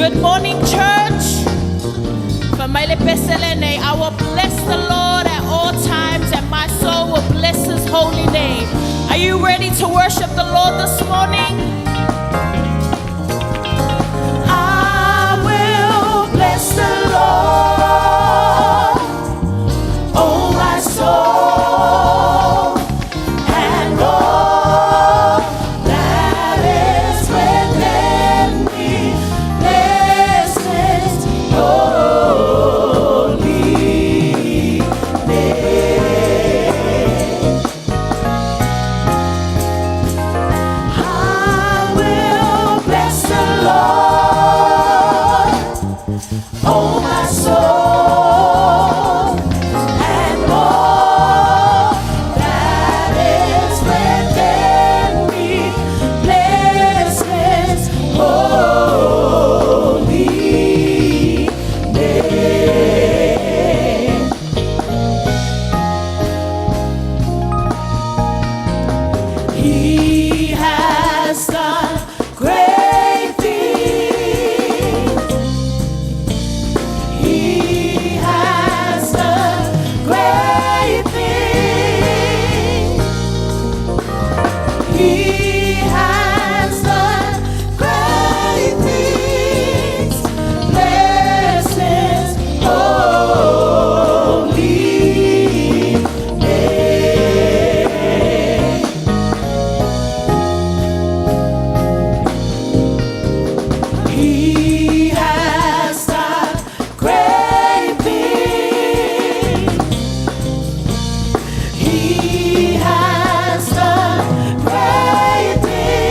Good morning, church. I will bless the Lord at all times, and my soul will bless his holy name. Are you ready to worship the Lord this morning? I will bless the Lord, oh my soul, and all that is within me. Bless his holy name. I will bless the Lord, oh my soul, and all that is within me. Bless his holy name. He has done great things. He has done great things. He has done great things. Bless his holy name. He has done great things. He has done great things.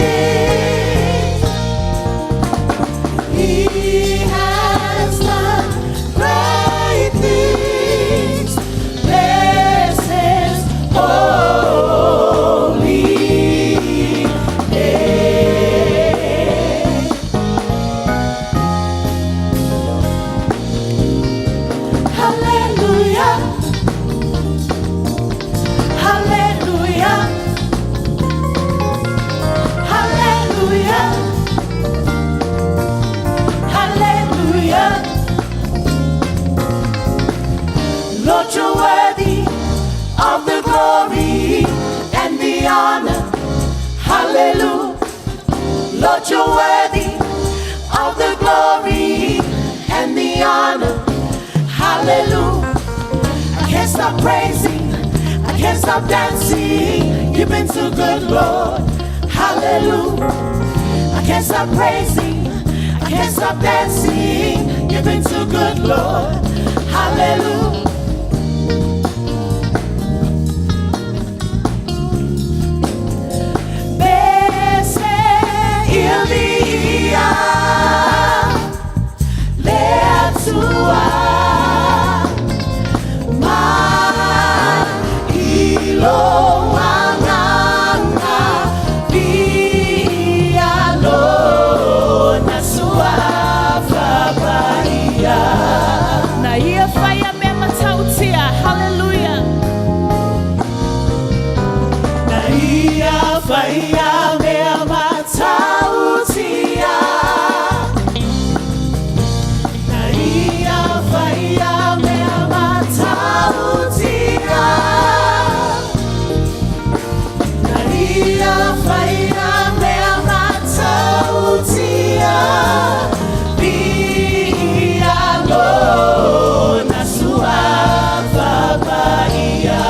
He has done great things. Bless his holy name. Hallelujah. Hallelujah. Hallelujah. Hallelujah. Lord, you're worthy of the glory and the honor. Hallelujah. Lord, you're worthy of the glory and the honor. Hallelujah. I can't stop praising, I can't stop dancing. You've been so good, Lord. Hallelujah. I can't stop praising, I can't stop dancing. You've been so good, Lord. Hallelujah. Blessed il dia, lea tua, ma ilo anganga via lo na sua fabaria. Na ia faya me matautia, hallelujah. Na ia faya me matautia. Na ia faya me matautia. Na ia faya me matautia. Via lo na sua fabaria.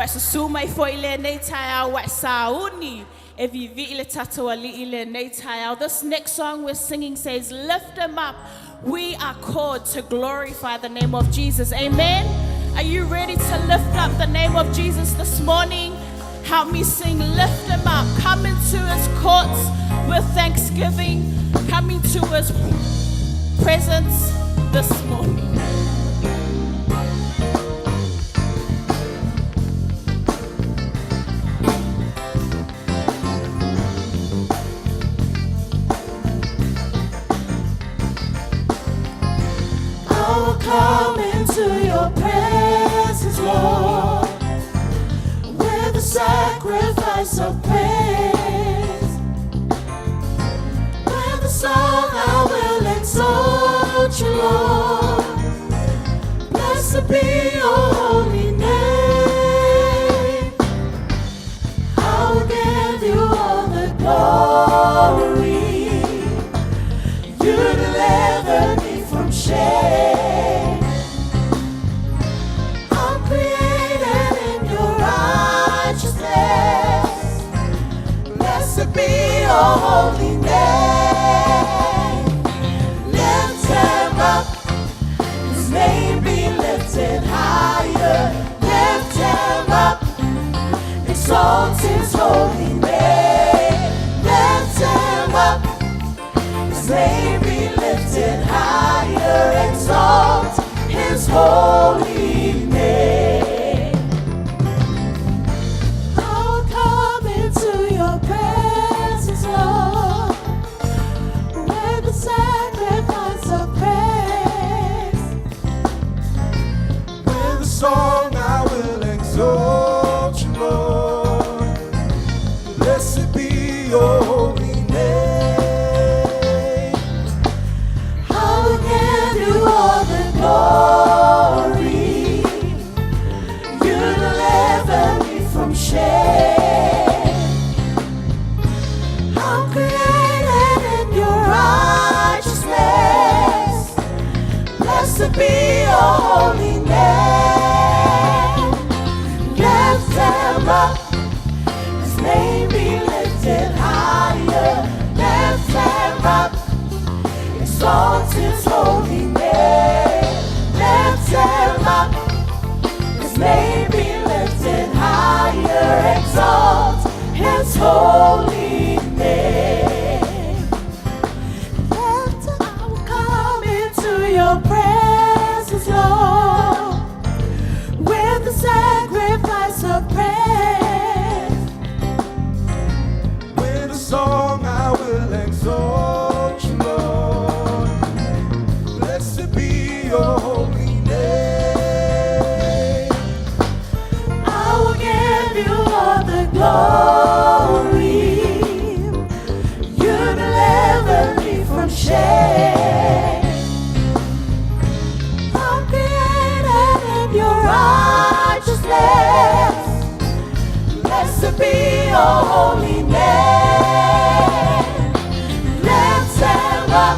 Sumai for ile nei taia wa sauni. If you vile tato ali ile nei taia. This next song we're singing says, lift him up. We are called to glorify the name of Jesus. Amen. Are you ready to lift up the name of Jesus this morning? Help me sing, lift him up. Come into his courts with thanksgiving. Come into his presence this morning. Come into your presence, Lord, with a sacrifice of praise. With a song I will exalt you, Lord. Blessed be your holy name. I will give you all the glory. You delivered me from shame. Be your holy name. Lift him up, his name be lifted higher. Lift him up, exalt his holy name. Lift him up, his name be lifted higher. Exalt his holy name. I'll come into your presence, Lord, with the sacrifice of praise. With a song I will exalt you, Lord. Blessed be your holy name. I will give you all the glory. You deliver me from shame. I'm created in your righteousness. Blessed be your holy name. Lift him up, his name be lifted higher. Lift him up, exalt his holy name. Lift him up, his name be lifted higher. Exalt his holy name. I will come into your presence, Lord, with the sacrifice of praise. With a song I will exalt you, Lord. Blessed be your holy name. I will give you all the glory. You deliver me from shame. I'm created in your righteousness. Blessed be your holy name. Lift him up,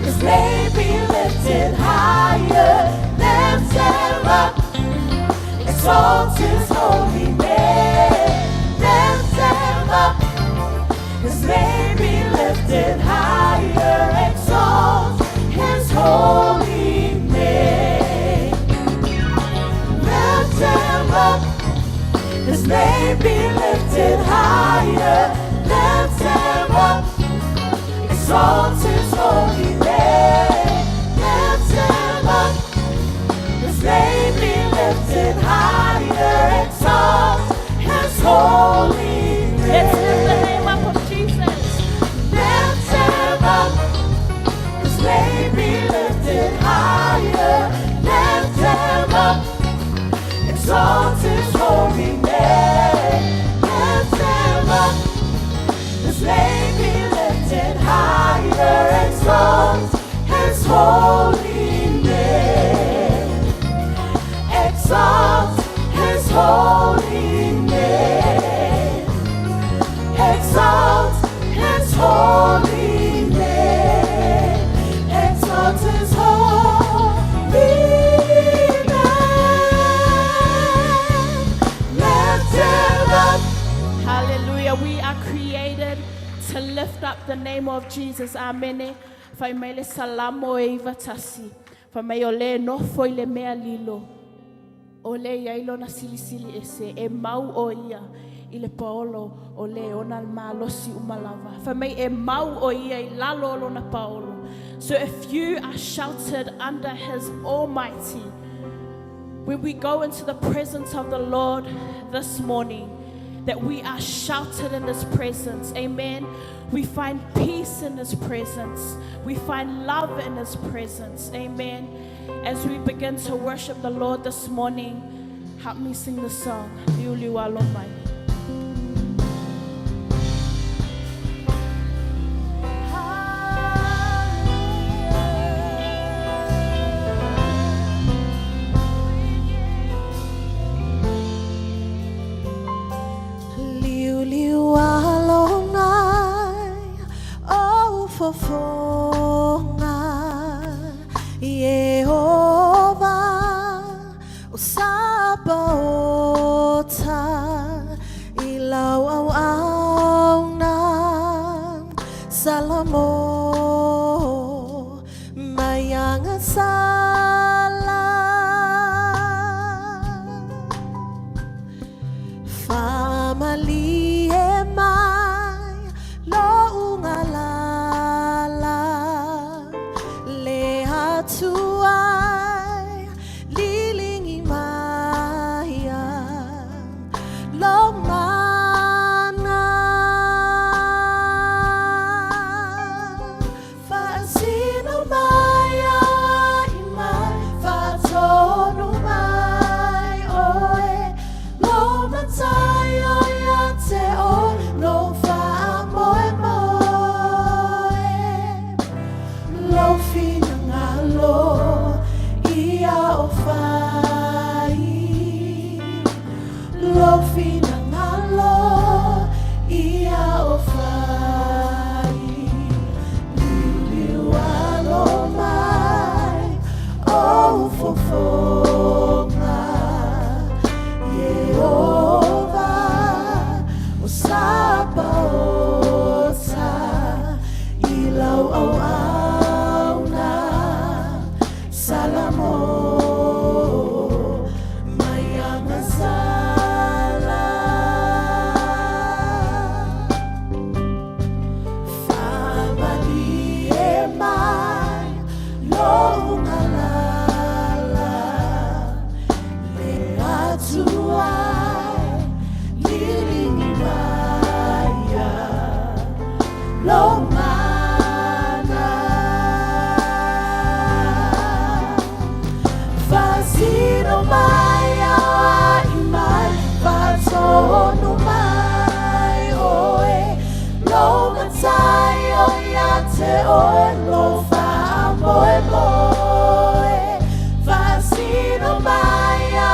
his name be lifted higher. Lift him up, exalt his holy name. Lift him up, his name be lifted higher. Exalt his holy name. Lift him up, his name be lifted higher. Lift him up, exalt his holy name. Lift him up, his name be lifted higher. Exalt his holy name. Let's lift the name up of Jesus. Lift him up, his name be lifted higher. Lift him up, exalt his holy name. Lift him up, his name be lifted higher. Exalt his holy name. Exalt his holy name. Exalt his holy name. Exalt his holy name. are created to lift up the name of Jesus. Amen. Fai mai le salamo e iwa tasi. Fai mai o le nofo I le mea lilo. O le iailo na silisili ese e mau o ia I le paolo o le ona malosi umalava. Fai mai e mau o ia I lalo lo na paolo. So if you are sheltered under his almighty, when we go into the presence of the Lord this morning, that we are sheltered in his presence. Amen. We find peace in his presence. We find love in his presence. Amen. As we begin to worship the Lord this morning, help me sing the song. Liuliu alomai. Fofonga Yehova Usabaota Ilaw aw na Salamo Mayang sala Family emay Loungala Tuai lilingi maya lomana fasino maya imai fatono mai oe lomatai oyate o lo fa moe moe lo fina Lo ia o fai Lo fina ngalo ia o fai Liu alo mai o fofonga Yehova o sabaota Ilau au Salamo Mayang sala Famali emay Loungalala Leatuay Lilingi maya Loma Sino maya imay Pasono mai oe Lo matai o yate oe Lo fa moe moe Fasino maya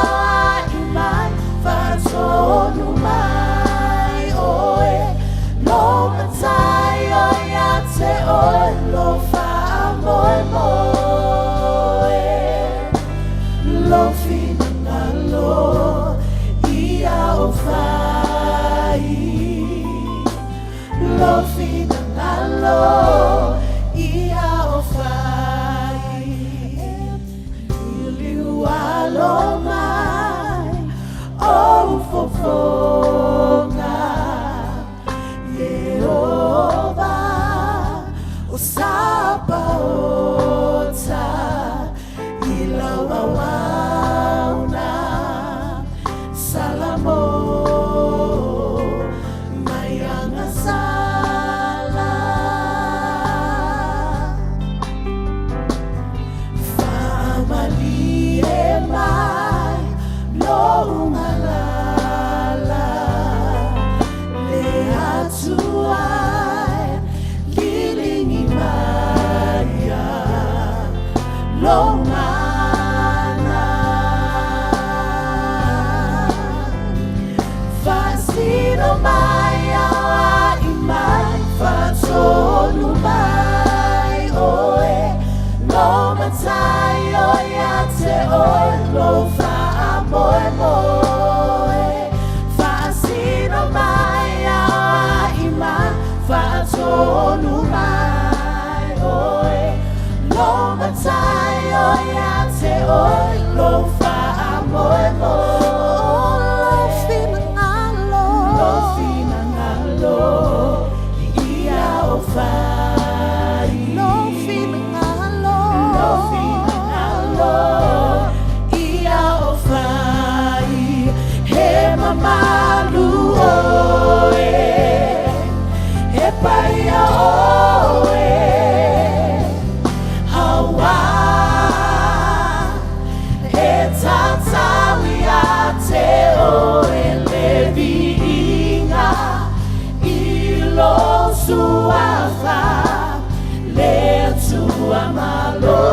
imay Pasono mai oe Lo matai o yate oe Lo fa moe moe Lo fina ngalo ia o fai Lo fina ngalo ia o fai Liu alo mai o fofonga Yehova o sabaota Ilaw Salamo Mayang sala Famali emay Loungalala Leatuay Lilingi maya Lomana mamalu oe, he paia oe, hawa, he tatawi ate oe levinga, ilo suafa, le tua malo.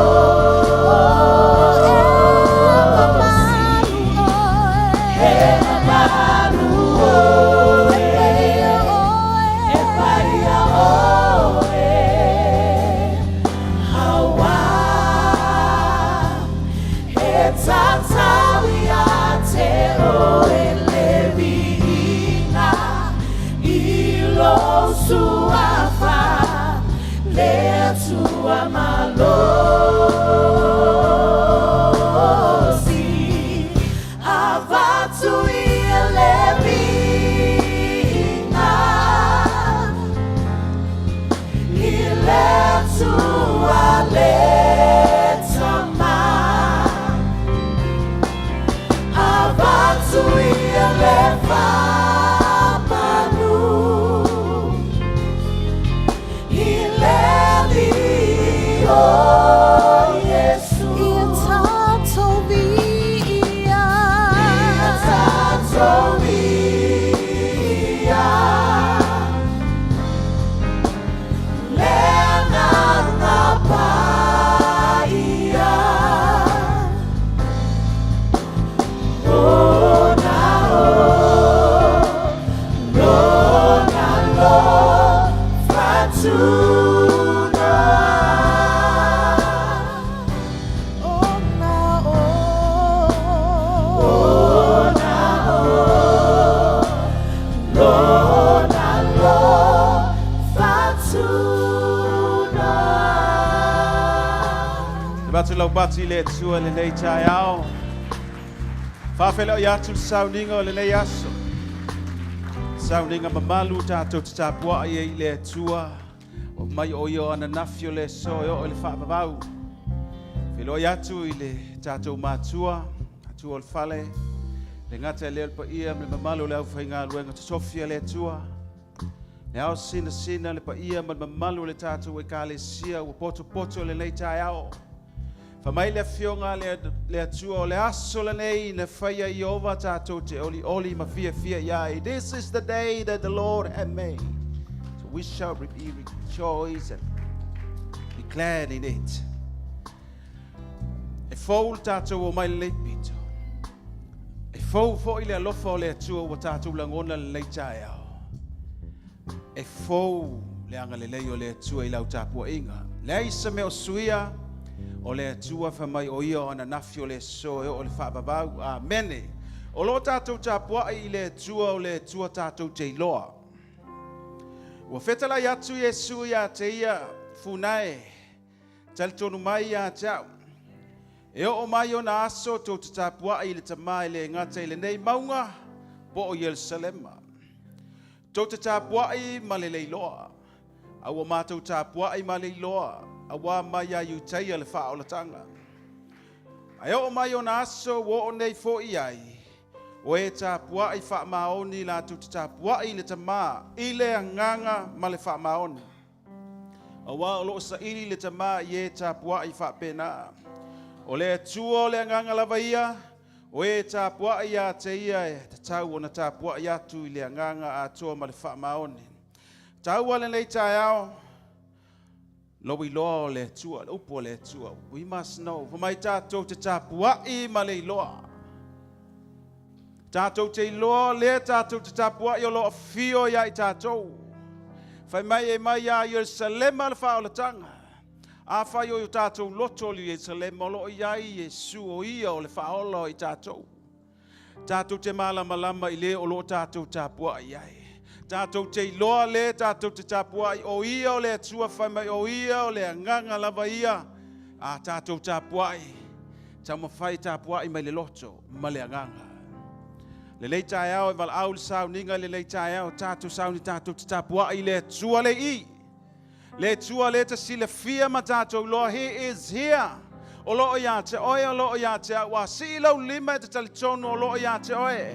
Bati le tua le nei tai ao. Whawhela i atu sauninga o le nei aso. Sauninga mamalu tātou te tāpua i le tua. O mai o io ana nafio le so o le whaapapau. Whilo i atu i le tātou mātua. Atu o le whale. Le ngata le alpa ia me mamalu le au whainga luenga te sofia le tua. Le au sina le pa ia me mamalu le tātou e ka le sia o poto le nei tai ao. Famai le fionga le atua o le aso le nei na whaia i ova tātou te oli ma fia iai. This is the day that the Lord had made. So we shall rejoice and be glad in it. E fau tātou o mai le pito. E fau fo i le alofa o le atua o tātou langona le leitai au. E fau le anga le lei o le atua i lau tāpua inga. Le aisa me o suia. O le atua whamai o ia o ana nafi o le soe o le whaapapau. Amene. O lo tātou tāpua i le atua o le atua tātou te iloa. Ua whetala i atu Yesu ia te ia funae. Tali tonu mai ia tau. E o mai o na aso tō te tāpua i le tamai le ngata i le nei maunga po o Yerusalema. Tō te tāpua i ma le leiloa. Aua mātou tāpua i ma le leiloa. Awa mai a iutaia le wha o la tanga. Ai o mai o na aso wo o nei fo i ai. O e ta pua i wha maoni la tu ta pua i le tama. I le anganga ma le wha maoni. Awa o lo sa ili le tama i e ta pua i wha pena. O le tua o le anganga lava ia. O e ta pua i a te ia e te tau o na ta pua i atu i le anganga a tua ma le wha maoni. Tau ale nei tai ao. Lo we loa le tua, upo le tua. We must know. For my tātou te tāpua i ma le loa. Tātou te loa le tātou te tāpua i o loa fio ia i tātou. Whai mai e mai a Yerusalem al whaolatanga. A whai o tātou loto li Yerusalem o loa iai Yesu o ia o le whaolo i tātou. Tātou te malama i le o loa tātou tāpua iai. Tātou te iloa le, tātou te tāpua i o ia o le atua whaimai o ia o le anganga lava ia. A tātou tāpua i. Tau mawhai tāpua i mai le loto, ma le anganga. Le leitai au e wal au le sauninga le leitai au tātou sauni tātou te tāpua i le atua le i. Le atua le ta sila fia ma tātou loa, he is here. O loo ia te oe, o loo ia te au, wa si lau lima e te talitonu o loo ia te oe.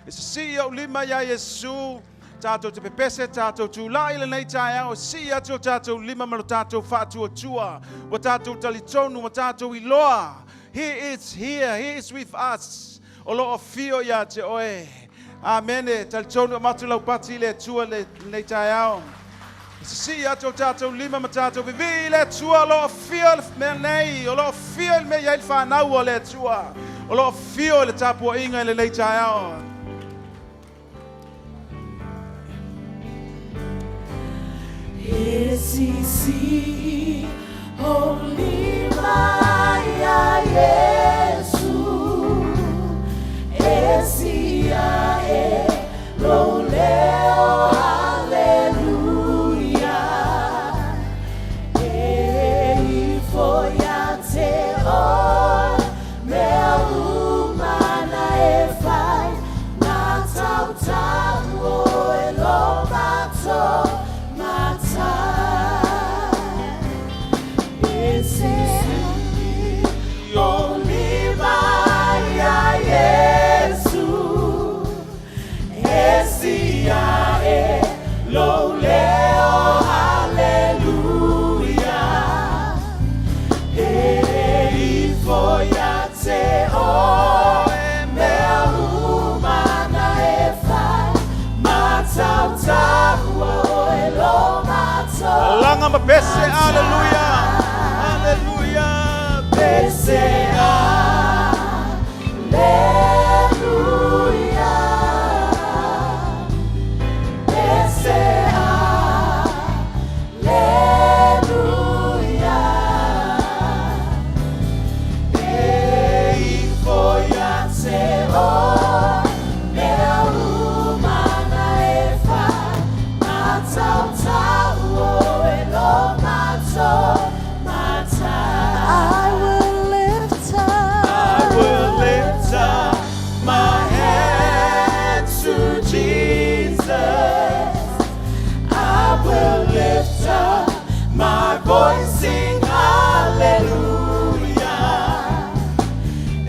Si o lima ya Yesu. Tātou te pepese, tātou tū lai le nei tai au, si atu tātou lima maro tātou whātua tua, wa tātou talitonu, wa tātou iloa. He is here, He is with us. O lo o fio ya te oe. Amene, talitonu matu lau pati le tua le nei tai au. Si atu tātou lima ma tātou vivi le tua, lo o fio me nei, o lo o fio me ya il whanau o le tua. O lo o fio le tapua inga le nei tai au. Esisi olima ya Yesu, Esia lo leo, haleluya, ifoyate o meumana efai na tautamo elomato. Langa mapese, hallelujah, hallelujah, pese, hallelujah, pese, hallelujah, ifoyate o meumana efa matau. I will lift up my hands to Jesus. I will lift up my voice, sing hallelujah.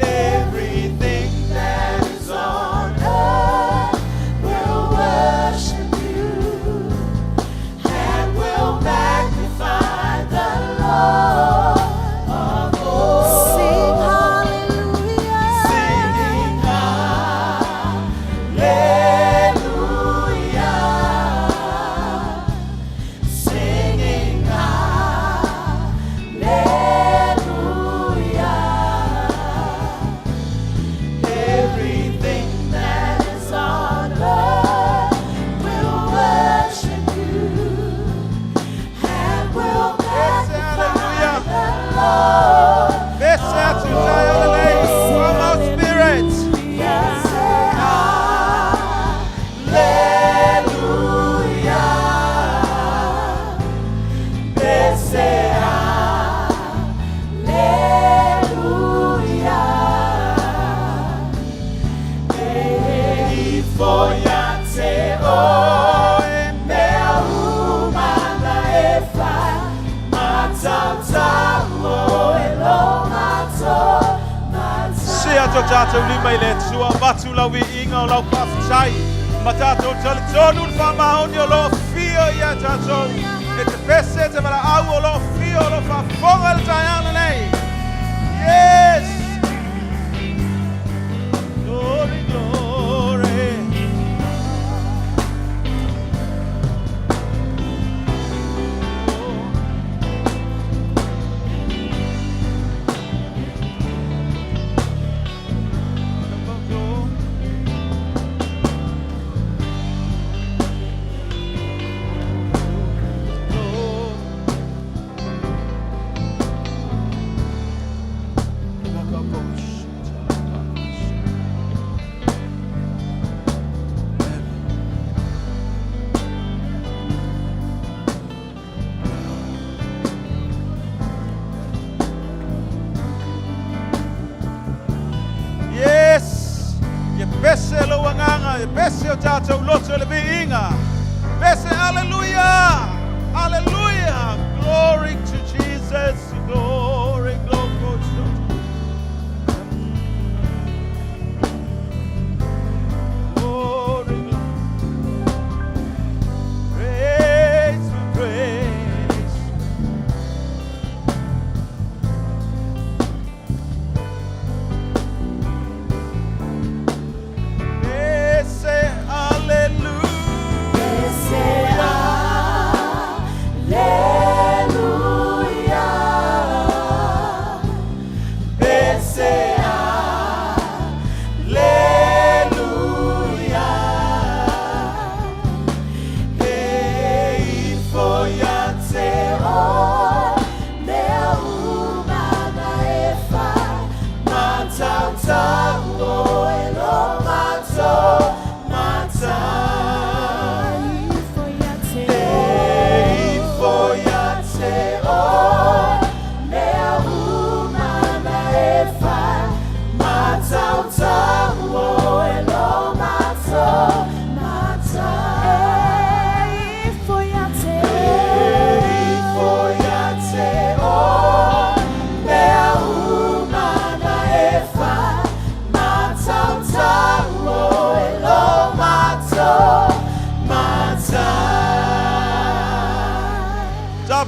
Everything that is on earth will worship you and will magnify the Lord. Sing hallelujah. Singing hallelujah. Singing hallelujah. Everything that is on earth will worship you and will magnify the Lord. best out to die from our spirits. Tātou lima I le tua watu lau I inga o lau pawhisai. Ma tātou talitonu whamahoni o lo fio ia tātou. E te pese te mara au o lo fio o lo whafonga le taiana nei. Yes! Glory, glory. Bese lo wanganga, bese o tātou loto le biinga. Bese hallelujah, hallelujah. Glory to Jesus, glory, glory, glory. Oh,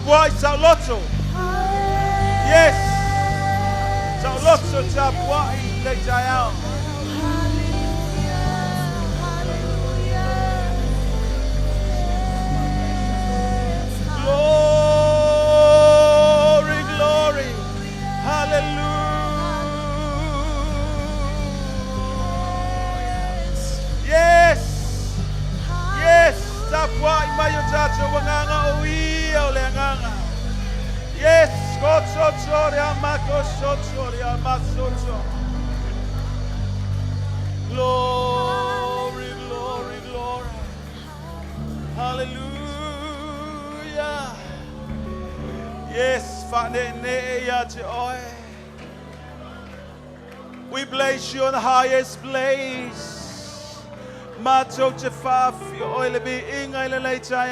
buai sa loto. Yes. Sa loto sa buai le jayao. Glory, glory. Hallelujah. Yes. Yes. Sa buai mayo tato wanganga oi ole nganga. Yes. Kotsotoria makosotoria masoto. Glory, glory, glory. Hallelujah. Yes, we bless you in the highest place. Mato Jafafi, oil be inga later.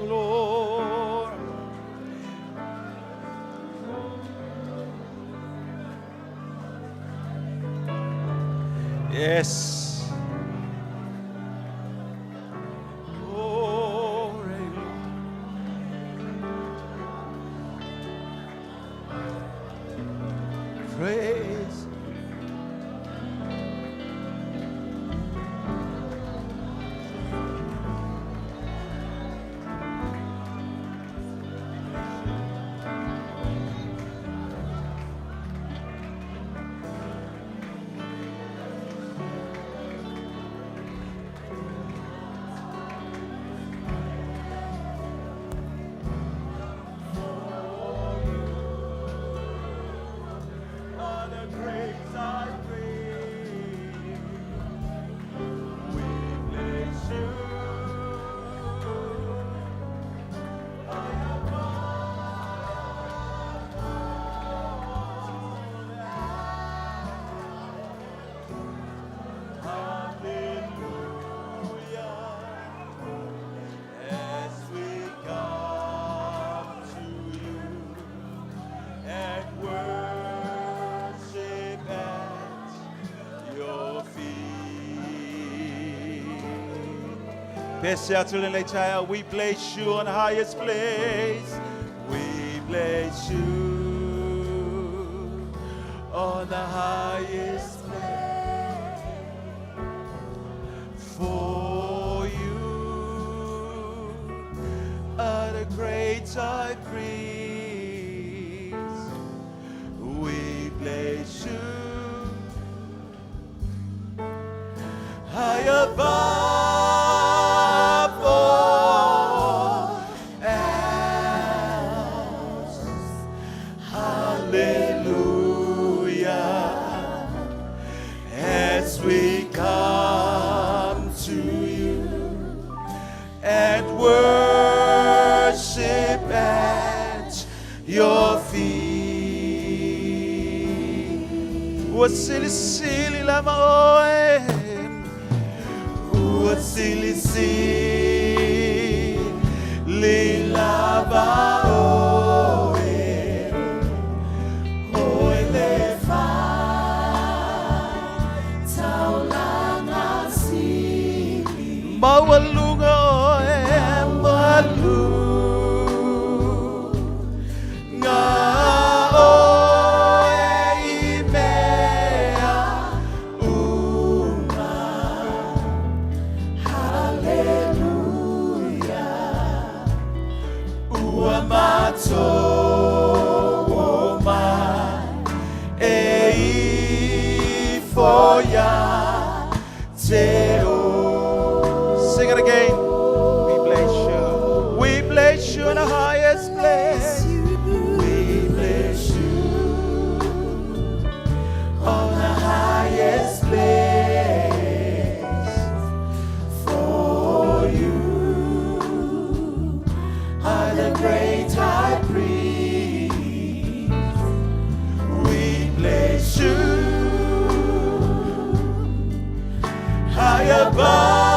Lord. Yes. Praise. We bless you on the highest place. We bless you on the highest place. For you are the great high priest. We bless you high above. Silly, silly, lama oe. Silly, silly, lama oe. Oe le fa, taulanga sili. Mawalunga oe, malu. Sing it again. We bless you. We bless you in the highest place. We bless you on the highest place. For you are the great high priest. We bless you high above.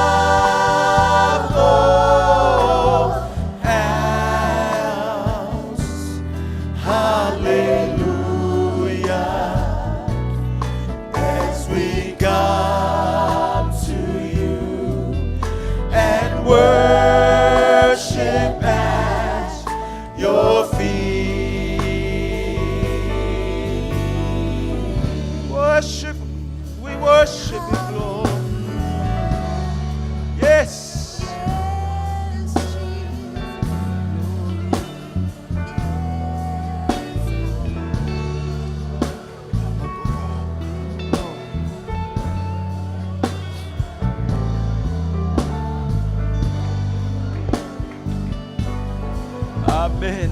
Worship Amen.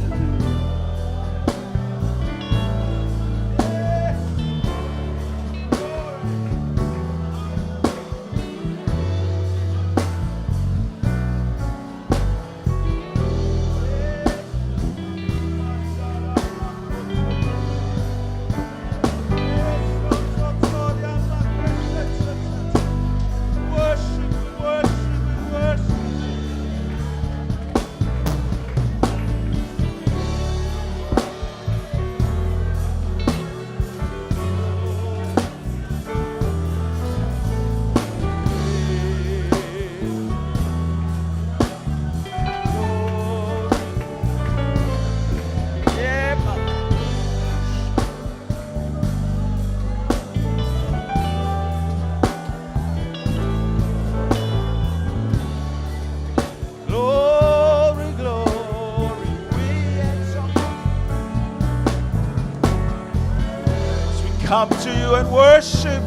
Come to you and worship,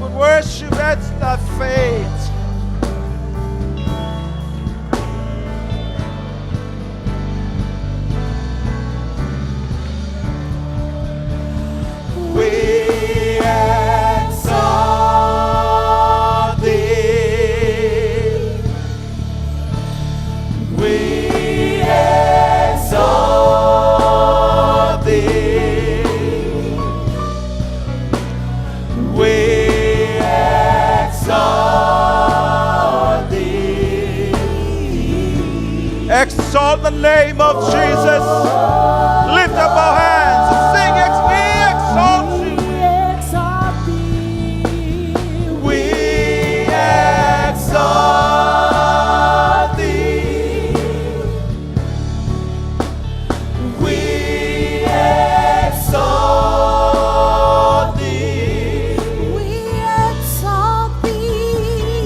that's the faith. We exalt thee. We exalt thee. We exalt thee. Exalt the name of Jesus. Lift up our hands and sing it. We exalt thee. We exalt thee. We exalt thee.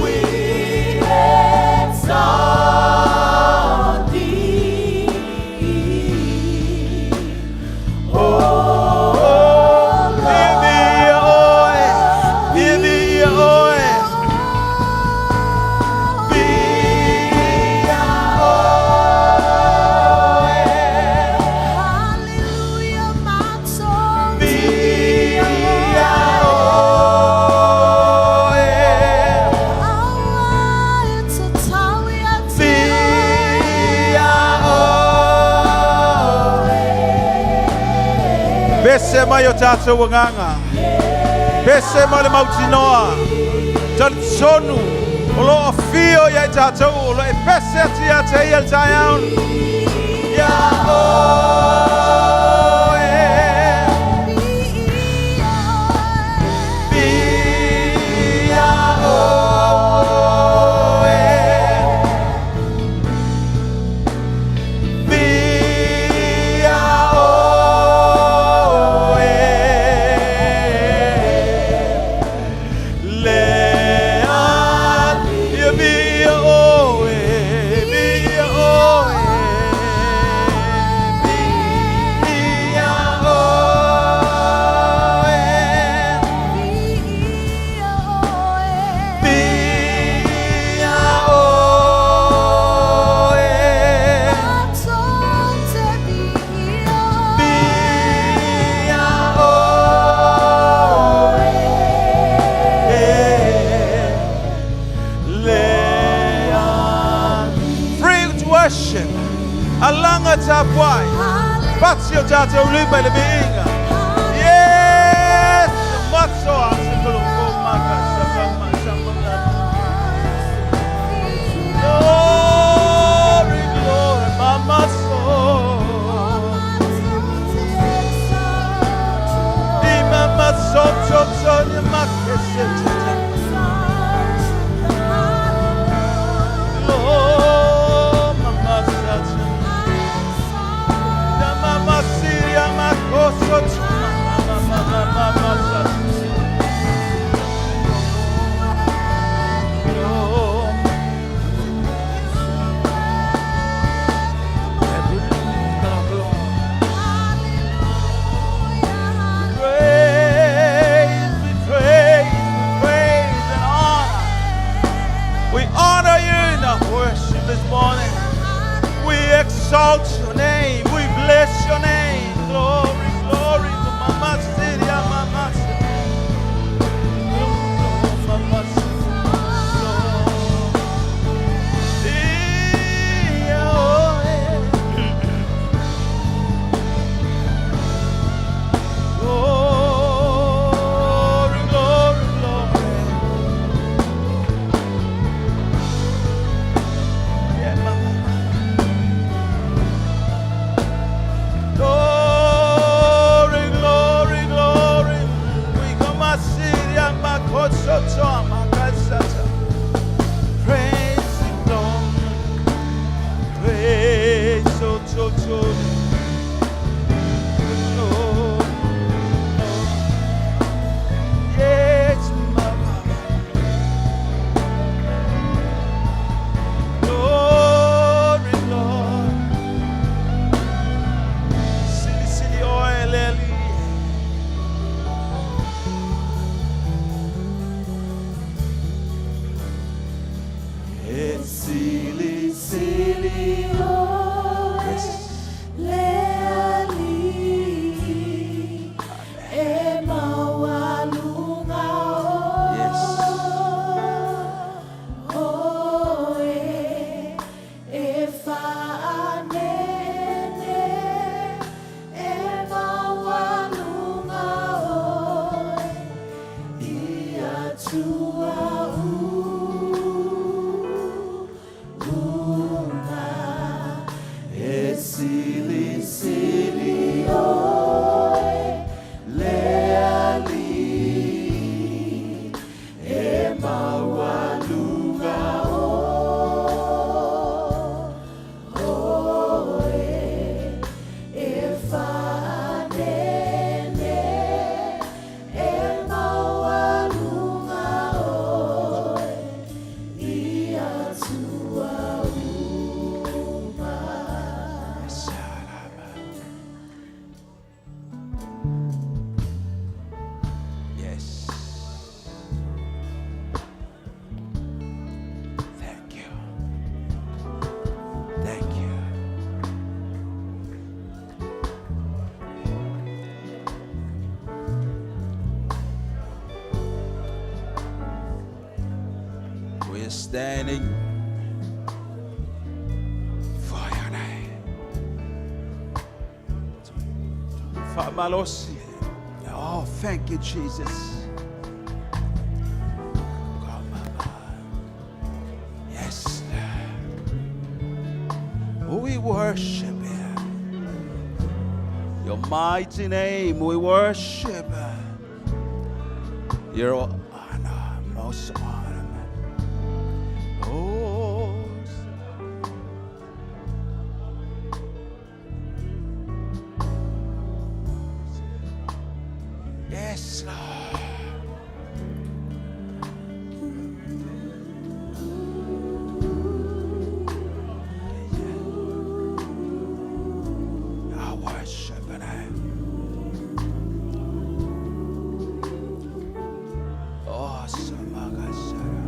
We exalt thee. Oh, Besema yo tatu wanganga. Besema le mautinoa. Tansonu. Olo afio ya tatu. Olo epeseti ya te el tayon. Ya Alanga tapwai. Patio tata ulipa ile biinga. Yes, matso asikolo maka sabama sabama. Glory, glory, mama soul. Di mama soul, ni makesete. This morning, we exalt your name, we bless Praise Him, Lord. Praise Lord. Yes, Mama. Glory, Lord. Silly, silly oil, Ellie. It's silly, silly oil. Yes. Silly, silly, oe, leali, e mawalunga oe, e fanene, e mawalunga oe, ia tua we're standing for your name. Famalosi. Oh, thank you, Jesus. Yes, Lord. We worship you. Your mighty name, we worship your honor, most honor. Oh, yes, Lord. I worship your name. Oh, Samagasara.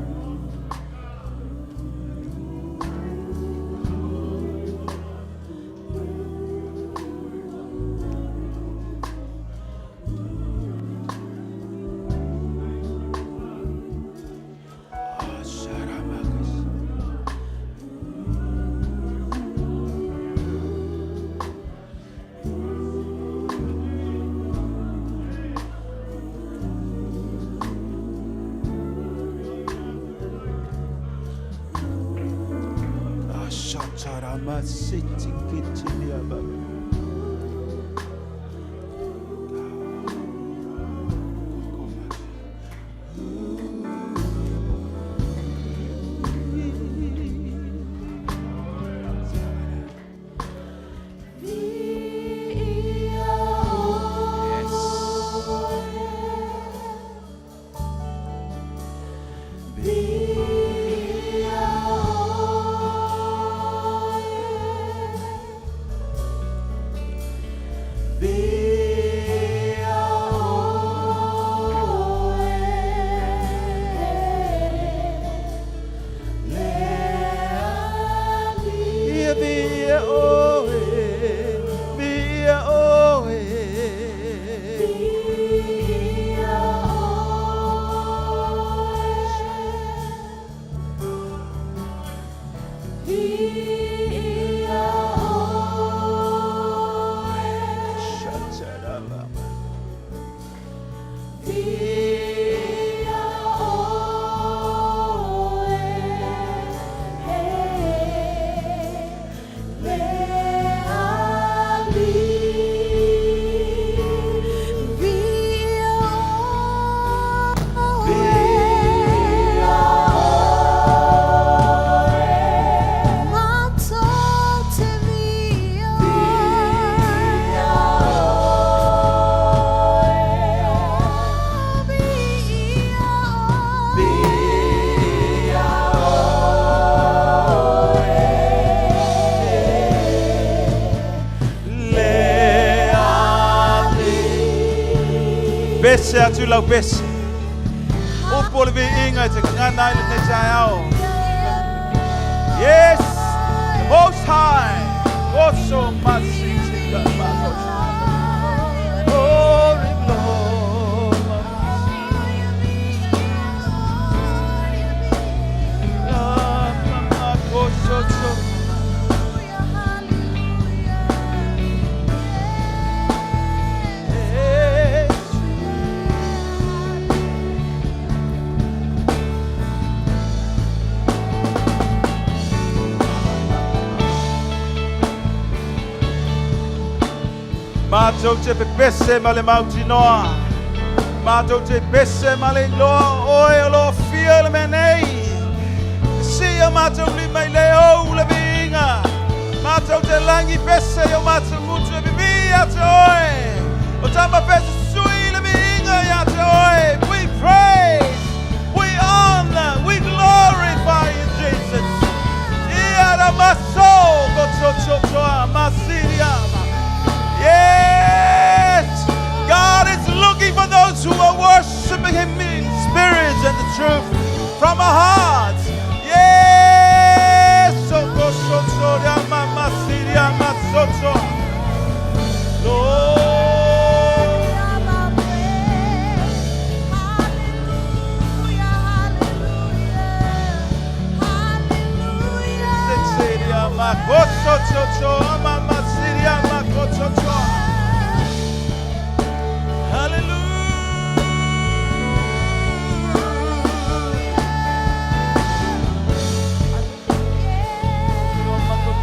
City Kitilia Baba. atu lau pese. Upo le inga te ngana ile ne chao. Yes, the Most High. Also masiti kama. Glory, Mato te pepese male mauti noa. Mato te pese male loa oe lo fia le menei. Sia mato li mai leo le vinga. Mato te langi pese yo mato mutu e vivia te oe. O tama pese sui le vinga ya te oe. We praise, we honor, we glorify you, Jesus. Ia da maso goto chochoa masiria. Yes! God is looking for those who are worshiping Him in spirit and the truth from our hearts. Yes!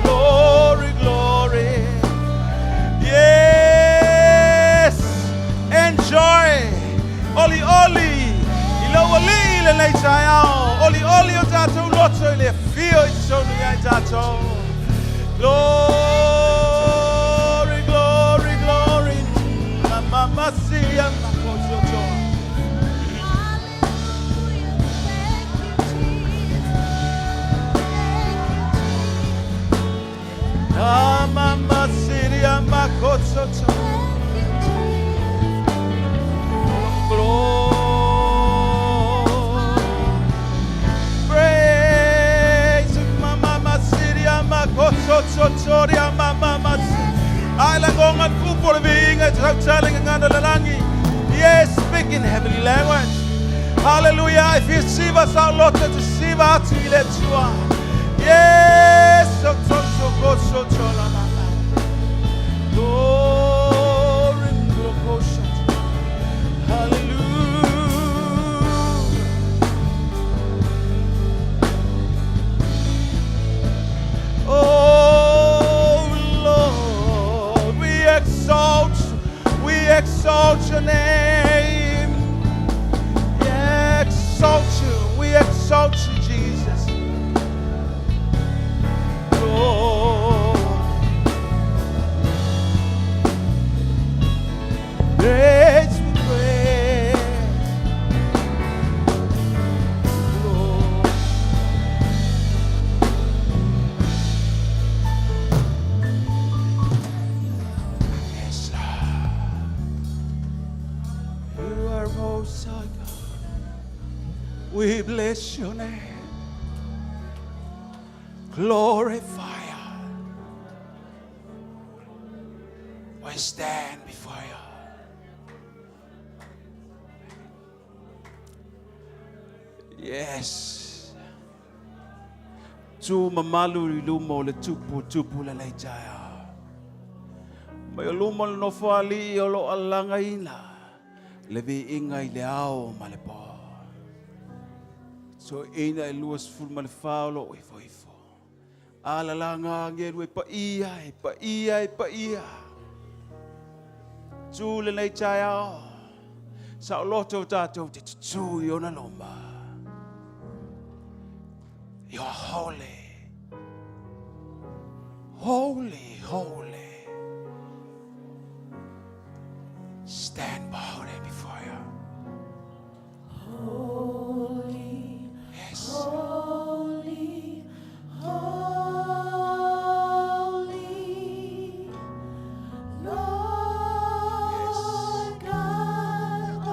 Glory, glory. Yes. Enjoy. Oli oli. Ilo oli le le chao. Oli oli o tato loto le fio so ni tato. Glory, glory, glory. Mama sia makoso. Mama sia makoso. Glory. Praise Mama sia makoso. Mama I like on my football being a telling another language. Yes, speaking heavenly language. Hallelujah. If you see us our Lord to see us to let you are. Yes, so glory, hallelujah. Oh Lord, we exalt your name. We exalt you, Jesus. Lord, praise we pray. Lord, yes, Lord. You are most high God. We bless your name. Glorify you. We stand before you. Yes. Tu mamalu lumo le tupu le leitaya. May lumo no fali olo alanga ina. Levi ingai leao malepo. So ina luas ful malefalo ifo. Alalanga ngeru pa ia. Tule nei chaya. Sa loto tato te tu yona lomba. You are holy. Holy, holy. Stand boldly before you. Holy, Yes. holy, holy. Lord God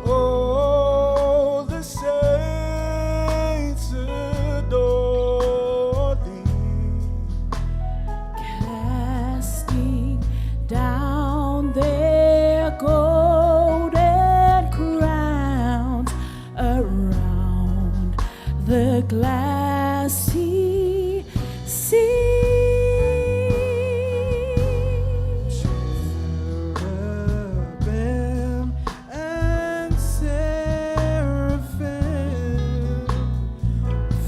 Oh, the saints adore thee. Casting down their golden crowns around the glassy sea. Cherubim and seraphim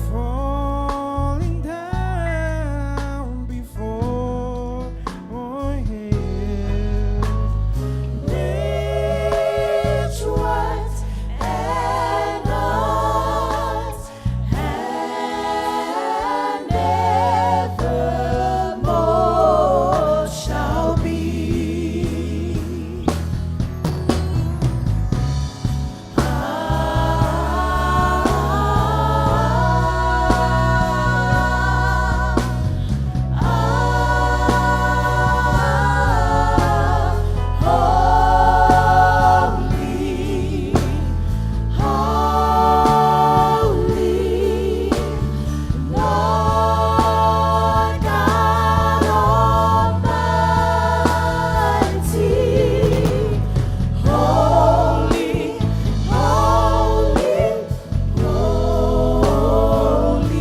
falling down before him. Rich, white, and ours, and evermore shall be.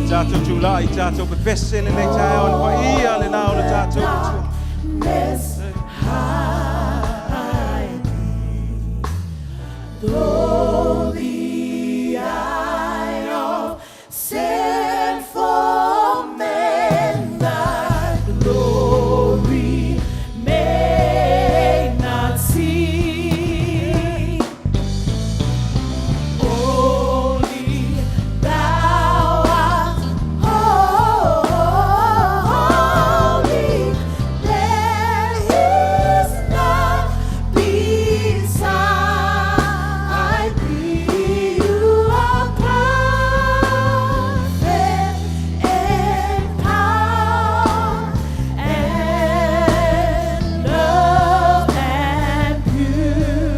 Tato July, tato befessel in Italia, and what he all in all the tato. Darkness hide thee, though the eye of sinful men thy glory may not see. Only thou art holy, there is none beside thee. You are perfect in power and love and purity.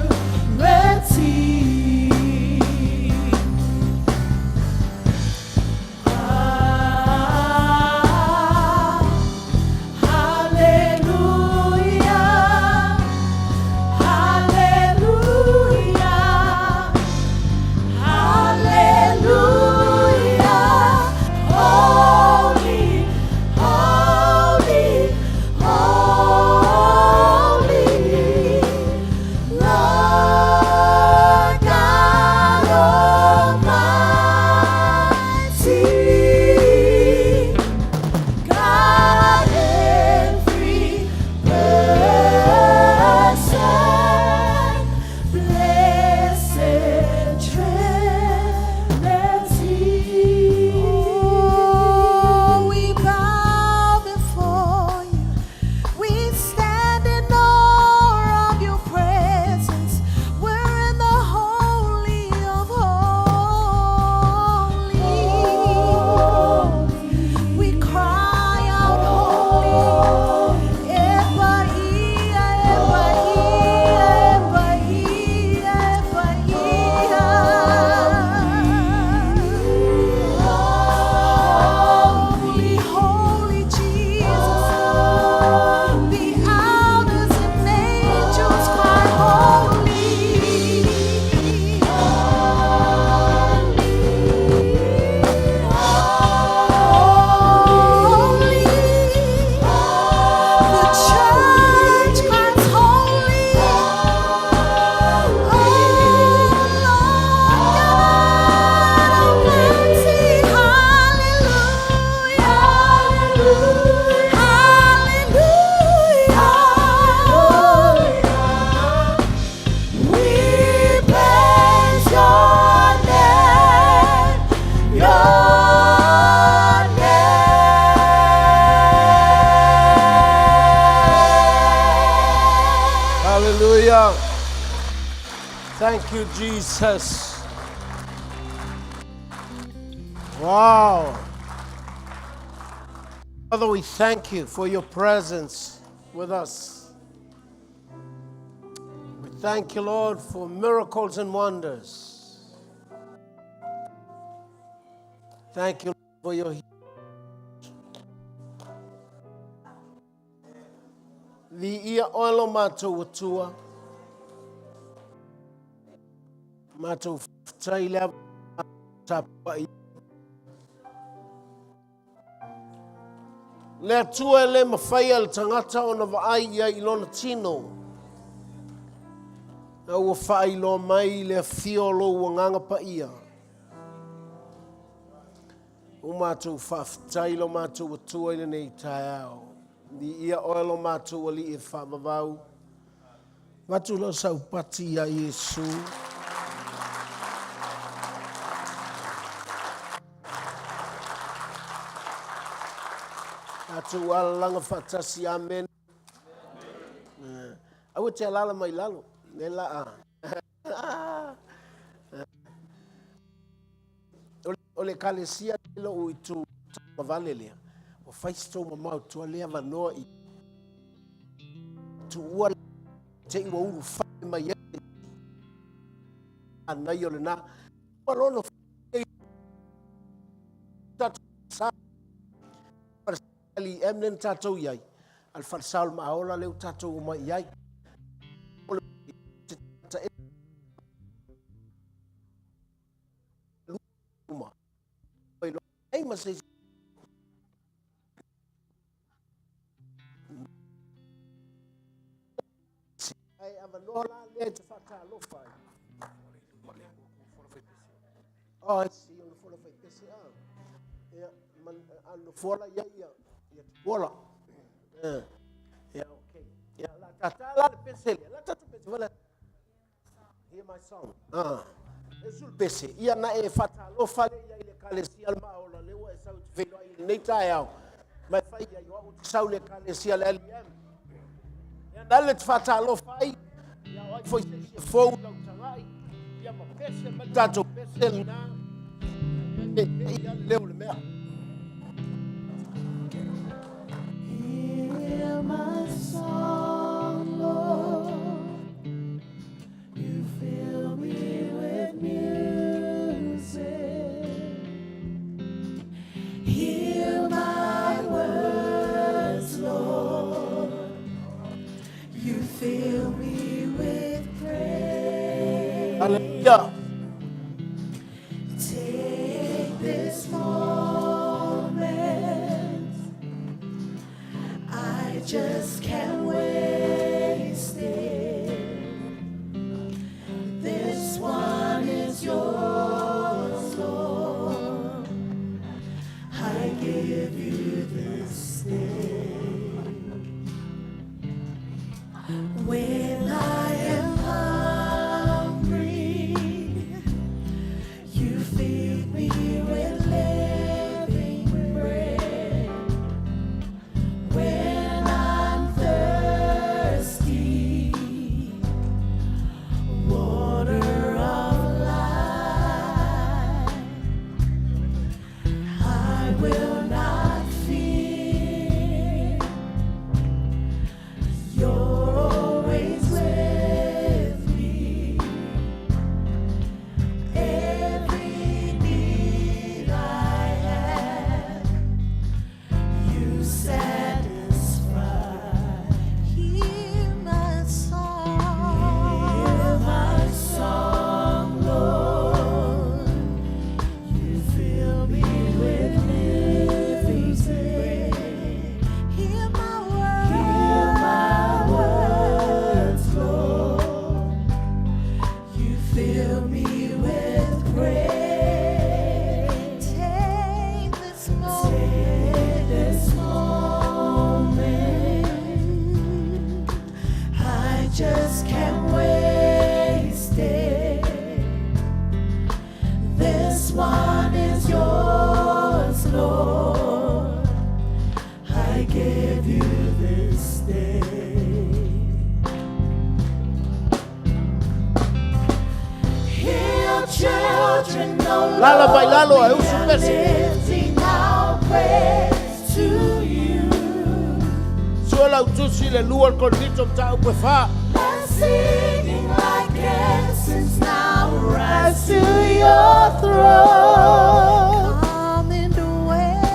God every person, blessed Trinity. Oh, we bow before you. We stand in awe of your presence. We're in the holy of holies. We cry out, holy, Ebaia, Ebaia, Ebaia, Holy, holy Jesus. The elders and angels cry, holy, holy. The church cries, holy, oh Lord God Almighty. Hallelujah, hallelujah. We praise your name, Hallelujah. Thank you, Jesus. Wow. Father, we thank you for your presence with us. We thank you, Lord, for miracles and wonders. Thank you for your healing. The ia oilo mātou atua. Mātou whatailea tapai. Le atua le mawhaia le tangata o na vaai ia ilona tino. Na ua whai lo mai le fiolo ua nganga pa ia. O mātou whaftai lo mātou atua ina nei tai au. Di ia oilo mātou ali e whamavau. Mātou lo sau pati a Yesu. Mātou alanga whatasi, amen. Awa te alala mai lalo. Ne la a. Ole kalesia lo uitu mavale lea. O faisto mamau tua lea vanoa I. Tu ua te iwa uru whai mai e. Anai ole na. Walono whai. Tatu sa. Ali emnen tatou iai. Al farsal maaola leu tatou mai iai. Ole ta e. Luma. Ei mas ei. Ai avanola le te fatalo fai. Oh, I see on the full of it. Yeah, man, on the full of yeah. Voila. Yeah, okay. Yeah, la pesel. La tatu pesel. Voilà. Hear my song. Esul pese. Ia na e fatalo fale ia ile kalesi al maola le wa sa velo ile neita yao. Mai fai ia yo u sa le kalesi al LM. Ya dalet fatalo fai. Ya wa foi se fo la utangai. Ya ma pese ma tatu pesel na. Ia le le mer. Hear my song, Lord. You fill me with music. Hear my words, Lord. You fill me with praise. Hallelujah. Take this moment. I just can't waste it. This one is yours, Lord. I give you this day. When I am hungry, you feed me with living bread. When I'm thirsty, water of life, I will not fear. You're always with me. Every need I have, you satisfy. Hear my song, Lord. You fill me with living bread. Hear my words, Lord. You fill me with praise. Take this moment. I just can't waste it. This one is yours, Lord. I give you this day. Heal children no Lala bailalo, longer eu sou péssimo. lifting our praise to you. Sua lau tusi le lua kolito tau pe fa. Let's singing like incense now rise to your throne. Come in the well,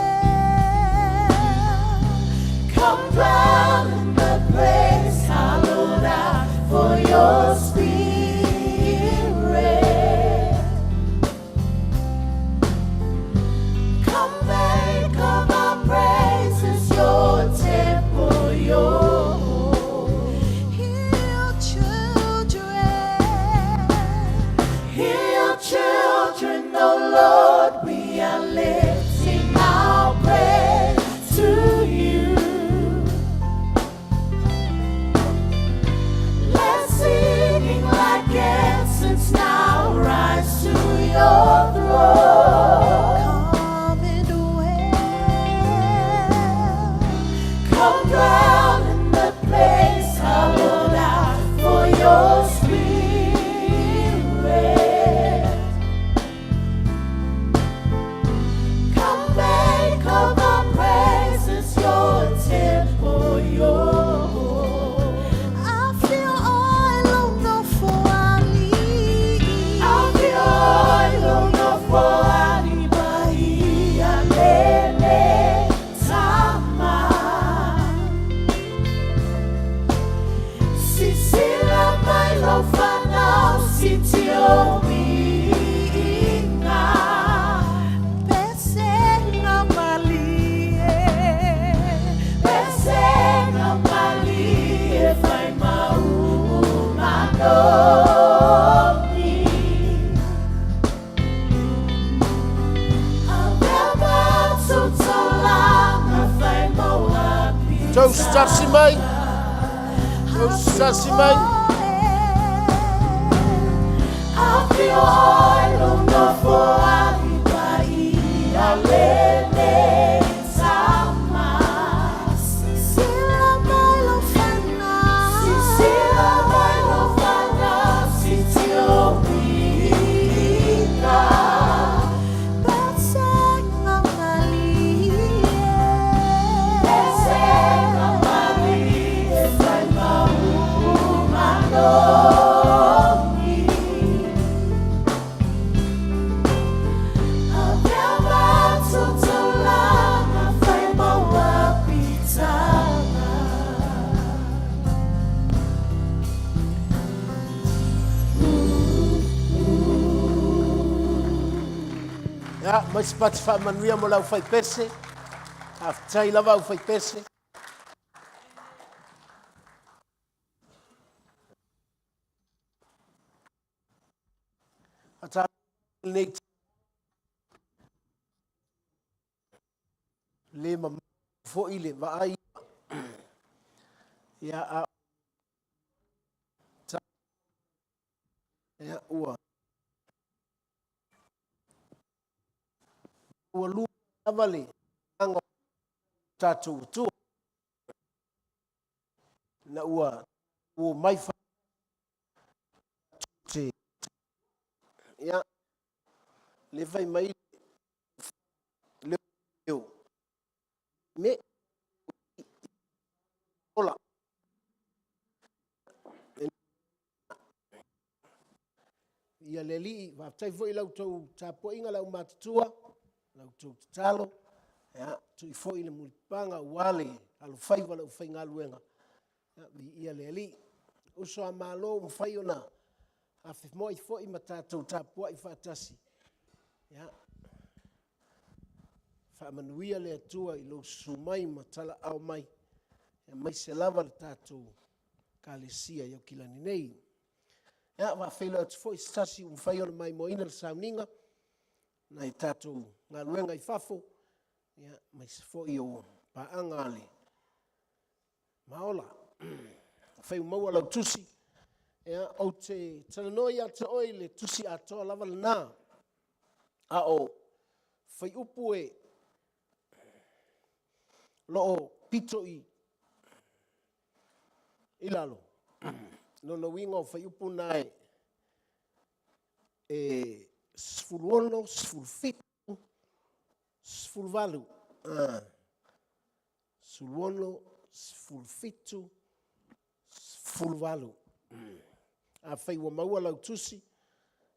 come dwell in the place hallowed out for your spirit. Come make of our praises your temple, your children, oh Lord, we are lifting our praise to you. Let's singing like incense now rise to your throne. Come and dwell, come dwell in the place hallowed out for your spirit. Of our praises, your temple, your. I feel oil on the foali. I feel oil on the foali. Bahia lele sama. Sisila mai lo fanau sitio minga. Tau stasi mai. Tau stasi mai. I feel oil on the forehead, Bahia lele sama. Sisila mai lo fana, sitio minga. Beseng amalie, fai mau manomi. Abbiamo tutto l'anno, fai mau abitare. Ya, mas pati fa manuia mo lau fai pese. Aftai lava u fai pese. Ata nei le ma fo ile va ai. Ya a ya ua. Ua lu avale. Anga tatu tu. Na ua o mai fa te. Ya le vai mai le eu. Me ola. Ia le li va tai foi lau tau tapo inga lau matutua. Lau tau talo. Ya tu foi le mulpanga wale alu fai wala u fai ngaluenga. Ya ia le li uso amalo mu fai ona. Afif moi foi matatu tapo I fatasi. Ya fa manuia le tua I lo sumai matala au mai. Ya mai se lava le tatu kalesia yo kilani nei. Ya va felo at foi stasi fai ona mai moina le sauninga. Na I tatu ngaluenga I fafo. Ya mai se foi o pa angale. Maola. Fai mau ala tusi. Ya o te talanoia te oile tusi atoa lava na. A o fai upu e lo pito I ilalo. No no wingo fai upu nai sfuluono, sfulfitu, sfulvalu. Sfuluono, fulfitu, fulvalu. A fai wa maua lau tusi.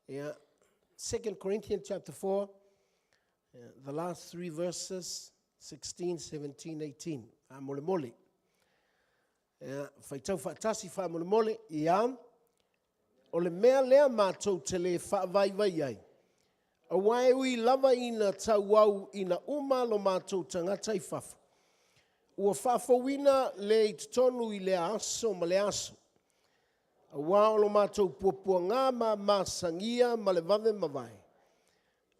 Yeah. 2 Corinthians chapter 4, the last 3 verses, 16, 17, 18. Mole mole. Fai tau fatasi fa mole mole. Ia. O le mea lea mātou te le whaavai vai ai. A wai ui lava ina tau au ina uma lo mātou tangata I whafu. Ua whafawina le I tonu I le aso ma le aso. A wao lo mātou puapua ngā ma māsangia ma le vave mawai.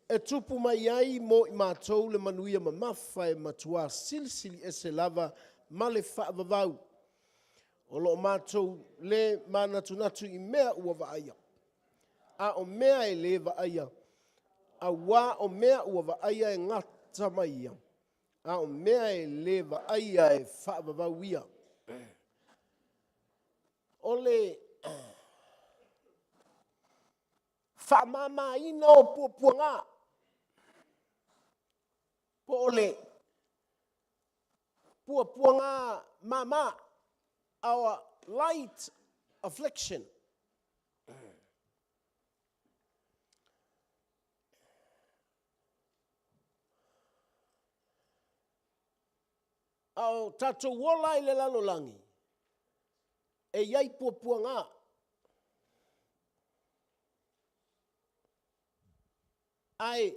E tupu mai ai mo I mātou le manuia ma mawha e matua silisili e se lava ma le whaavavau. O lo mātou le manatu I mea ua vaaya. A o mea e le vaaya. A wā o mea ua vaaya e ngata mai ia. A o mea e le vaaya e whaavavau ia. O le whaamama ina o puapua ngā. Po o le puapua ngā mama. Our light affliction. Au tatou wola I le lalolangi. E iai puapua ngā. Ai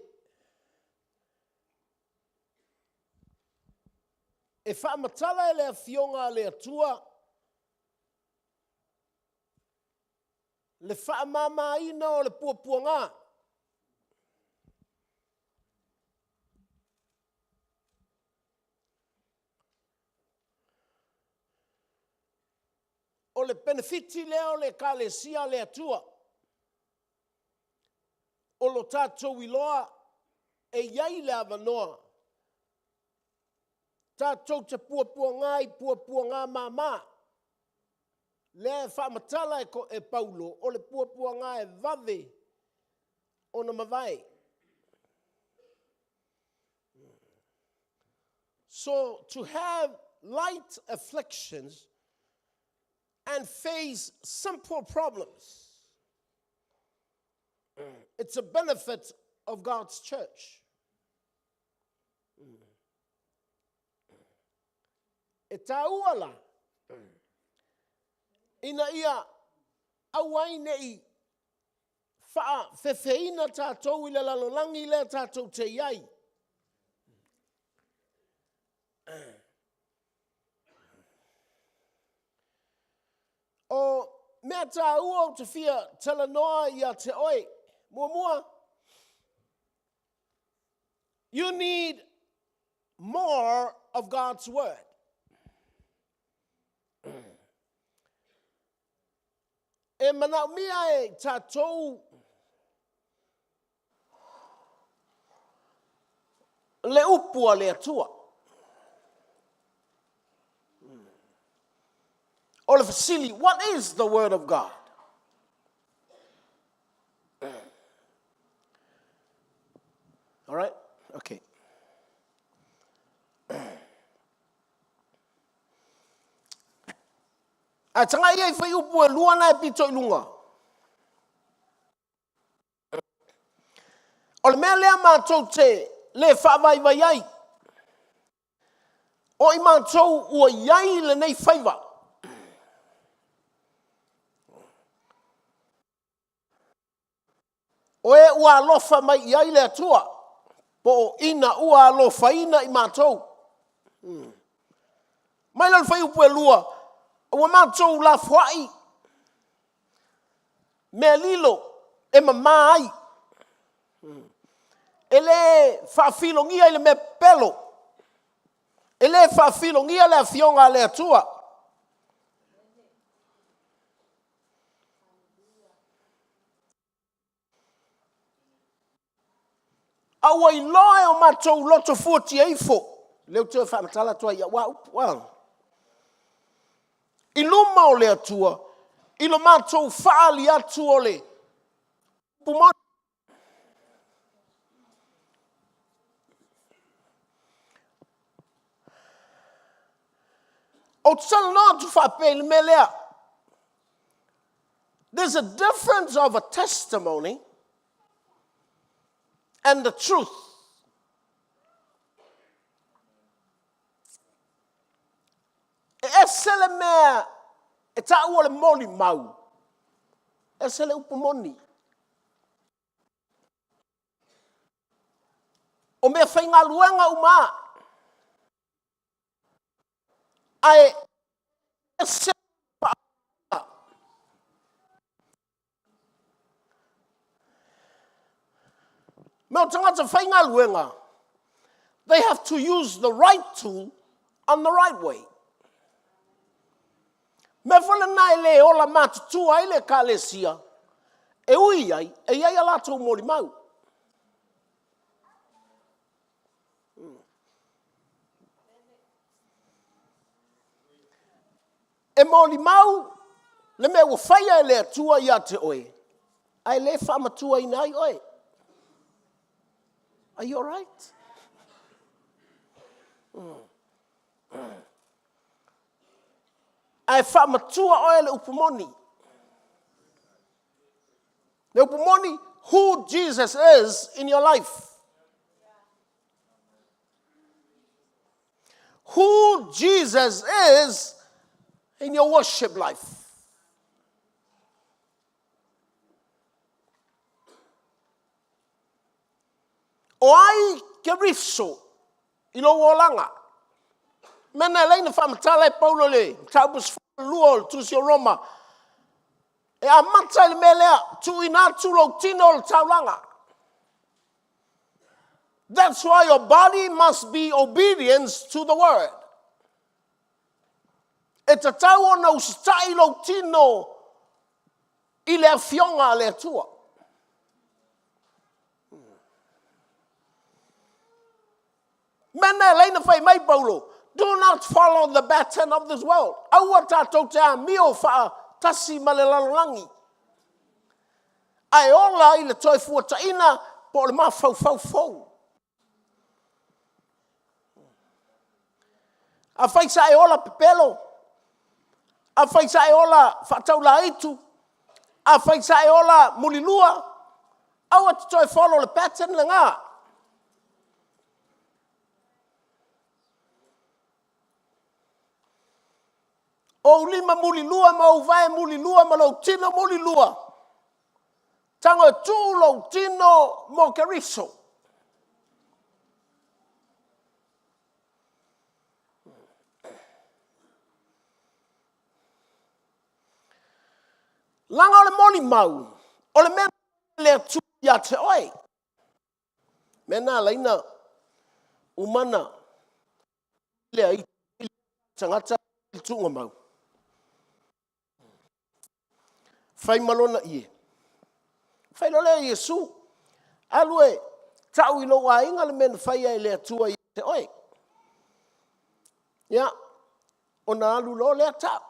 e whaamatala e le fionga le atua. Le whaamama ina o le puapua ngā. O le benefiti leo le kalesia le atua. O lo tātou iloa e iai le avanoa. Tātou te puapua ngā I puapua ngā mama. Le whaamatala e Paulo o le puapua ngā e vave o na mawai. So to have light afflictions and face simple problems, it's a benefit of God's church. E tauala. Ina ia awai nei wha whewheina tātou I le lalolangi le tātou te iai. O mea tā ua o te whia tala noa ia te oi. Mua. You need more of God's word. E manau mia e tātou le upua le atua. O le fasili, what is the word of God? All right? Okay. A tanga ia I whai upu e luana e pito I lunga. O le mea lea mātou te le whaavai vai ai. O I mātou ua iai le nei whaiva. O e ua alofa mai iai le atua. Po ina ua alofa ina I mātou. Mai lan whai upu e lua. Ua mātou la whai. Mea lilo e mamai. Ele whaafilongia I le me pelo. Ele whaafilongia le afionga le atua. Aua I loe o mātou loto fuati eifo. Leo te whaamatala tua ia wow. I luma o le atua. I lo mātou whaali atu o le. Pumon. O tsal no tu fa pe me lea. There's a difference of a testimony and the truth. Esele mea e ta ua le moli mau. Esele upumoni. O mea whainga luenga uma. Ai esele pa. Mea tangata whainga luenga. They have to use the right tool on the right way. Me whale nai le ola matutua i le kalesia. E ui ai, e iai ala tau mori mau. E mori mau, le me ua whaia e le atua ia te oe. Ai le whamatua i nai oe. Are you all right? Ai whamatua oe le upumoni. Le upumoni, who Jesus is in your life. Who Jesus is in your worship life. O ai ke rifso, ilo wolanga. Mena leina whamatala e Paulo le, taubus luol, tusio Roma. E a mata le melea, tu ina tulo tino le taulanga. That's why your body must be obedience to the word. E te tau ona ustai lo tino i le fionga le tua. Mena leina whai mai Paulo, do not follow the pattern of this world. Aua tātou te a mio wha tasi ma le lalolangi. Ai ola i le toi fuataina po le ma fau. A whaisa e ola pepelo. A whaisa e ola whataula aitu. A whaisa e ola mulilua. Aua te toi follow le pattern le ngā. O lima mulilua ma o vai mulilua ma lo tino mulilua. Tango tu lo tino mo keriso. Langa o le moli mau. O le mena le tu ya te oi. Mena leina umana le ai tangata tunga mau. Fai malona ie. Fai lole Yesu. Alue tau ilo wa inga le mena fai ai le atua i te oi. Ya. Ona alu lo le ata.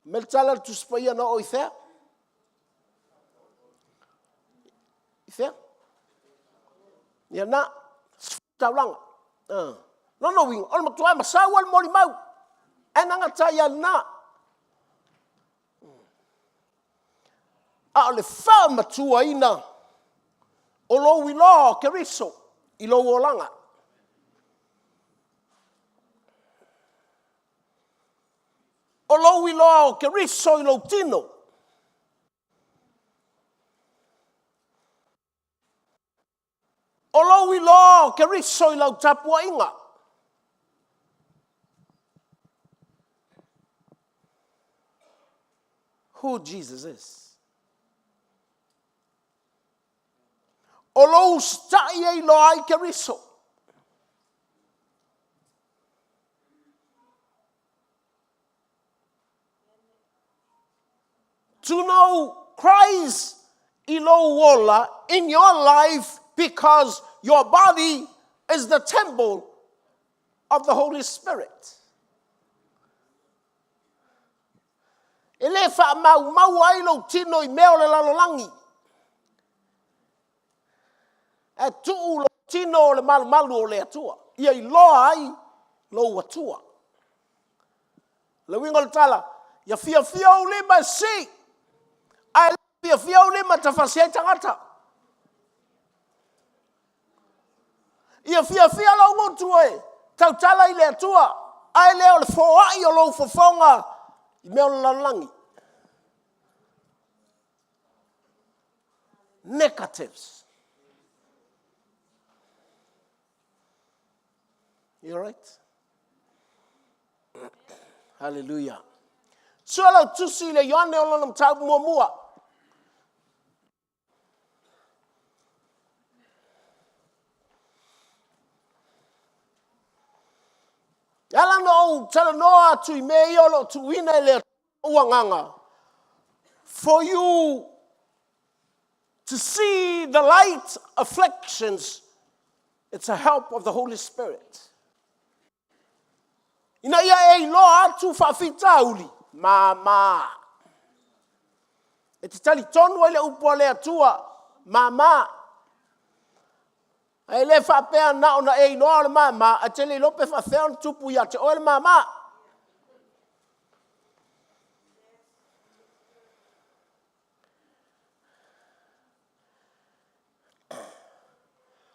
Meltala tu spaya na oi thea. Ifea. Ya na. Taulanga. No wing. Ol matua masawa al mori mau. Enanga taya na. A le wha tua ina o lo wilo keriso i lo olanga. O lo wilo keriso i lo tino. O lo wilo keriso i lo tapua inga. Who Jesus is. O lo ustai e lo ai keriso. To know Christ ilo wola in your life because your body is the temple of the Holy Spirit. Ele fa mau ai lo tino I meo le lalolangi. E tu lo tino le malu o le atua. Ia I loa ai lo atua. Le winga le tala. Ia fia o lima si. Ai fia o lima ta fasia tangata. Ia fia lo ngotu e. Tau tala i le atua. Ai leo le foa i o lo fofonga. I mea o lalangi. Negatives. You all right? Hallelujah. Suala tusi le yone o lana mtau mua. Yala no tala noa tu I mei olo tu wina le uanganga. For you to see the light afflictions, it's a help of the Holy Spirit. Ina ia e loa atu whawhita uli. Mama. E te tali tonu ele upo le atua. Mama. E le whapea na ona e loa le mama. A te le lope whawhea on tupu ia te oe mama.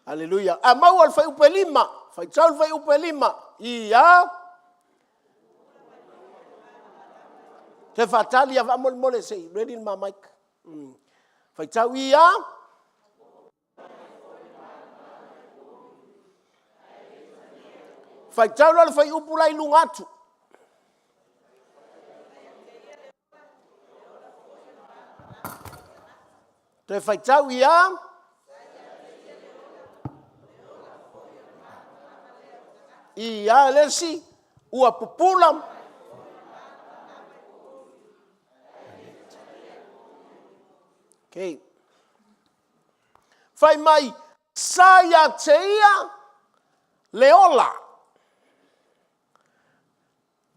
Hallelujah. A mau al fai upe lima. Fai tau fai upe lima. Ia. Te whatali a wa mole sei. Ready in my mic. Fai tau ia. Fai tau lalo fai upulai lungatu. Te fai tau ia. Ia lesi. Ua pupulam. Okay. Fai mai saya teia leola.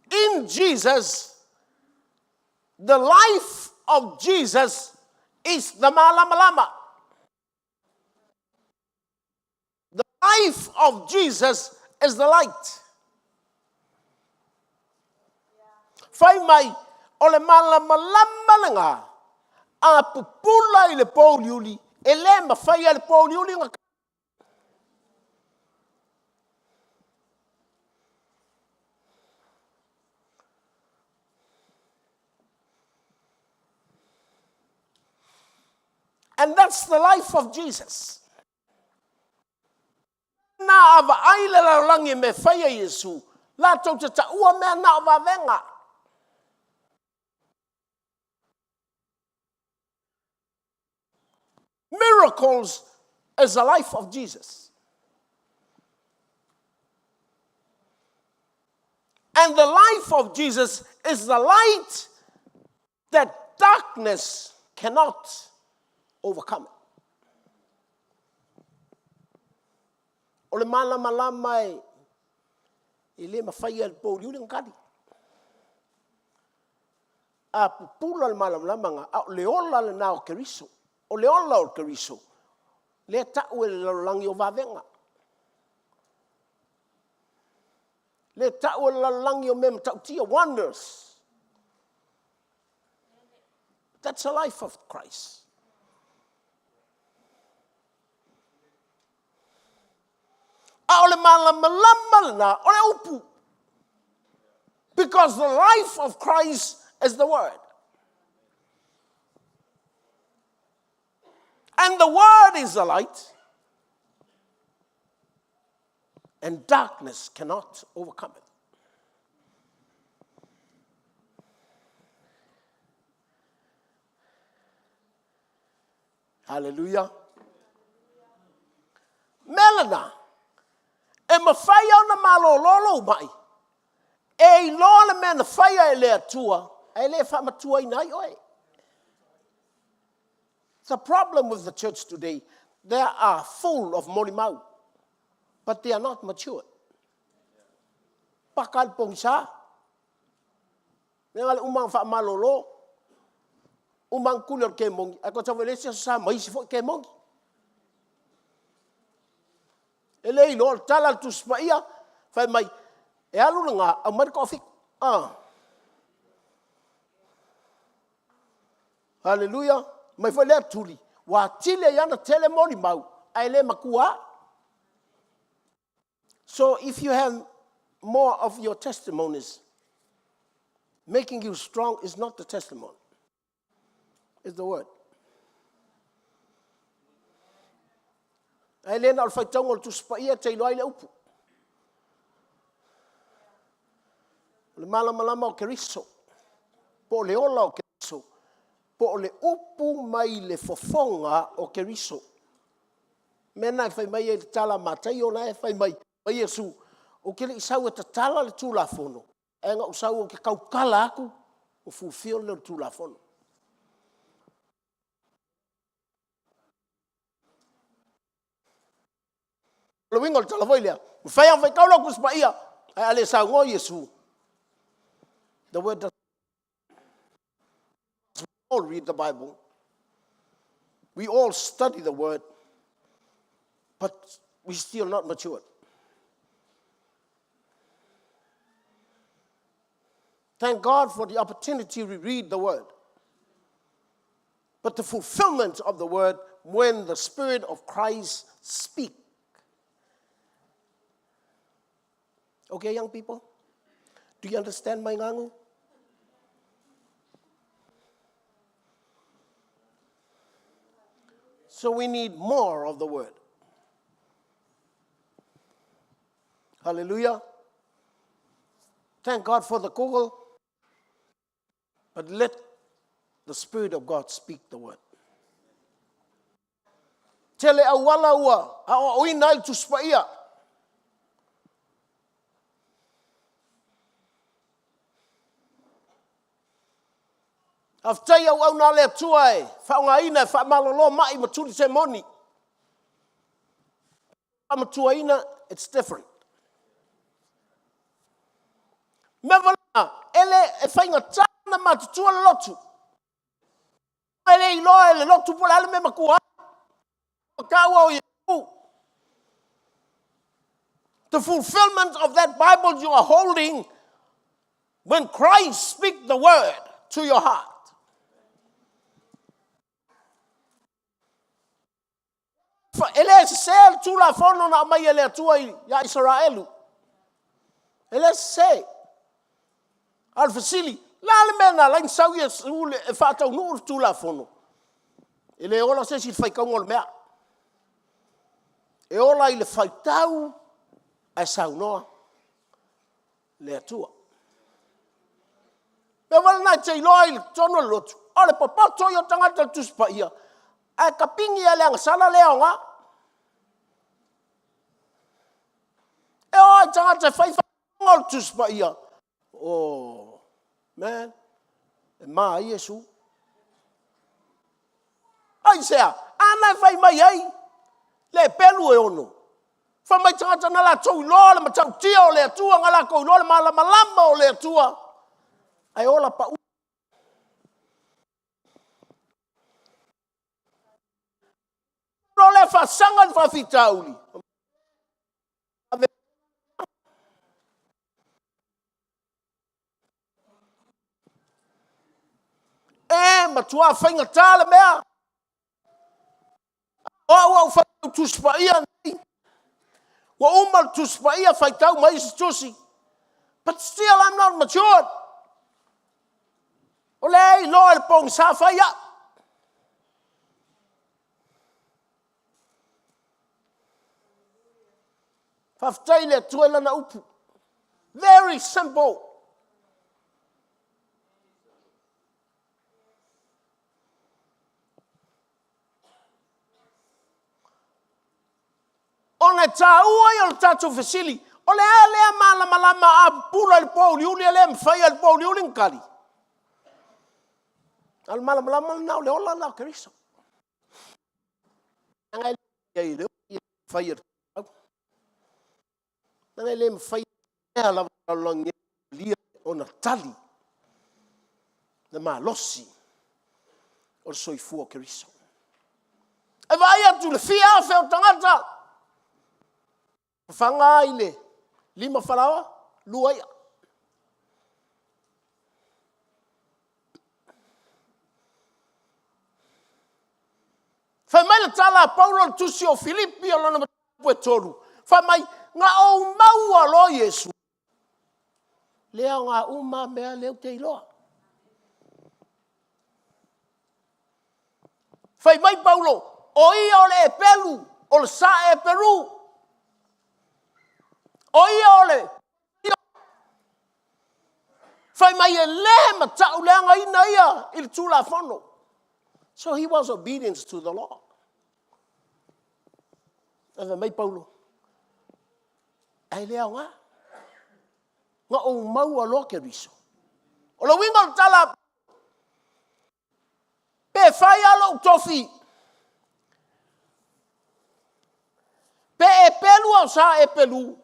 In Jesus, the life of Jesus is the malamalama. The life of Jesus is the light. Fai mai ole malamalama nga. A pupula I le poliuli, e le mawhai le poliuli nga. And that's the life of Jesus. Na ava aile la langi me whai a Yesu, la tau te taua mea na ava venga. Miracles is the life of Jesus. And the life of Jesus is the light that darkness cannot overcome it. O le malama e le mawhai al pō liu le ngari. A pupula le malama nga, a le ola le nao keriso. O le ola o keriso, le tau e le lalangi o wavenga. Le tau e le lalangi o mem tau tia, wonders. That's the life of Christ. A o le malama na, o le upu. Because the life of Christ is the word. And the word is the light. And darkness cannot overcome it. Hallelujah. Melana. E mawhai au na malololo mai. E loa le mea na whaia e lea tua. E lea whamatua I nai oe. The problem with the church today, they are full of molimau, but they are not mature. Pakal pongsa, nengal umang fa malolo, umang kulor ke mongi. Ako sa Malaysia sa maisi fo ke mongi. Elei lor talal tu spaia, fa mai e alu nga amar kofik. Hallelujah. Mai foi le tuli. Wa tile yana tele mori mau. Ai le makua. So if you have more of your testimonies, making you strong is not the testimony. It's the word. Ai le na alfa tongo tu spaia te lo ai le upu. Le malama o keriso. Po le ola o keriso. Po le upu mai le fofonga o keriso. Mena e fai mai e tala matai o na e fai mai. Mai Yesu. O ke le isau e tatala le tulafono. E nga usau o ke kaukala aku. O fulfill le tulafono. Lo wingo le talafoi lea. Fai ang fai kaulo kuspa ia. Ai ale sa ngo Yesu. The word does all read the Bible. We all study the word, but we still not matured. Thank God for the opportunity to read the word. But the fulfillment of the word when the Spirit of Christ speaks. Okay, young people? Do you understand my ngangu? So we need more of the word. Hallelujah. Thank God for the Google. But let the Spirit of God speak the word. Tele awala ua, a oinai tu spaia. Aftai au na le tuai, fa nga ina fa malolo mai matuli se moni. Am tuaina, it's different. Mevana ele e fainga tana matutua lotu. Ele ilo ele lotu pola ale me makua. Kawa o Yesu. The fulfillment of that Bible you are holding when Christ speaks the word to your heart. Ele se tu la fono na mai ele tua ya Israelu. Ele se al fasili la le mena la insau Yesu le fa tau no tu la fono. Ele ola se si fai kaungol mea. E ola ile fai tau a saunoa le atua. Me wala na te iloi tono lotu. Ole papato yo tangata tuspa ia. A kapingi ele ang sala leonga. E o tangata fai ngol tuspa ia. Oh, man. E ma Yesu. Ai sea, ana fai mai ai. Le pelu e ono. Fa mai tangata na la tau lola ma tau tia o le atua ngala ko lola malama o le atua. Ai ola pa le fa sangan fa fitauli. E matua fainga tala mea. O fa tu spaia. Wa umal tu spaia fa tau mai stusi. But still I'm not matured. Ole no el pong sa fa ya. Faftaile tuela na upu. Very simple. Ona taua yo tatu fasili. Ole ale malama a pula el poli uli ele mfai el poli uli nkali. Al malama na ole ola na Kristo. Ngai ile fai ngai le mfai ala longe lia ona tali. Na malosi o soifua Kristo. E vai atu le fia fe o tangata. Fanga ile 5 falawa luai. Whai mai la tala Paulo tusi o Filipi o lona pue toru. Whai mai ngā o maua lo Yesu. Lea ngā uma mea leo te iloa. Whai mai Paulo, o ia o le e pelu, o le sa e peru. O ia o le. Whai mai e le ma tau leanga ina ia il tula fono. So he was obedient to the law. Ava mai Paulo. Ai lea ngā. Ngā o maua lo ke riso. O lo winga o tala. Pe whai alo tofi. Pe e pelu au sa e pelu.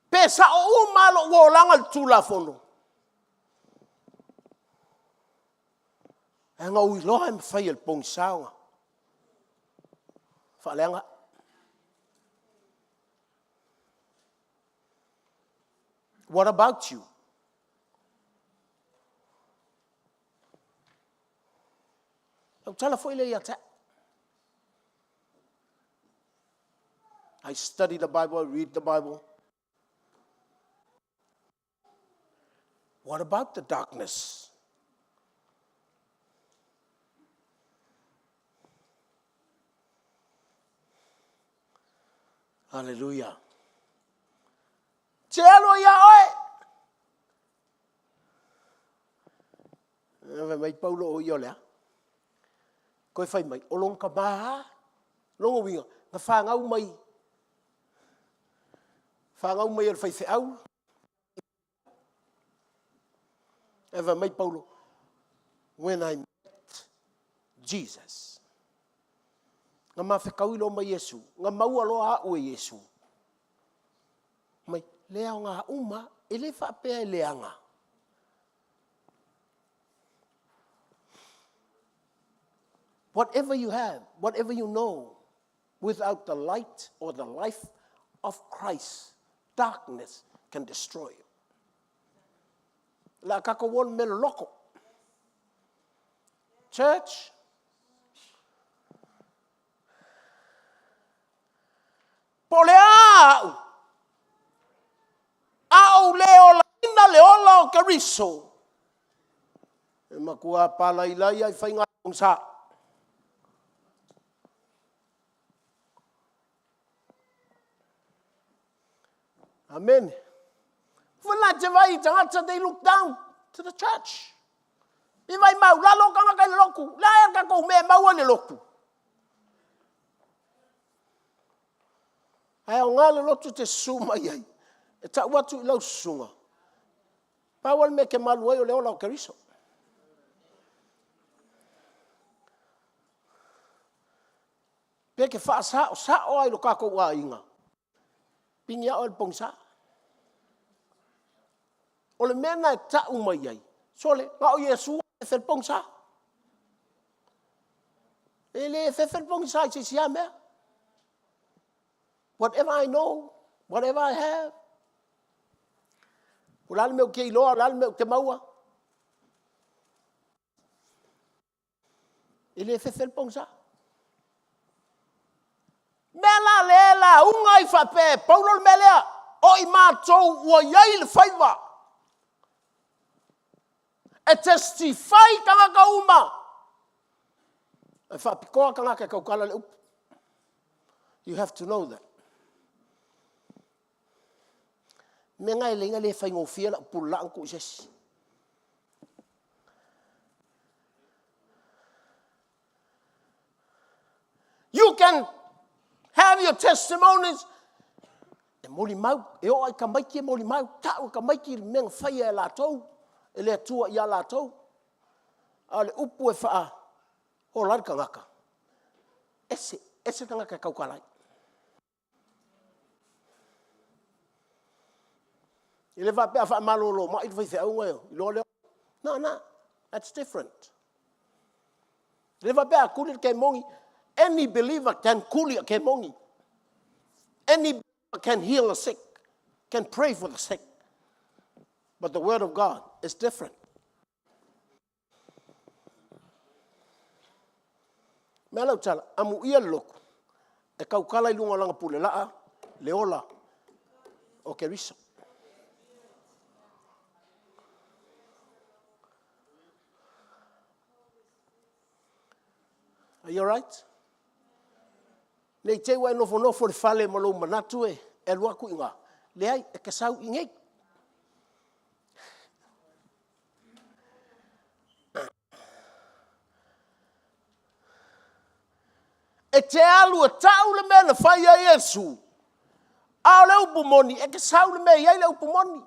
Pe sa o umalo o langa tula fono. E ngā ui loa e mwhai el pong saunga. Whalenga. What about you? Au tala foi le ia te. I study the Bible, I read the Bible. What about the darkness? Hallelujah. Te alo ia oe. Ewe mai Paulo o io lea. Koe whai mai, o long ka maha. Longo winga, nga whangau mai. Whangau mai al whai au. Ewe mai Paulo. When I met Jesus. Nga mawhekau ilo mai Yesu. Nga maua loa a ue Yesu. Mai, lea o ngā uma, e le whapea e leanga. Whatever you have, whatever you know, without the light or the life of Christ, darkness can destroy you. La kako won me loko. Church, pole au. Au leo la ina leola o kariso. E makua pala ilai ai whainga kong sa. Amen. Wala te vai tangata, they look down to the church. I vai mau, la loka ngaka le loku. La e kako me mau le loku. Ai o ngā le lotu te suma iai. E ta watu I lau sunga. Pawal me ke malu ai o leo lau kariso. Pe ke wha sa o ai lo kako wa inga. Pingia o le pongsa. O le mena e ta umai ai. Sole, ngā o Yesu e whel pongsa. E le e whel pongsa I si mea. Whatever I know, whatever I have. O lal meu ke iloa, lal meu te maua. E le e whel pongsa. Mela lela, unga I whape, Paulo le melea, o I mātou ua iai le whaiva. E testify kangaka uma. E whapikoa kangaka kaukala le upu. You have to know that. Me ngai lenga le whaingo fia la pula anko jes. You can have your testimonies. E moli mau, e o ai ka maiki e moli mau, tau ka maiki me ngwhaia e la tau, e le atua I a la tau. A le upu e whaa, o larka ngaka. Ese tangaka kaukalai. I le whapea wha malolo, ma I whai au ngai, I lo leo. No, that's different. Le whapea kuli ke mongi, any believer can kuli ke mongi. Any believer can heal the sick, can pray for the sick. But the word of God is different. Mea lau tala, amu ia loko. E kaukala I lunga langa pule laa, le ola o Keriso. Are you all right? Nei te wai nofo le fale ma lou manatu e lua ku inga. Le ai e kasau ingei. E te alu e tau le mea na whai a Yesu. A le upu moni, e kasau le mea iai le upu moni.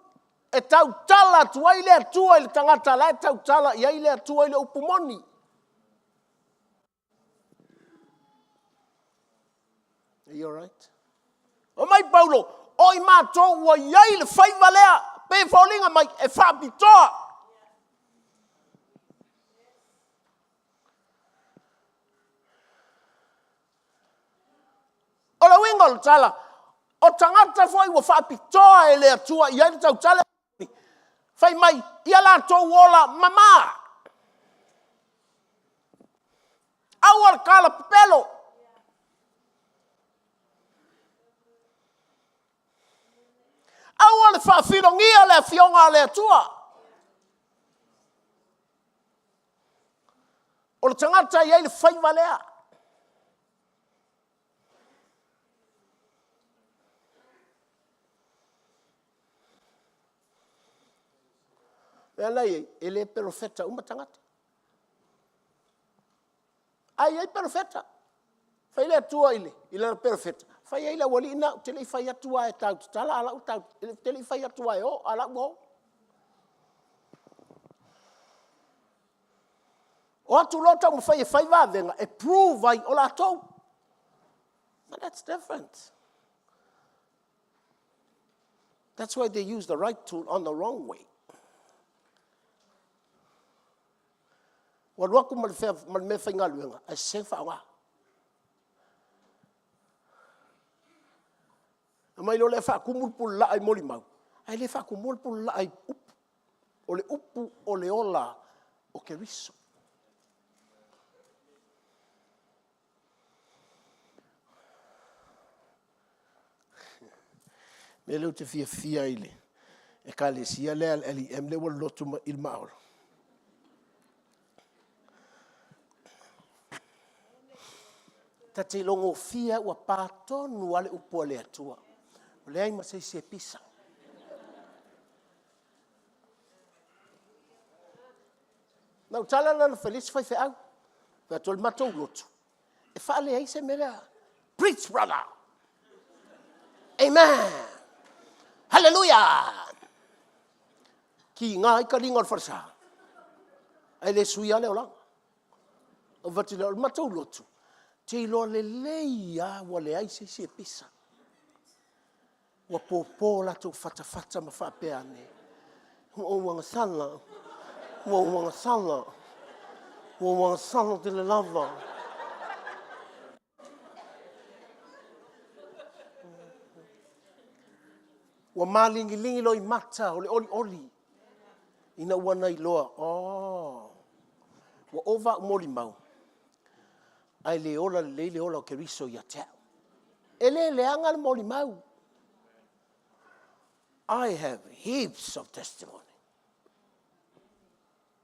E tau tala tuai le atua I le tangata la e tau tala iai le atua I le upu moni. Are you all right? O mai Paulo, oi mātou ua iai le whai valea, pe whaulinga mai e whapitoa. O la winga o tala, o tangata foi ua whapitoa e le atua iai le tau tala. Whai mai, ia la tau ola mama. Au al kala pelo. Au al whawhirongia le fionga le atua. O le tangata iai le whai valea. E alai, ele profeta uma tangata. Ai, ai profeta. Fai le atua ile, ile profeta. Fai ai la wali ina, tele fai atua e tau, tala ala utau, tele fai atua e o, ala mo. O atu lota mo fai e fai vavenga, e prove ai o la tau. But that's different. That's why they use the right tool on the wrong way. Waluaku me fai ngā luenga, ai se whaonga. Mai lo le whakumulpul la ai moli mau. Ai le whakumulpul la ai upu. O le upu o le ola o Keriso. Me leu te fia ile. E ka le sia le al eli em le wal lotu ma il maol. Ta te longo fia ua pato nuale upo le atua. O le ai ma se pisa. Nau tala na feliz fai fe au. Fa tol matou lotu. E fa le ai se mera. Preach, brother. Amen. Hallelujah. Ki ngā i ka ringa o farsa. Ai le suia le olang. O vati le matou lotu. Te ilo le leia wa le ai se pisa. Wa popo la tu fata ma fa peane. O wanga sala. O wanga sala. O wanga sala de le lava. Wa malingi lo I mata o le oli. Ina wana I loa. Oh. Wa ova moli mau. Ai le ola o Keriso ia tau. Ele le anga le moli mau. I have heaps of testimony.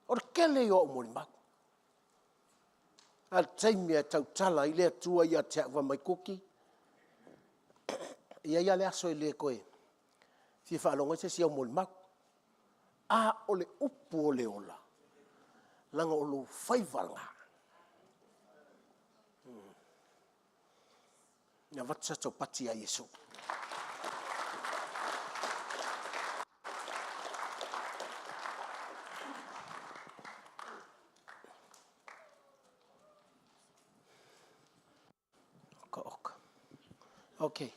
O kele o moli mau. Al taimi e tau tala I le atua ia tau wa mai kuki. Ia le aso I le koe. Si whaalonga se si o moli mau. A o le upu o le ola. Langa o lo whaivalanga. Nga vatsa tau pati a Yesu. Oka. Okay.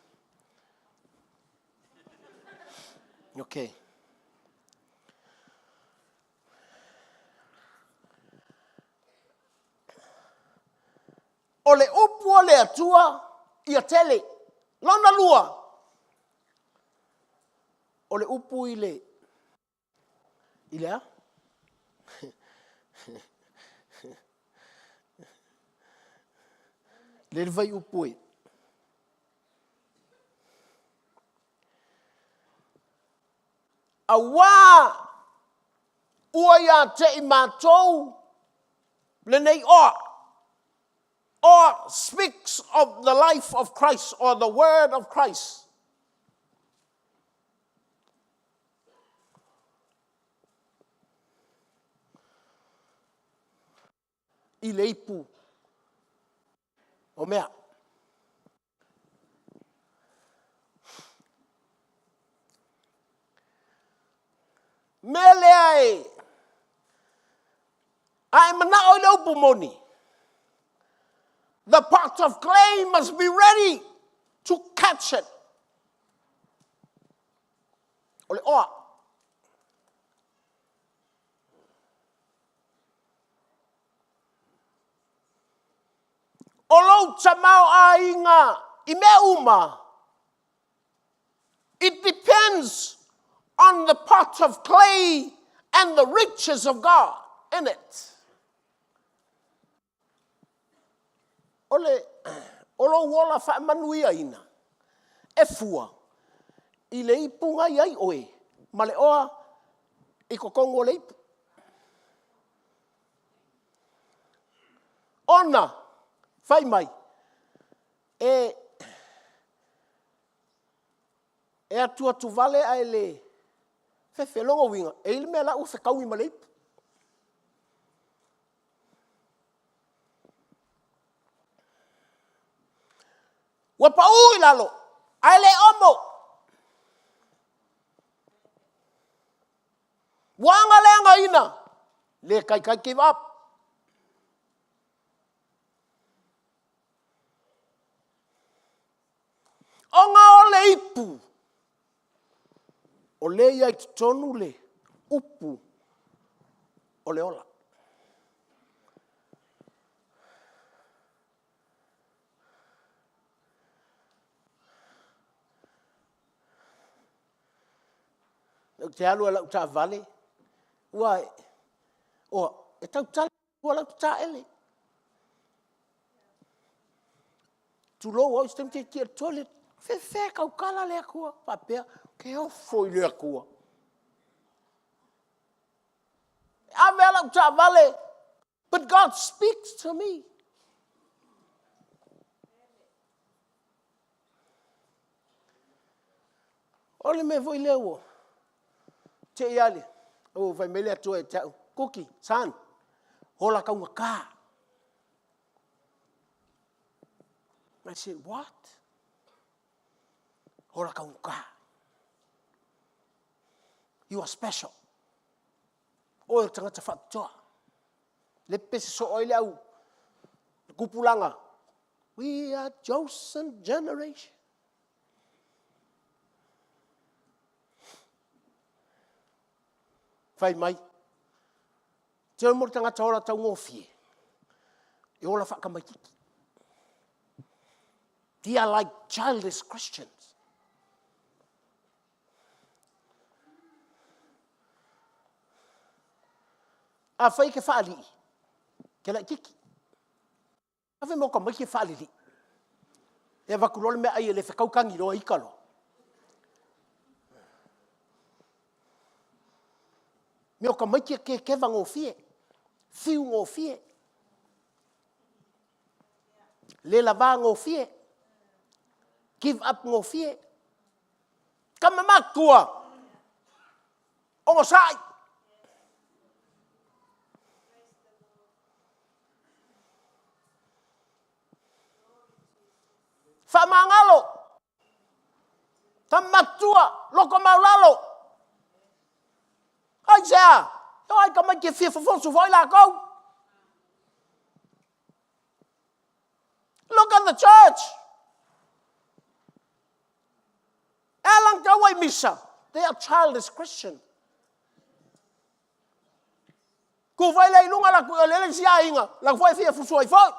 Okay. O le upu o le atua ia tele. Lona lua. O le upu I le. I lea? Le vai upui. Awa ua ia te I mātou le nei or speaks of the life of Christ or the word of Christ. I le ipu o mea. Mele ai. Ai mana o le upu moni. The pot of clay must be ready to catch it. O le oa. O lou tamau a inga I me uma. It depends on the pot of clay and the riches of God in it. O lo wola fa manuia ina. E fua. I le ipunga iai oe. Ma le oa I kokongo le ipu. Ona. Fai mai. E atua tu vale ai le. Fe longa winga. E il me la u fe kaui ma le ipu. Wa pa ui lalo. Ai le omo. Wanga lenga ina. Le kai give up. Onga o le ipu. O le ia I tonu le upu. O le ola. Te alu ala uta vale. Ua e tau tala ua la uta ele. Tu lo o stem te kia toilet. Fe kau kala le akua. Papea ke o foi le akua. Ave ala uta vale. But God speaks to me. Ole me voi leo. Te iale. O vai mele atua e tau. Cookie, san. Hola kaunga ka. I said, what? Hola kaunga ka. You are special. O tangata whatoa. Le pese so oile au. Kupulanga. We are chosen generation. Fai mai. Te o mori tangata ora tau ngofie. E ola whakamaikiki. They are like childish Christians. A whai ke whaali. Ke lai kiki. A whai moka mai ke whaali li. E wakurole me ai le whakaukangi roa ikalo. Me o ka mai ke kewa ngofie. Fiu ngofie. Le lava ngofie. Give up ngofie. Kama makua. Ongo sai. Whamangalo. Tamatua. Loko maulalo. Ai sea. Ai ka mai ke fia fofonsu foi la kou. Look at the church. Alang kawai misa. They are childish Christian. Ku vai lei lunga la ku le sia inga. La foi fia fusoi foi.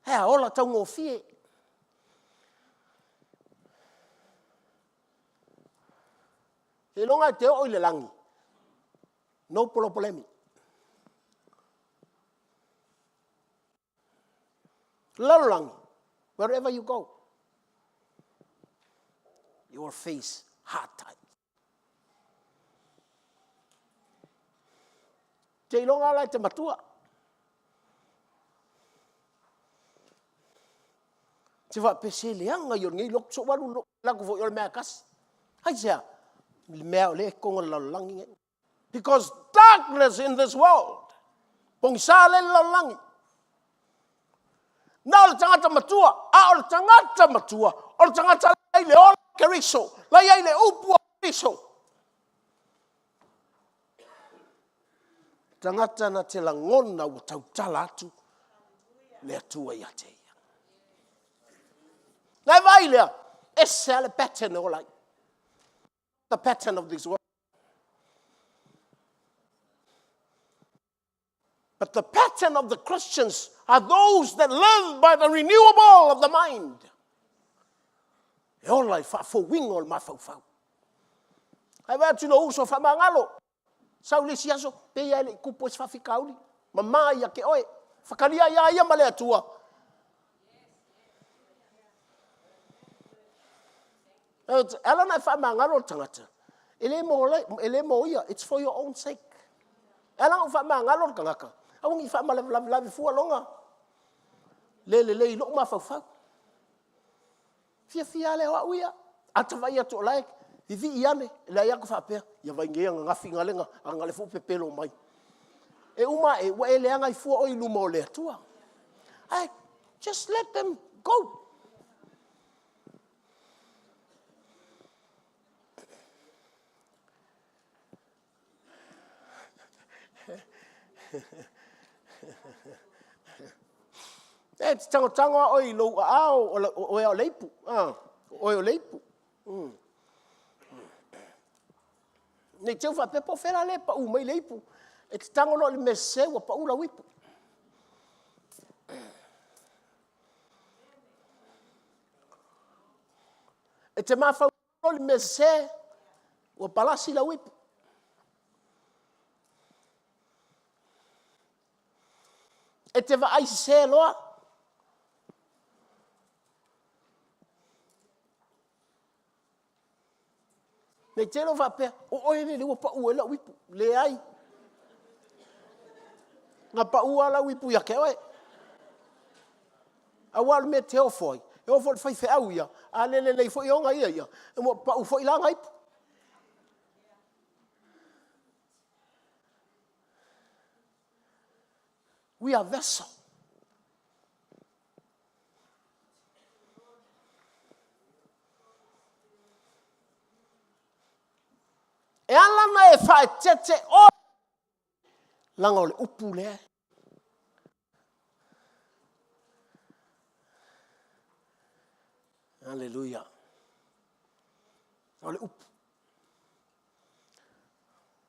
Ha ola tau ngo fie. E longa te o le langi. No problemi. Lalang, wherever you go, you will face hard times. Te ilonga lai te matua. Te wha pese leanga yon ngai lok so walu lok lagu fo yol mea kas. Hai sea, mea le konga lalangi ngai. Because darkness in this world, pong sa le lalangi. Na o le tangata matua, o le tangata matua, o le tangata lai le ola keriso, lai ai le upu o keriso. Tangata na te langona o tautala atu, le atua ia te ia. Lai vai lea, ese ale pattern o lai. The pattern of this world. But the pattern of the Christians are those that live by the renewal of the mind. E ola I whafo wingo ma whau. Hai wea tino uso whamangalo. Sau le siaso, pe ia le kupo is whawhikauli. Mama ia ke oe. Whakaria ia male atua. Ela nai whamangalo tangata. Ele mo ia, it's for your own sake. Ela ngai whamangalo kangaka. Awang I whamalavi fua longa. Le ilo ma whau. Fia le hoa uia. Atawai atu olaek. Hivi iane. La ia ka whapea. Ia vai ngea ngafi ngalenga. Angale fu pepelo mai. E uma e wa ele anga I fua oi luma o le atua. Just let them go. E tango oi lo ao o e leipu. O e leipu. Nei teu fa pe po fera le pa u mai leipu. E tango lo le mese wa pa u la wipu. E te ma fa lo le mese wa palasi la wipu. E te va ai se loa. Nei telo va pe o ene le pa u la wipu le ai. Nga pa u ala wipu ya ke oi. A wal me te o foi. E o foi fe au ia. A le foi onga ia. E mo pa u foi la ngai. We are vessel. E alana e whae tete o langa o le upu lea. Hallelujah. O le upu.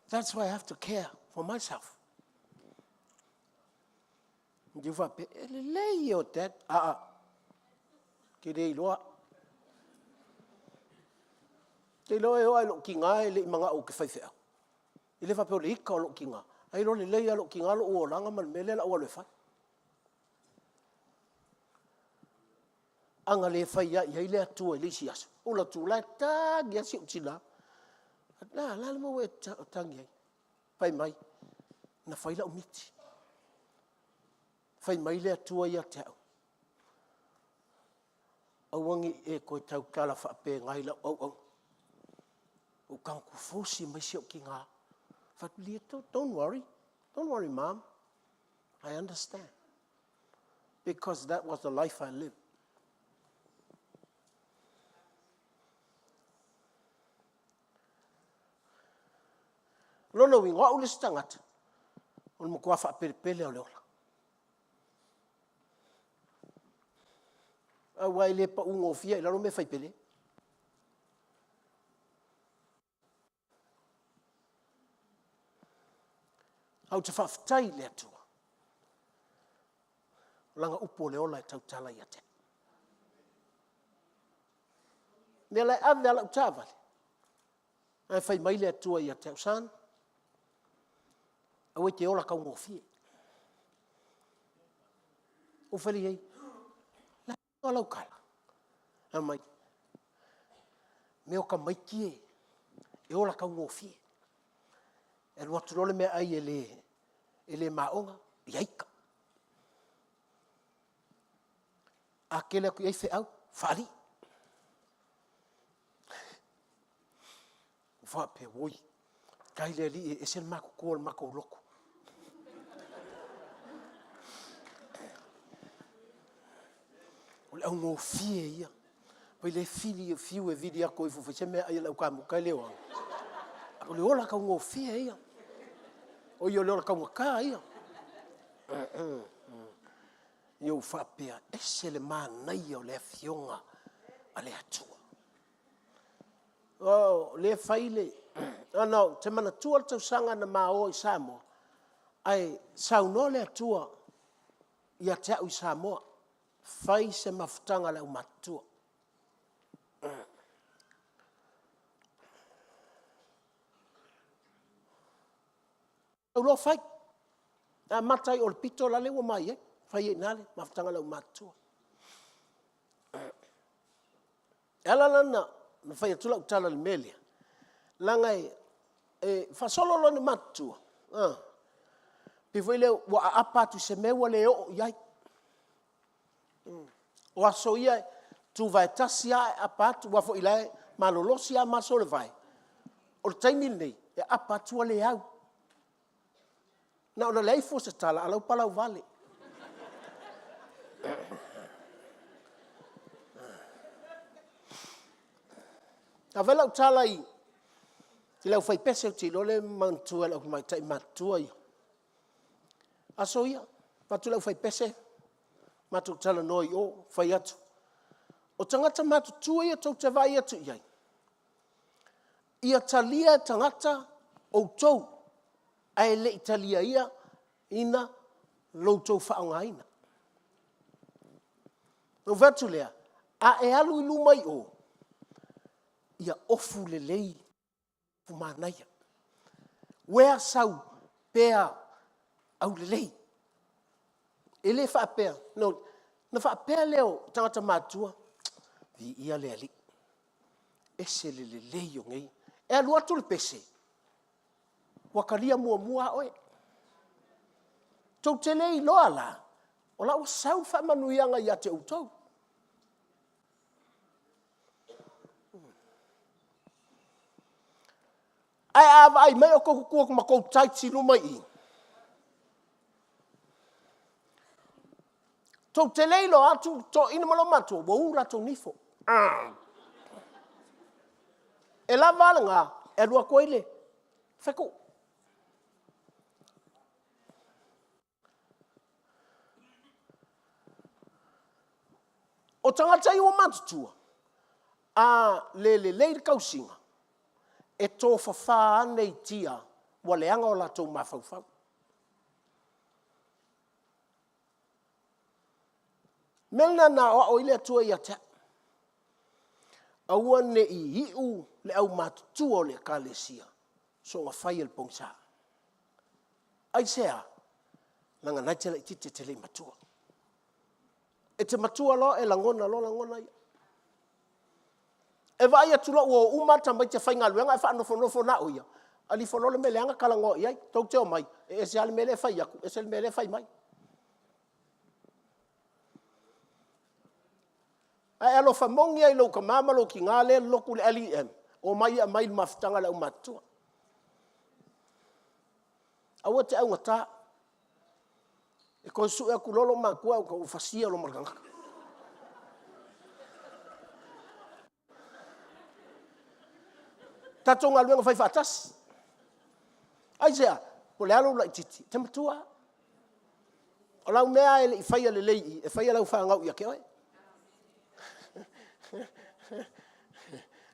That's why I have to care for myself. Ndi wha pe ele lei o tet. Ke rei loa. Te loe o ai lo ki ngā e le manga o ke whaiwhea. I le whapeo le ika o lo ki ngā. Ai lo le lei a lo ki ngā lo o langa man mele la o le whai. Anga le whai ia i le atua i le si aso. O la tū lai tāgi asi o tina. La le mo e tangi ai. Whai mai. Na whai la o miti. Whai mai le atua ia te au. Awangi e koe tau kala whape ngai la au. O kanku fosi mai si o ki ngā. Whatulieto, don't worry. Don't worry, Mom. I understand. Because that was the life I lived. Lono wingo o le stangata. O le mokua whapele o le ola. Awai le pa ungo fia I laro me whaipele. Au te whaftai le atua. Langa upo le ola e tautala ia te. Nea lai ave ala utawale. Ai whai mai le atua ia te usan. Au te ola kau ngofie. O whali hei. Alau kala. Amai. Meo ka mai kie. E ola ka ngofie. E lua turole mea ai ele maonga. Iaika. A kele ku ife au. Fali. Fa pe woi. Kai le li e sen mako kol mako loko. O le au ngofie ia. Pai le fili fiu e vidi ako i fufu seme ai lau ka muka leo. O le ola ka ngofie ia. O yo le ola ka ngaka ia. Yo fa pea ese le manai o le fionga a le atua. O le faile. Ano, te mana tua tau sanga na mao i Samoa. Ai sauno le atua ia te au i Samoa. Fai se mafutanga le umatua. Lo fai. A matai o le pito la le mai, fai e nale, mafutanga le umatua. Ala lana, na fai atula utala le melia. Langai, fasolo lo ni matua. Pifo ile wa apatu se mewa le o iai. O aso ia tu vai tasia apatu wafo ilai malolosia masole vai. O taimi nei, e apatu le au. Na ona lei fo se tala alau palau vale. A vela utala i ti lau fai pese o ti lole mantua lau mai tai matua i. Aso ia, patu lau fai pese, matu tala noi o fai atu. O tangata matu tua ia tau te vai atu iai. Ia talia tangata o tau. Ai le italia ia ina loutou whaongaina. No vatu lea, a e alu ilu mai o, ia ofu le lei fumanaia. Wea sau pea au le lei. E le wha pea, no, na wha pea leo tangata matua, vi ia le ali. Ese le lei o ngei. E alu atu le pese. Wakalia mua oe. Tau te lei loa la. O la o sau wha manuianga ia te utau. Ai awa ai mai o kukua kuma kou taiti no mai i. Tau te lei loa atu to ina malo matua. Wa ura to nifo. E la valanga. E lua koile. Feko. O tangata i o matutua, a le kausinga, e tō whawha nei tia, wa leanga o la tō mawhauwhau. Melna na o ile atua i atea. Aua ne i hiu le au matutua o le kalesia, so ngā whai el pongsa. Ai sea, langa naitela i tite te le matua. E te matua lo e langona ia. E vai atu lo o umata mai te whainga luenga e whanofo na o ia. Ali whanole me leanga kalango iai, tau te o mai. E se ale me le whai aku, e se ale me le whai mai. Ai alo whamongi ai lau ka mamalo ki ngā le loku le LEM. O mai a mai mafutanga le umatua. Aua te au ngata. E koe su e aku lolo makua o ka ufasia lo marangaka. Tato ngā luenga whai whaatas. Ai sea, po le alo la i titi. Te matua. O lau mea e le i whaia le lei, e whaia lau whaangau i a ke oe.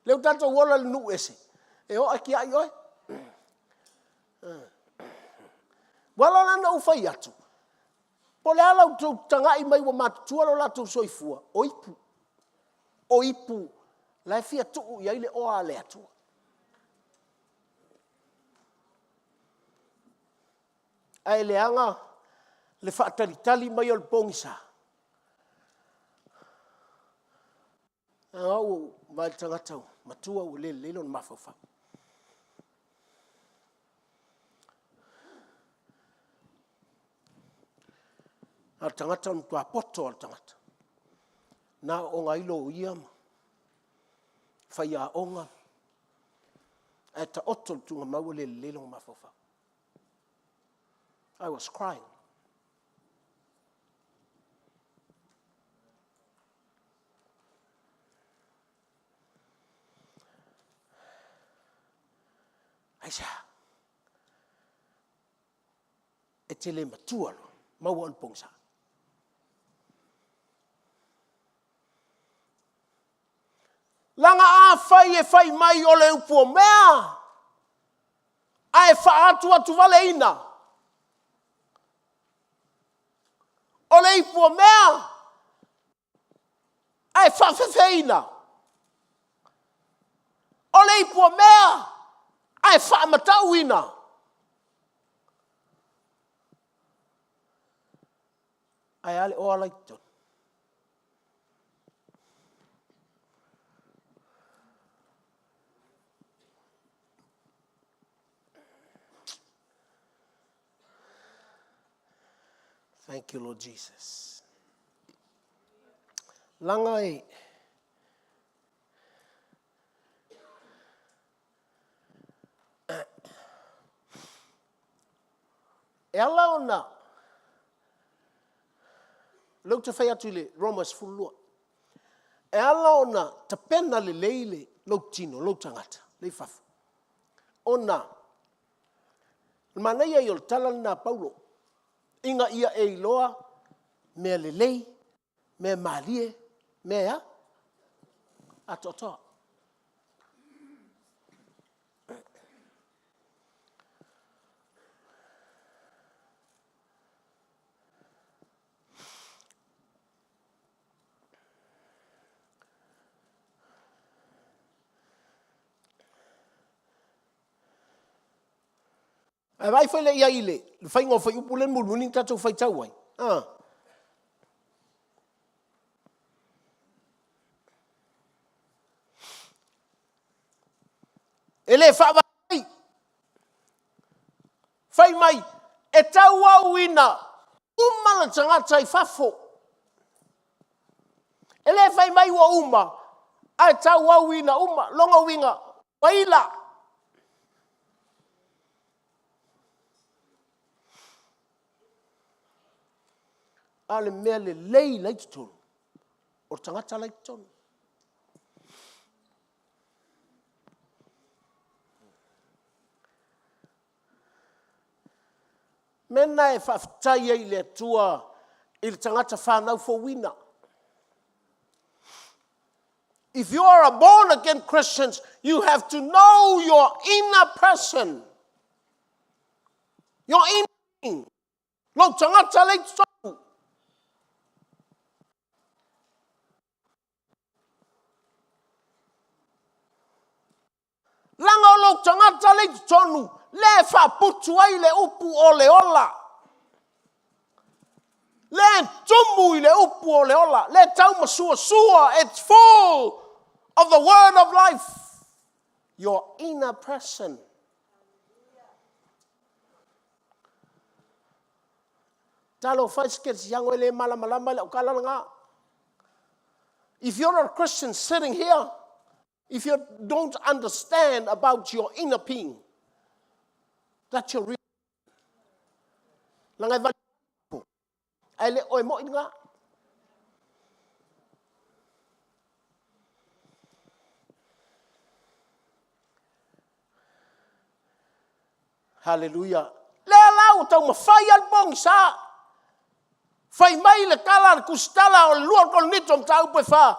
Leu tato wola le nu ese. E o aki ai oe. Wala lana u whai atu. Po le ala u tangai mai wa matutua lo la tu soifua. Oipu. Oipu. La fia tuu ia ile oa le atua. Ai leanga le whaataritali mai o le pongisa. Au mai tangata matua o le lelo na mafafa. A tangata on tua poto al tangata. Na o ngailo ia faya onga. E ta oto tunga mau le lelo na mafafa. I was crying. Aisha. E te le matua lo. Mau an pongsa. Langa a fai e fai mai o le upu o mea. A e fa atu atu vale ina. O le upu o mea. A e fa fefe ina. O le upu o mea. A e fa matau ina. A e ale o alaito. Thank you, Lord Jesus. Langa e. E ala ona. Lau te whai atu le Romans fulua. E ala ona ta pena le leile lau tino, lau tangata, lei fafu. Ona. Mana ia i o talan na Paulo. Inga ia e iloa, mea lelei, mea malie, mea atotoa. E vai foi le ia ile, le fai ngo fai upulen mulmuning tatu fai tauai. Ele fa vai. Fai mai e tau au ina umala tangata I fafo. Ele fai mai wa uma ai tau au ina uma longa winga waila. Ale mea le lei laitonu. O tangata laitonu. Mena e whaftai ei le tua I le tangata whanau for wina. If you are a born again Christian, you have to know your inner person. Your inner being. Lo tangata laitonu. Langa o lo tangata laitonu. Le fa putu ai le upu o le ola. Le tumu I le upu o le ola. Le tau masua sua. It's full of the word of life. Your inner person. Talo faiskets yang ele malamalama le ukalanga. If you're a Christian sitting here, if you don't understand about your inner being, that's your real. Langai va. Ele oi mo inga. Hallelujah. Le lau tau mawhai al bong sa. Fai mai le kala kustala o luar kol nitom tau pe fa.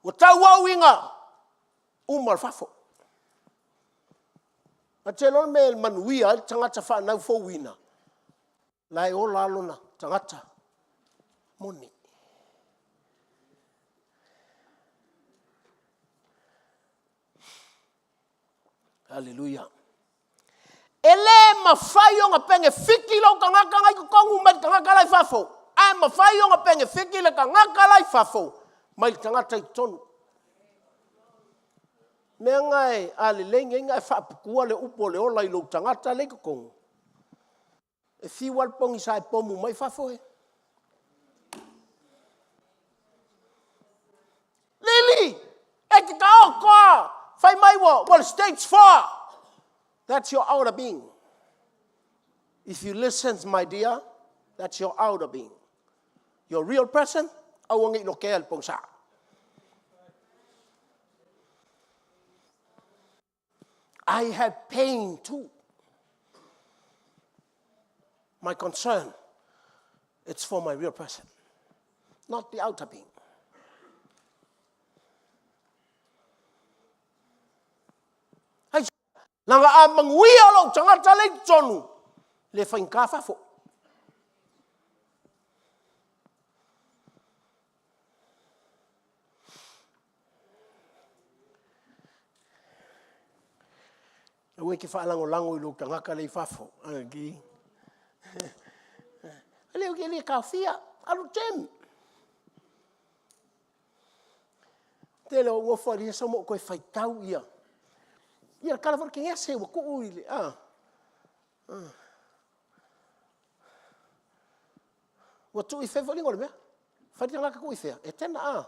O tau au inga. Umar fafo. A te lon me manuia tangata whanau fo wina. Lai o lalona tangata moni. Hallelujah. Ele mawhai o ngā penge whiki lau ka ngaka ngai kukongu mai ka ngaka lai fafo. Ai mawhai o ngā penge whiki lau ka ngaka lai fafo. Mai tangata I tonu. Mea ngai a le lenga ngai whaapukua le upo le ola I lo tangata le kakongu. E fiwal pongi sa pomu mai whafoe. Lily! E te kao koa! Whai mai wa! Well, stage 4! That's your outer being. If you listen, my dear, that's your outer being. Your real person, awangi lo kea le pongsa. I have pain too. My concern, it's for my real person, not the outer being. Hai, langa a manguia lo tangata le tonu, le whainka whafo. Ue ke whaalango-lango I lo tangaka le whafo. Agi. Leo ke le kawhia, alu tem. Te leo ngofa ria sa mo koe whaitau ia. Ia kala whara ke ngea se wa ko uile. Wa tu I whewha lingo le mea. Whaiti ngaka ko I whea. E tena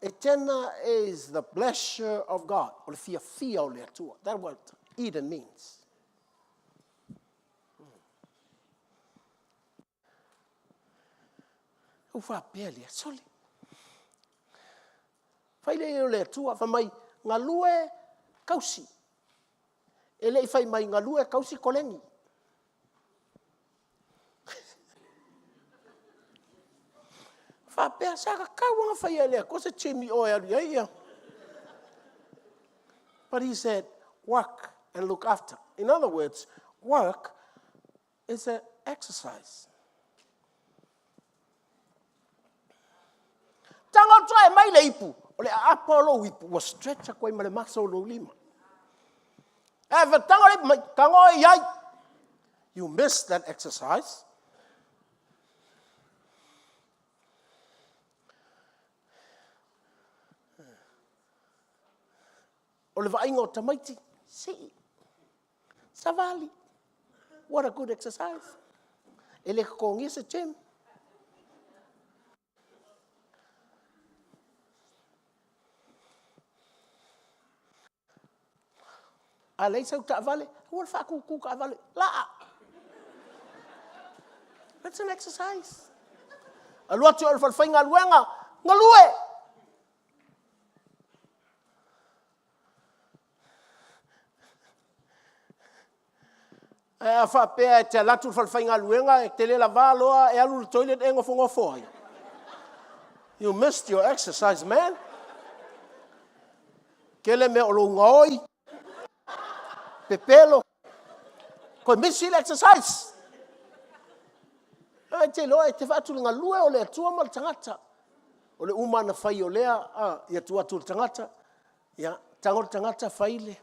Eternal is the pleasure of God. O le fia o le atua. That's what Eden means. O wha pēa le soli. Whai le le atua, wha mai ngā lue kausi. E le whai mai ngā lue kausi kolengi. Wha pēa saka kauanga whai lea, ko se chimi o aru ia. But he said, work and look after. In other words, work is an exercise. Tango try mai le ipu, o le Apollo ipu, was stretch a koe ma le maso lo lima. Ever tango le tango iai, you miss that exercise. O le vainga o tamaiti, see, savali. What a good exercise. Ele kongi se gym. A lei sau ta vale, wal fa ku ka vale. La. That's an exercise. A lot of fa fainga luenga, ngalue. E fa pe te latu fa fainga luenga e te le lava loa e alu toilet e ngofo ai. You missed your exercise, man. Kele me o lo ngoi. Pepelo. Ko missile exercise. Ai te loa e te fatu nga lue o le atua mal tangata. O le umana fai o lea, ia tua tu tangata. Ia tangor tangata faile.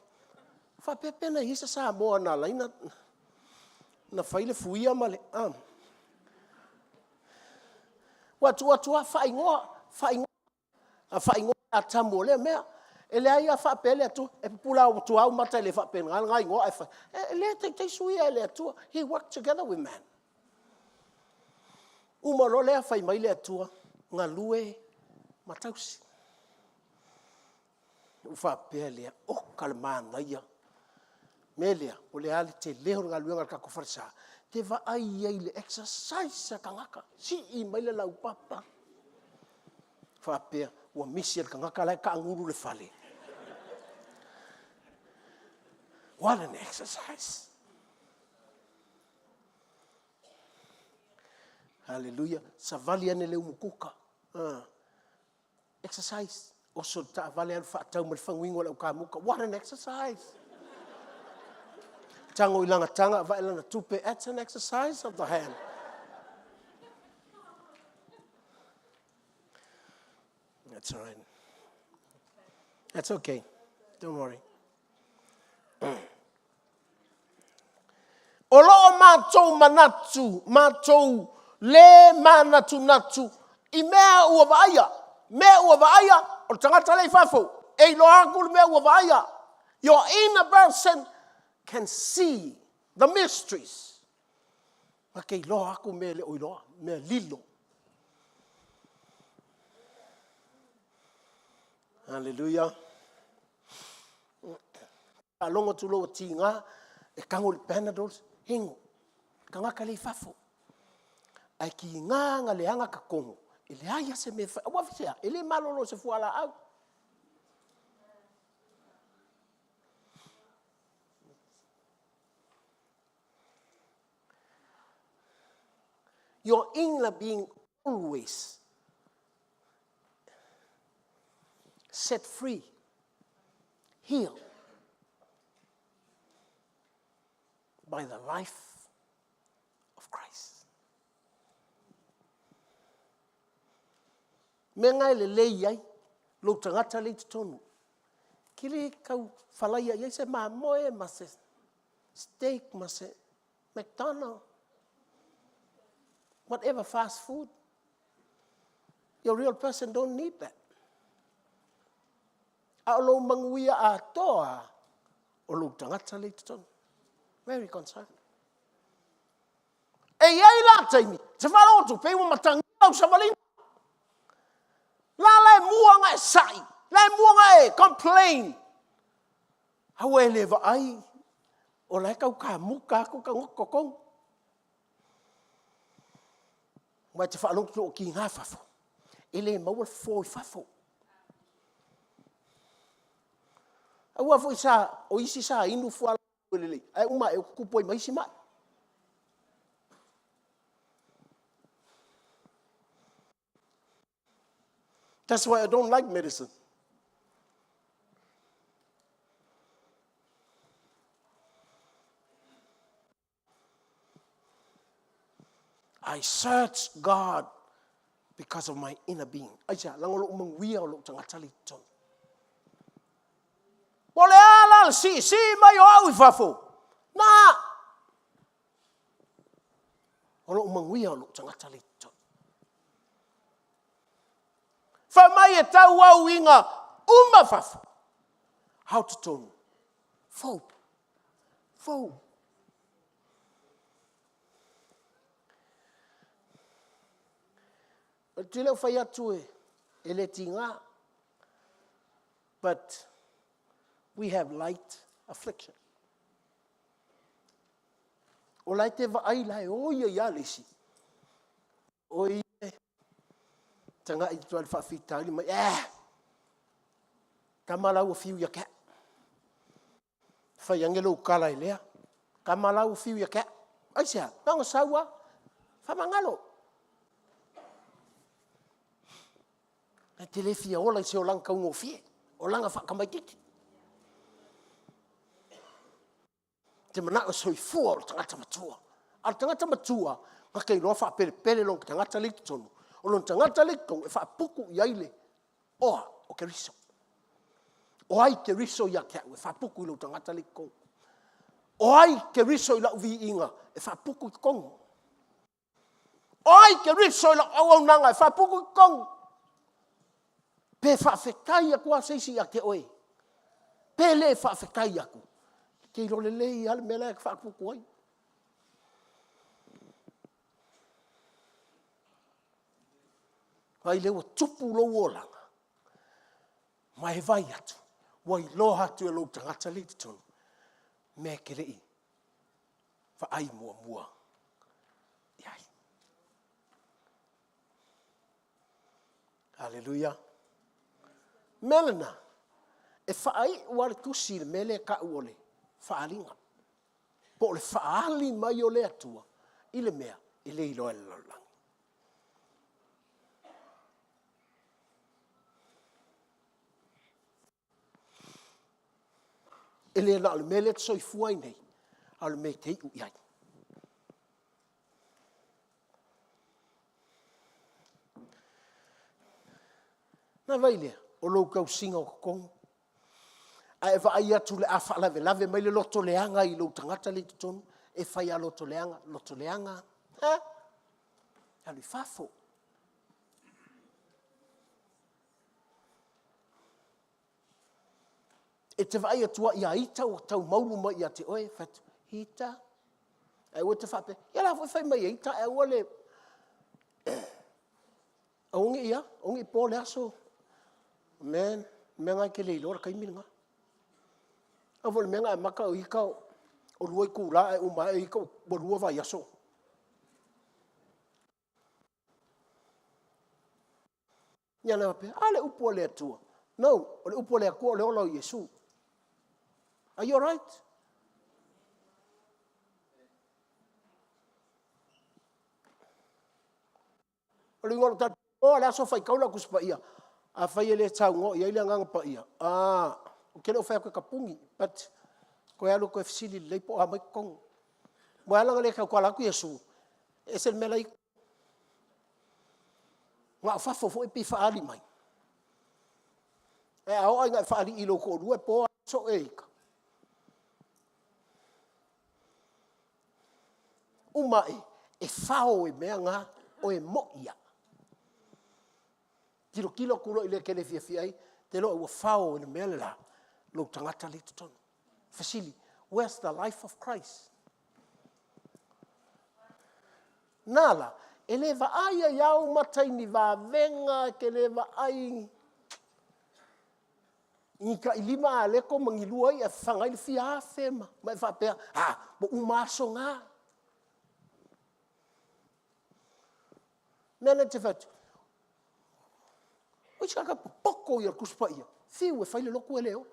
Fa pepena hisa sa moa na laina. Na faile fuia male. Watu fa ingoa atamu le mea. Ele ai a fa pele atu e pula o tu au mata le fa pen ngai ngo ai fa ele te suia ele atu he worked together with man uma lo le fa mai le atu nga lue matausi u fa pele o kalmana ia melia o le ali te leo nga lue nga ka kofarsa te va ai le exercise ka ngaka si I mai le lau papa fa pe o misiel ka ngaka la ka nguru le fale. What an exercise. Hallelujah. Savali ane le umukuka. Exercise. Oso ta vale al fatau mal fanguingo la ukamuka. What an exercise. Tango ilanga tanga va ilanga tupe. That's an exercise of the hand. That's all right. That's okay. Don't worry. Olo matou matou le manatu I mea ua vaia o tangata le fafo E loa aku le mea ua vaia. Your inner person can see the mysteries. Ma kei loa aku mea le oiloa, mea lilo. Hallelujah. Alonga tu lo tinga e kango le Panadols hingo. Kanga ka le fafo. Ai ki nga le anga ka kongo. Ele aia se me fa. Wa fisia, ele malolo se fuala au. Your inner being always set free, healed by the life of Christ. Menga le lei ai, lo tangata le tonu. Kile kau falaya ai se ma moe ma se steak ma se McDonald's. Whatever fast food. Your real person don't need that. Alo manguia a toa o lo tangata le tonu. Very concerned. E iai la taimi, te whalo tu pe mo matangi au samalina. La muanga e sai, la muanga e complain. Hawe leva ai, o la kau ka muka ku ka ngoko kong. Mai te whalo tu o ki ngā whafo. Ele maua fo I whafo. Aua fo isa, o isi sa inu fuala lele. Ai uma e kupo I maisi mai. That's why I don't like medicine. I search God because of my inner being. Aisha, langolo umangwia o lo tangatali ton. Pole ala si mai o au I fafo. Na. O lo umangwia o lo tangatali ton. Fa mai e tau au inga uma fafo. How to tone? Fo. Tile fai atu e le tinga. But we have light affliction. O lai te vaai lai oia ia lesi. Oi tanga I tual whawhitari mai. Kamalau o fiu ia ka. Whai angelo ukala I lea. Kamalau o fiu ia ka. Aisia, tango saua. Whamangalo. E te le fia ola I se o langa kaungo fie. O langa whakamaititi. Te mana o soi fua o tangata matua. Al tangata matua, ngakei roa whapele long tangata litu tonu. O long tangata litu, e whapuku I aile. Oa, o ke riso. O ai ke riso ia kia, e whapuku I lo tangata litu. O ai ke riso I lau vi inga, e whapuku I kongo. O ai ke riso I lau au nanga, e whapuku I kongo. Pe whawhetai aku a seisi a ke oe. Pe le whawhetai aku. Kei role lei ale mele e whapuku ai. Vai lewa tupu lo olanga. Mai vai atu. Wai loha tu e lo tangata le tonu. Me kerei. Fa ai mua. Iai. Hallelujah. Melena. E whaai wale tusi le mele ka uole. Whaalinga. Po le whaali mai o le atua. I le mea. I le ilo e lolang. Ele na le mele soi fuai nei. Al me te u iai. Na vai lea. O lou kau singa o kong. A e vai atu le afa lave mai le loto leanga I lo tangata le tonu. E fai a loto leanga. Ha? Alu fafo. e te vai atua ia ita o tau maulu mai ia te oe fatu ita e o te whape ia la fai mai ita e o le ongi ia ongi po le aso men menga ke le lor kai minga a vol menga maka o ika o luai ku la e o mai ika o lua vai aso ia na pe ale upo le atua no o le upo le ko le ola Yesu. Are you all right? O le ngolo tat o la so fai kaula kuspa ia a fai le tau ngo ia ile nganga pa ia o ke lo fai ko kapungi but ko ya lo ko fisili le po a mai kong mo ala le ka ko la ku Yesu es el melai nga fa fo e fa ali mai e ao nga fa ali ilo ko due po so eika umai e fao e mea nga o e moia kilo kulo ile kele fia ai te lo o fao le mea la lo tangata le tono fasili where's the life of Christ nala eleva ai iau matai ni va venga ke leva ai ni ka ilima le ko mangilu ai a fanga i fia fema mai fa pe bo umaso nga nana te fatu o chaka poko ia kuspa ia fiu e faile loku eleo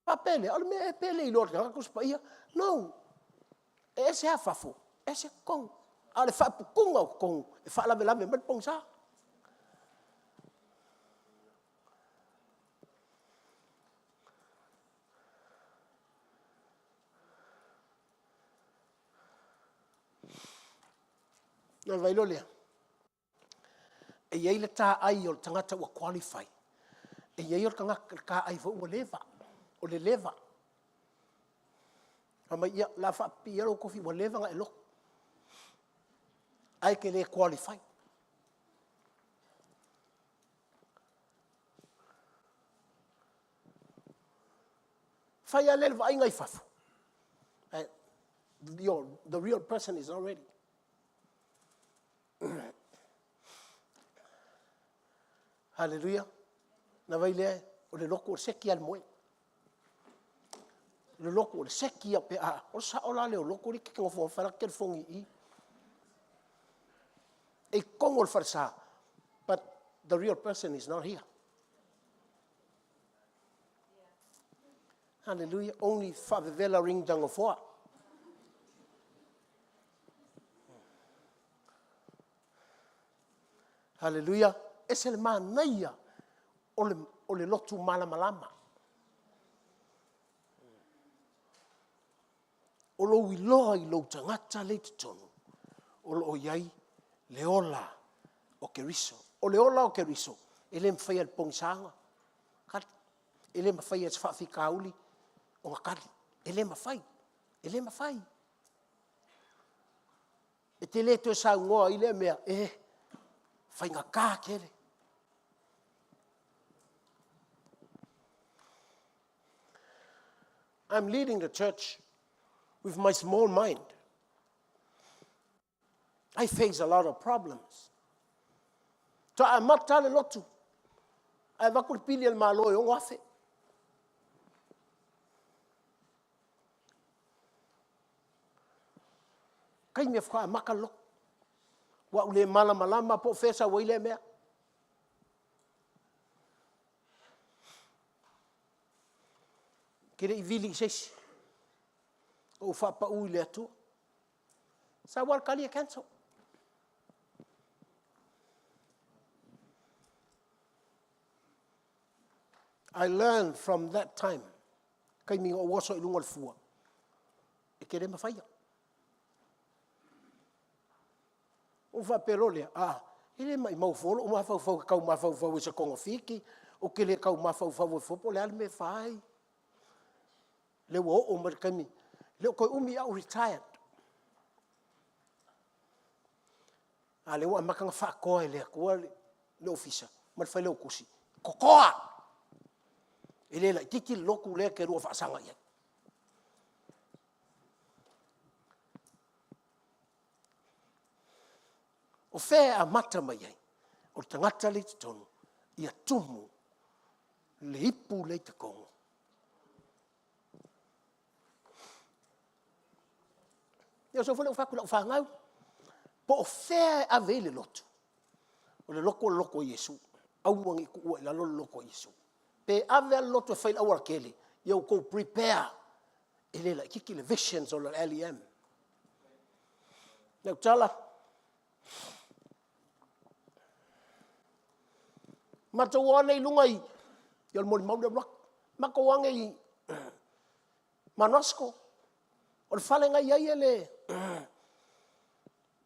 papele al me pele i lor ka kuspa ia no ese afafo ese kong ale fa pukunga kong e fa la vela me pongsa na vai lo le e ia le ta ai o tangata wa qualify e ia o kanga ka ai vo o le leva ama ia la fa pi o kofi o leva nga elo ai ke le qualify fa ia le vai ngai fafu the real person is already hallelujah na vai le o le loko o seki al moe le loko o seki a pe o sa ola le o loko ri ke ngofo fara ke fongi i e kongol farsa but the real person is not here hallelujah only fa vela ring dang of what hallelujah es el manaya o le lotu malama o lo wiloa i lo tangata le tonu o lo iai le ola o keriso o le ola o keriso ele mfai al pongsanga kat ele mfai as fa fikauli o kat ele mfai e te le to sa ngoa ile mea fai nga ka kere I'm leading the church with my small mind. I face a lot of problems. So I'm not telling not to. I va kulpili el malo yo wafe. Kai me fa makalo. Wa ule mala malama po fesa wa ile mea. Kire i vili sesi. O fa pa u ile tu. Sa wal kali e cancel. I learned from that time. Kai mi o waso i lunga fua. E kere ma faia. O fa perole ele mai mau folo o ma fau kau ma fau se kongo fiki o kele kau ma fau fo le al me fai. Le wo o markami le ko umi au retired le wo makanga fa ko le ko le officer mal fa le kusi kokoa E le la tiki loku le ke rua whaasanga ia. O whea a mata mai ai, o tangata le te tonu, ia tumu, le ipu le te kongo. Ia so whale o whakula o whangau, po o whea a vele lotu, o le loko Yesu, au wangi ku ua ila loko Yesu. Pe ave a lotu e whaila awara kele, ia o kou prepare, e le la kiki le visions o le LEM. Nau tala, mata wane i lunga i, ia le mori maule rak, mako wange i manasko, o le whale ngai ai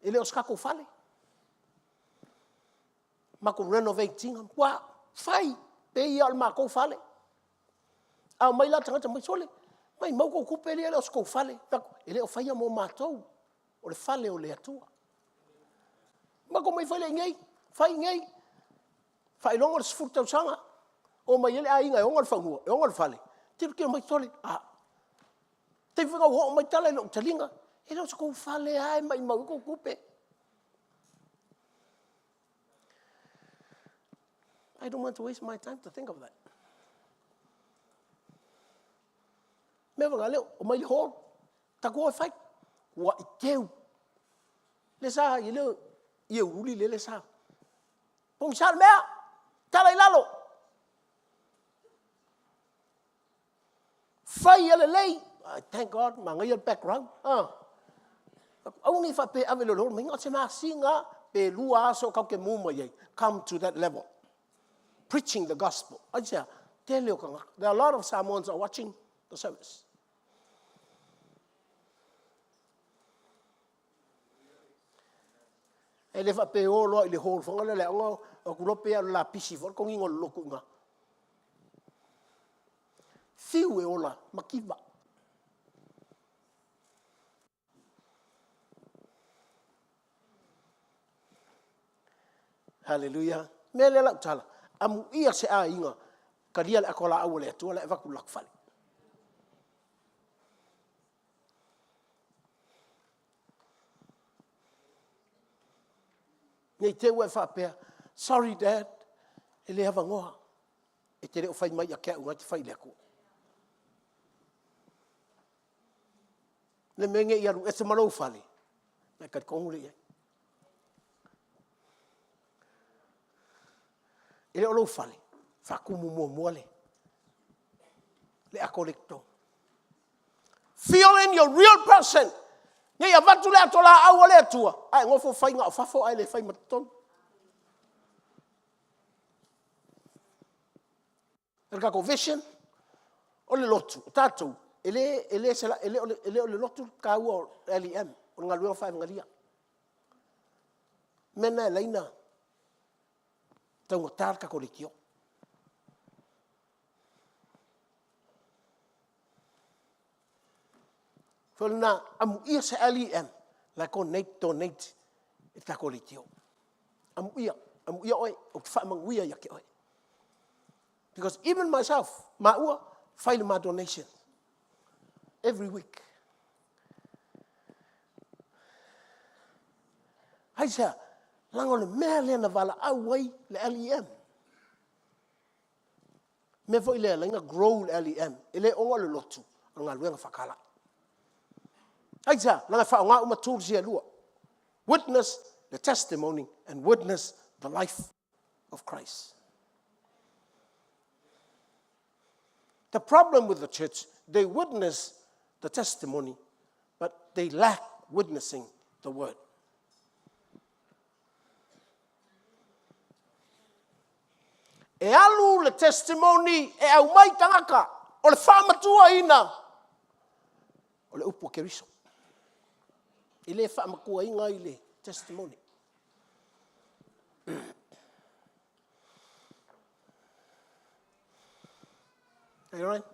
ele o skako whale. Mako renovating, wa, whai, pe ia al mako whale. Au mai la tangata mai sole, mai mauko kupe ele o skako whale, ele o whaia mo mātou, o le whale o le atua. Mako mai whale ngei, whai ngei, whai longa le sifurtau sanga, o mai ele a inga e onga le whangua, e onga le whale. Tiru kira mai sole, te whanga ho mai tala ilo talinga, ele o skako whale ai mai mauko kupe. I don't want to waste my time to think of that. Me wanga leo, o mai le hall, tako e whai, wa i teu. Le sa, i leo, i e uli le sa. Pong sal mea, tala i lalo. Whai ele lei, thank God, ma ngai el background. Au ngi wha pe ave le lor, minga se maa singa, pe lua aso kau ke muma yei, come to that level. Preaching the gospel. There are a lot of Samoans are watching the service. E le fa pe o lo le hol fonga le ngo o ku lo pe la pisi fo ko ngingo lo ku nga. Fiu e ola makiva. Hallelujah. Me le la tala. Amu ia se a inga karia le akola au le tu le va ku lak fale. Nei te ua fa pe. Sorry dad. Ele hava ngoa. E te reo fai mai a kia unga te fai le ko. Le menge ia ru e se malo fale. Na ka kongu le. Ele o lo fale, whakumu mo le. Le a kolekto. Feeling your real person. Ngai a watu le atola au le atua. Ai ngofo whai ngā whafo ai le whai mataton. E kako vision, o le lotu, tātou. Ele o le lotu ka ua o LEM, o ngā lua whai ngaria. Mena e leina. Tau ngotar ka kolekio. Whalna amu ia se LEM, la ko donate, e ka kolekio. Amu ia oe, o te whaamang uia ia ke oe. Because even myself, ma ua, whaile ma donation. Every week. Hai sea, lango le mea lea na wala au wai le LEM. Me foi lea la inga grow le LEM. Ele onga le lotu. Nga luenga whakala. Aisa, langa wha ngā umatūri sia lua. Witness the testimony and witness the life of Christ. The problem with the church, they witness the testimony, but they lack witnessing the word. E alu le testimony e au mai tangaka o le whamatua ina o le upo keriso. I le whamakua inga i le testimony. Are you right?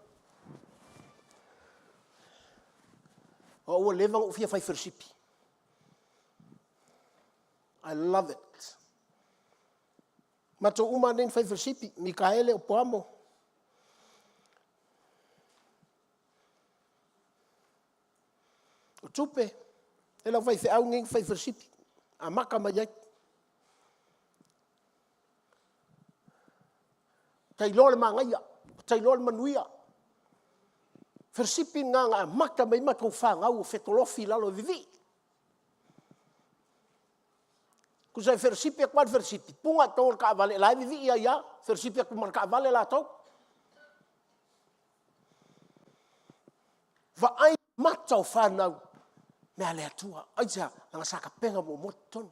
O ua levang o fia whai whirisipi. I love it. Mato uma nen whai whirisipi, Mikaele o Poamo. O tupe, e lau fai au ngeng fai versipi. A maka mai ai. Tai lole mangaia, tai lole manuia. Versipi nganga maka mai maka o whangau o whetolofi lalo vivi. Kusai versipi ak wan versipi. Punga tol ka vale lai vivi ia ia. Versipi ak mar ka vale la tau. Va ai mata o whanau. Mea lea tua. Aisa, langa saka penga mo moton.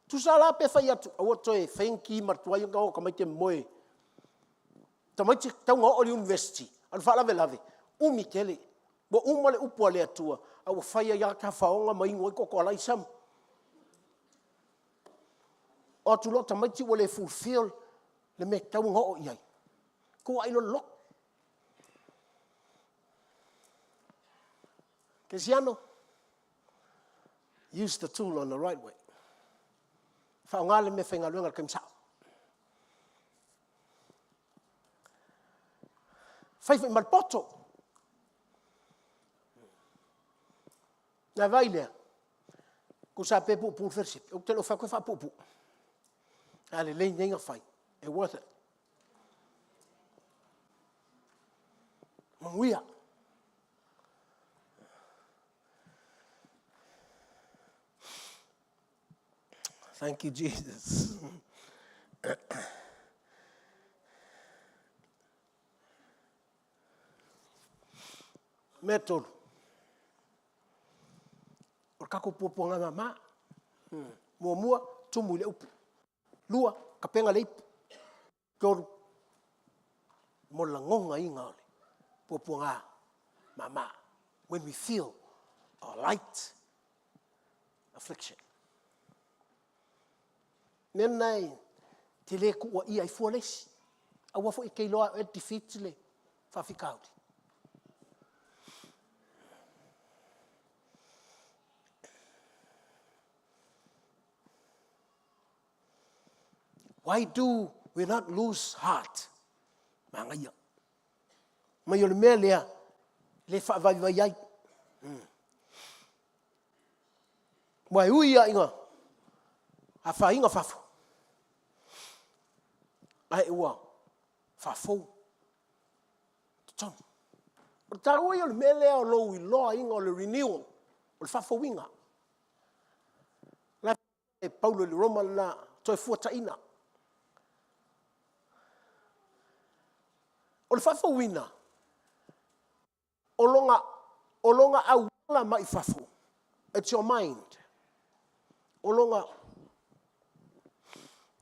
Tu sala pe fai atu. Awa toe, whenki martuai nga o kamai te moe. Tamai te tau ngā ori university. Anu wha lave lave. Umi tele. Bo umale upua lea tua. Awa whaia ia ka whaonga mai ngoi koko alai sam. O tu lo tamai te wale fulfill. Le me tau ngā o iai. Ko ailo lok. Kesiano, use the tool on the right way. Whaongale me whenga luenga kim sao. Whaiwhi marpoto. Nā vai lea. Ko sa pe pupu versip. O te lo whakoe wha pupu. Ale lei nenga whai. E worth it. Manguia. Thank you, Jesus. Metod. O kako popo nga mama. Mua tumu le upu. Lua kapenga le ipu. Toru. Mo la ngonga inga ole. Popo nga mama. When we feel a light affliction. Nenai te le kuwa ia I fualesi. Awa fo I keiloa e defeat le whawhikauti. Why do we not lose heart? Mangaya. Mai o le mea lea le whaavai ai. Wai ui ia inga. A whainga whafo. Ai ua whafo. Tonu. O taro i o le mele o lo I loa inga o le renewal. O le whafo winga. La e Paulo le Roma na toi fuata ina. O le whafo winga. O longa au wala mai whafo. It's your mind. O longa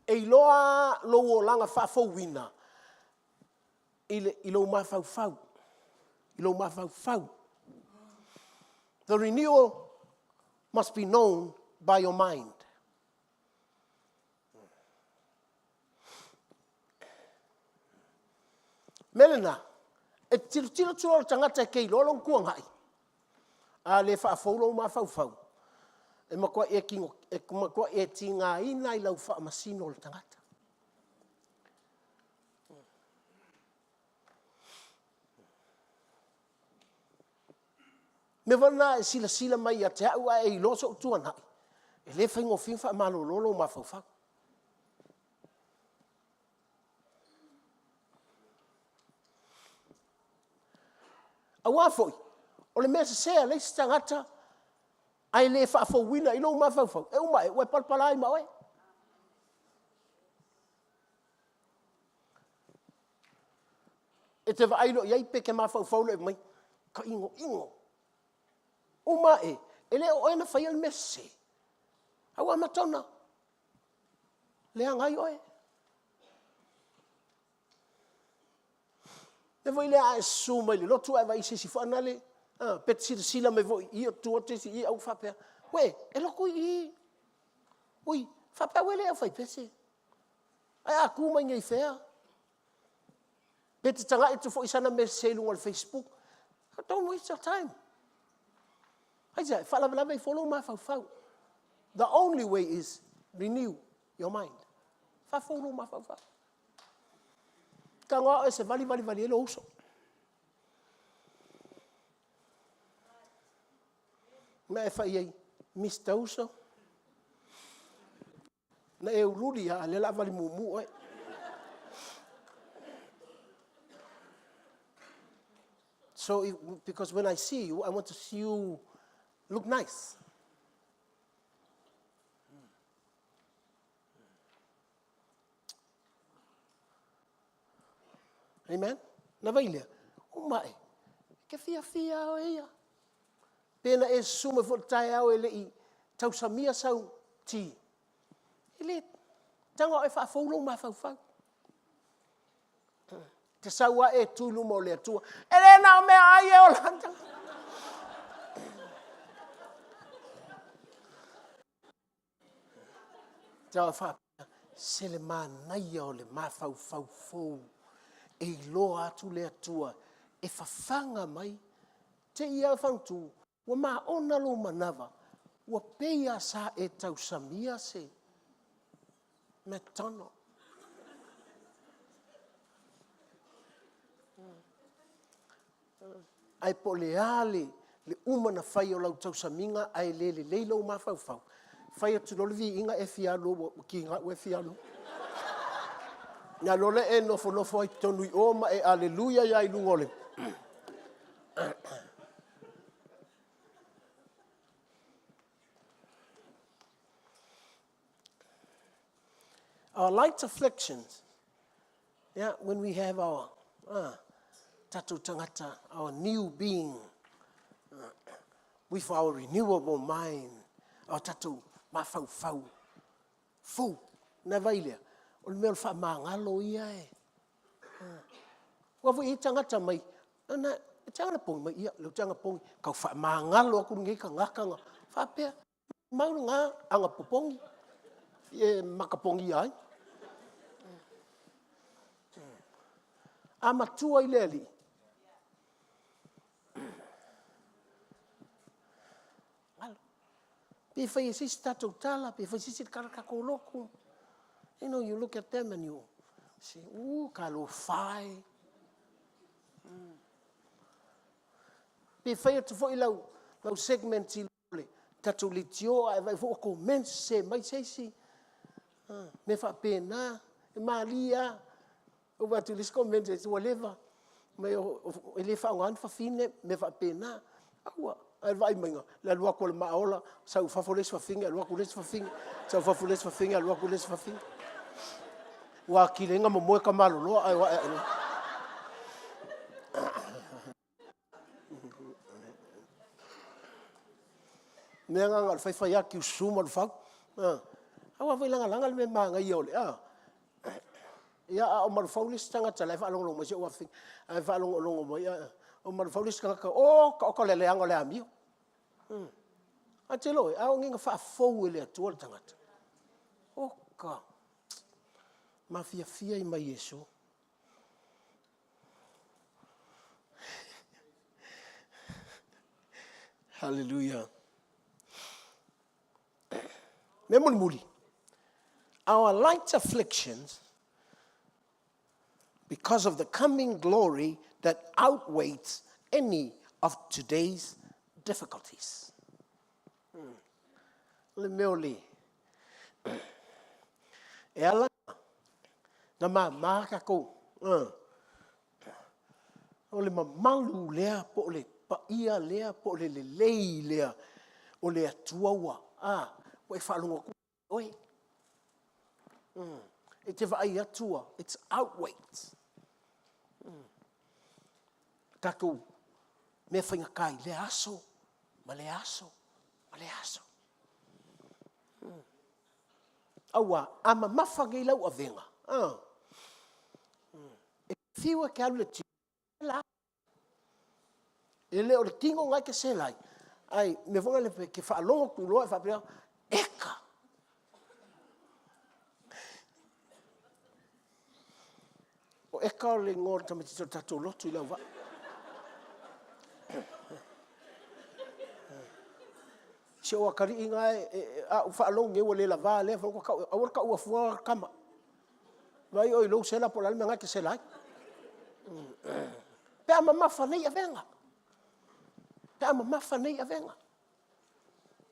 e loa lo o langa whafo wina. I lo mawhau whau. I lo mawhau whau. The renewal must be known by your mind. Melena, e tiro tua o tangata kei lolong kuangai. A le whafo lo mawhau whau. E makua e kingo, e makua e tinga ina I lau wha masino o le tangata. Me wana e sila mai a te au a e loso o tuanai. E le whaingo whiwha malo lolo ma whau. A wafoi, o le mea se sea leisi tangata, ai le whaafo wina I lo ma whau. E uma e ue palpalai ma oe. E te waailo iai peke ma whau le mai. Ka ingo. Uma e le o ena whai al mese. Awa matona. Le angai oe. E voi le a e su mai le lotu e vai sisi whanale. Pet sila me voi I o tua te si I au whapea. We, e loko I. Ui, whapea we le au whai pese. Ai a kuma ngai whea. Pete tanga e tu fo isana me se lunga le Facebook. Don't waste your time. Ai sa, whalabalaba I follow ma whau. The only way is renew your mind. Whafolo ma whau. Ka ngā e se vali e lo uso. Na e whai Mr. Uso. Na e ururi ha, le la vali mumu. So, because when I see you, I want to see you look nice. Amen? Na vaile, umai, ke fia o ia. Pena e sume fo tai au ele I tau samia sau ti. Ele tanga e whaafoulo ma whau. Te saua e tulu mo le atua. Ele na mea ai e o lanta. Tau wha, se le mānai o le mawhau fau. E loa atu le atua. E whawhanga mai. Te ia whantu. Wa maa ona lo manawa. Wa peia sa e tau samia se. Me tano. Ai po le ale, le umana whai o lau tau saminga, ai le leilo o mawhau. Whai atu lolivi inga e fialo, ki inga ue fialo. Nga lole e nofo ai tonu I oma e aleluia ia I lungole. Our light afflictions, yeah, when we have our tatu tangata, our new being, with our renewable mind, our tatu mafau, fu, na vaile, o le mea wha mangalo ia e. Wafu I tangata mai, na tangata pongi mai ia, leo tangata pongi, kau wha mangalo aku ngi ka ngakanga, wha pia, maunu ngā anga popongi, e makapongi ai. Amatua I leli. Pe fai sisi tatou tala, pe fai sisi karakakoloku. You know, you look at them and you say, ooh, kalo fai. Pe fai atu fo I lau segment I lole. Tatou litio, ai vai fo comment se mai seisi. Me fa pena, malia. O va tu lis comment se whatever. Me ele fa ngan fa fine, me fa pena. Awa. Ai vai mainga, la lua ko le maola, sa fa foles fa finga, lua ko les fa finga, sa fa foles fa finga, lua ko les fa finga. Wa kilenga mo moe ka malo lo ai wa. Me nga fai fai aki usuma le fa. Awa vai langa me manga I ole. Ia o mar faulis tanga tala fa longo mo se wa finga. Ai fa longo mo ia. O mar faulis ka ka le anga le amio. Ate loi, au nginga wha fau ele atua le tangata. Oka. Ma fia I mai Yesu. Hallelujah. Me muli. Our light afflictions, because of the coming glory that outweighs any of today's difficulties. Le meoli. Ela na maka ko. O le mamalu lea po le paia lea po le lei lea o le atuaua. O e whalunga ku. Oi. E te vai atua. It's outweight. Kako me whainga kai le aso. Ma le aso. Awa, ama mawhage lau a venga. E whiwa ke alu le ti. E leo le tingo ngai ke selai. Ai, me vonga le ke whaalongo ku loa e whapea. Eka. O eka o le ngor tamatito tatou lotu I lau wa. Se o akari inga a whaalong nge wale la va le fa ko awor ka ua kama vai oi lo sela por alma nga ke sela pe ama mafa nei avenga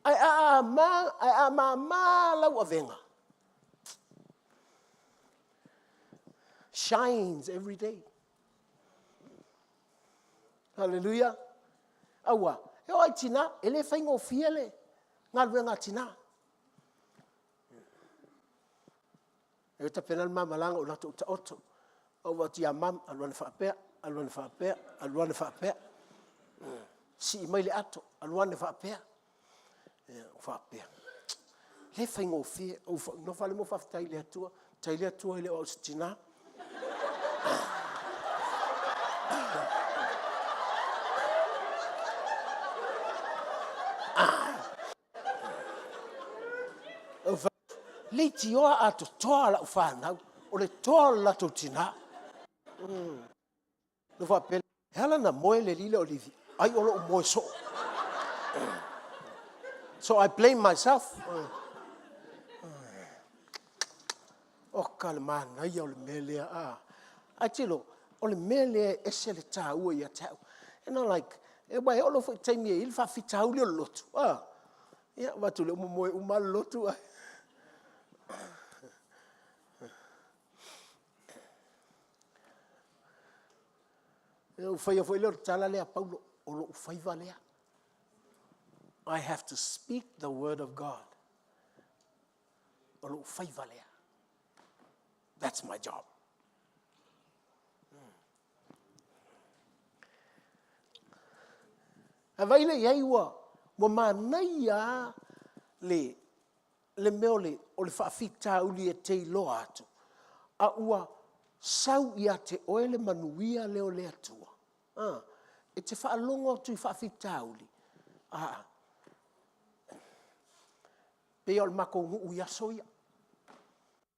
Ai ma lau avenga. Shines every day. Hallelujah. Awa, e o tina, ele faingo fiele. Ngal nga tina. E ta penal mamalanga o lato ta oto. O wati a mam alwan fa pe. Si mai le ato alwan fa pe. Fa pe. Le faingo fie, no fale mo fa tai le atua ele o tina. Le tioa ato toa la ufana, o le toa la to tina. No fa pe. Hala na moe le lile o livi. Ai olo o moe so. So I blame myself. O kalmana ia o le melea a. Ai tilo, o le melea ese le tā ua ia tau. And I'm like, e wai olo fo taimi e ilfa fitau li o lotu. Ia watu le umoe umal lotu ai. Ufai foi leo tala lea Paulo, o lo ufai valea. I have to speak the word of God. O lo ufai valea. That's my job. Availe iai ua, wa manaia le meole o le whaafita uli e te iloa atu. A ua sau ia te oele manuia leo le atua. E te whaalongo tu i whaafita uli. Pe o le mako ngu ia soia.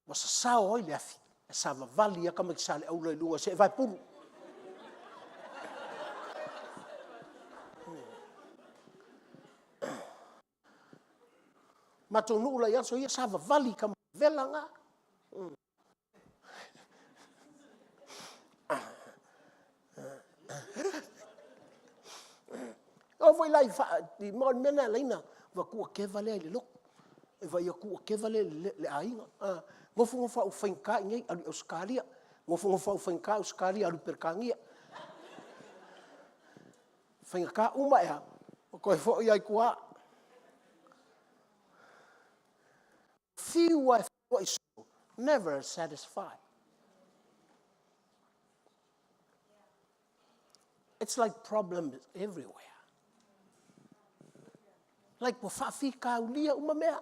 Wa sa sao oi le afi. E sa vavali ia kama ki sa le aula i lua se e vai puru. Mato nuu la ia soia sa vavali kama vela nga. O voi lai di mon mena leina va ku ke vale le lok e vai ku ke vale le ainga ngo fu fa u finka ngai al Australia ngo fu fa u finka Australia al perkangia finka uma ya ko fo ia ku few is never satisfied. It's like problems everywhere. Like po fafika ulia uma mea.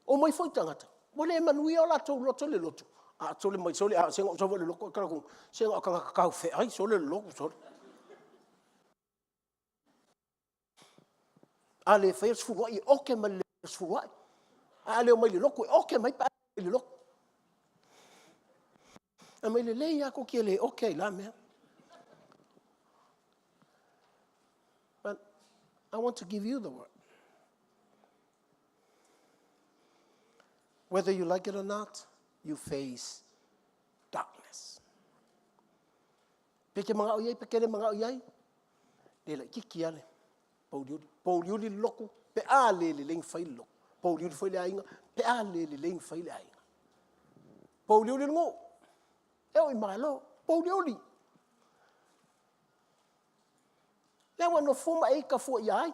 O mai foi tangata. Mole manuia la to loto le loto. A tole mai sole a sengo so le loko kala ko sengo ka ka fe ai sole le loko sole. Ale fes fu ai o ke mal fu ai. Ale o mai le loko o ke mai pa le loko. A mai le ya ko ke le okay la mea. But I want to give you the word. Whether you like it or not, you face darkness. Peke mga oyay, peke mga oyay. Dela kikiale. Pauliuli loko, pe ale le leng fai loko. Pauliuli fai le ainga, pe ale le leng fai le ainga. Pauliuli ngo. Eo I malo, pauliuli. Lewa no fuma e ka fu yai.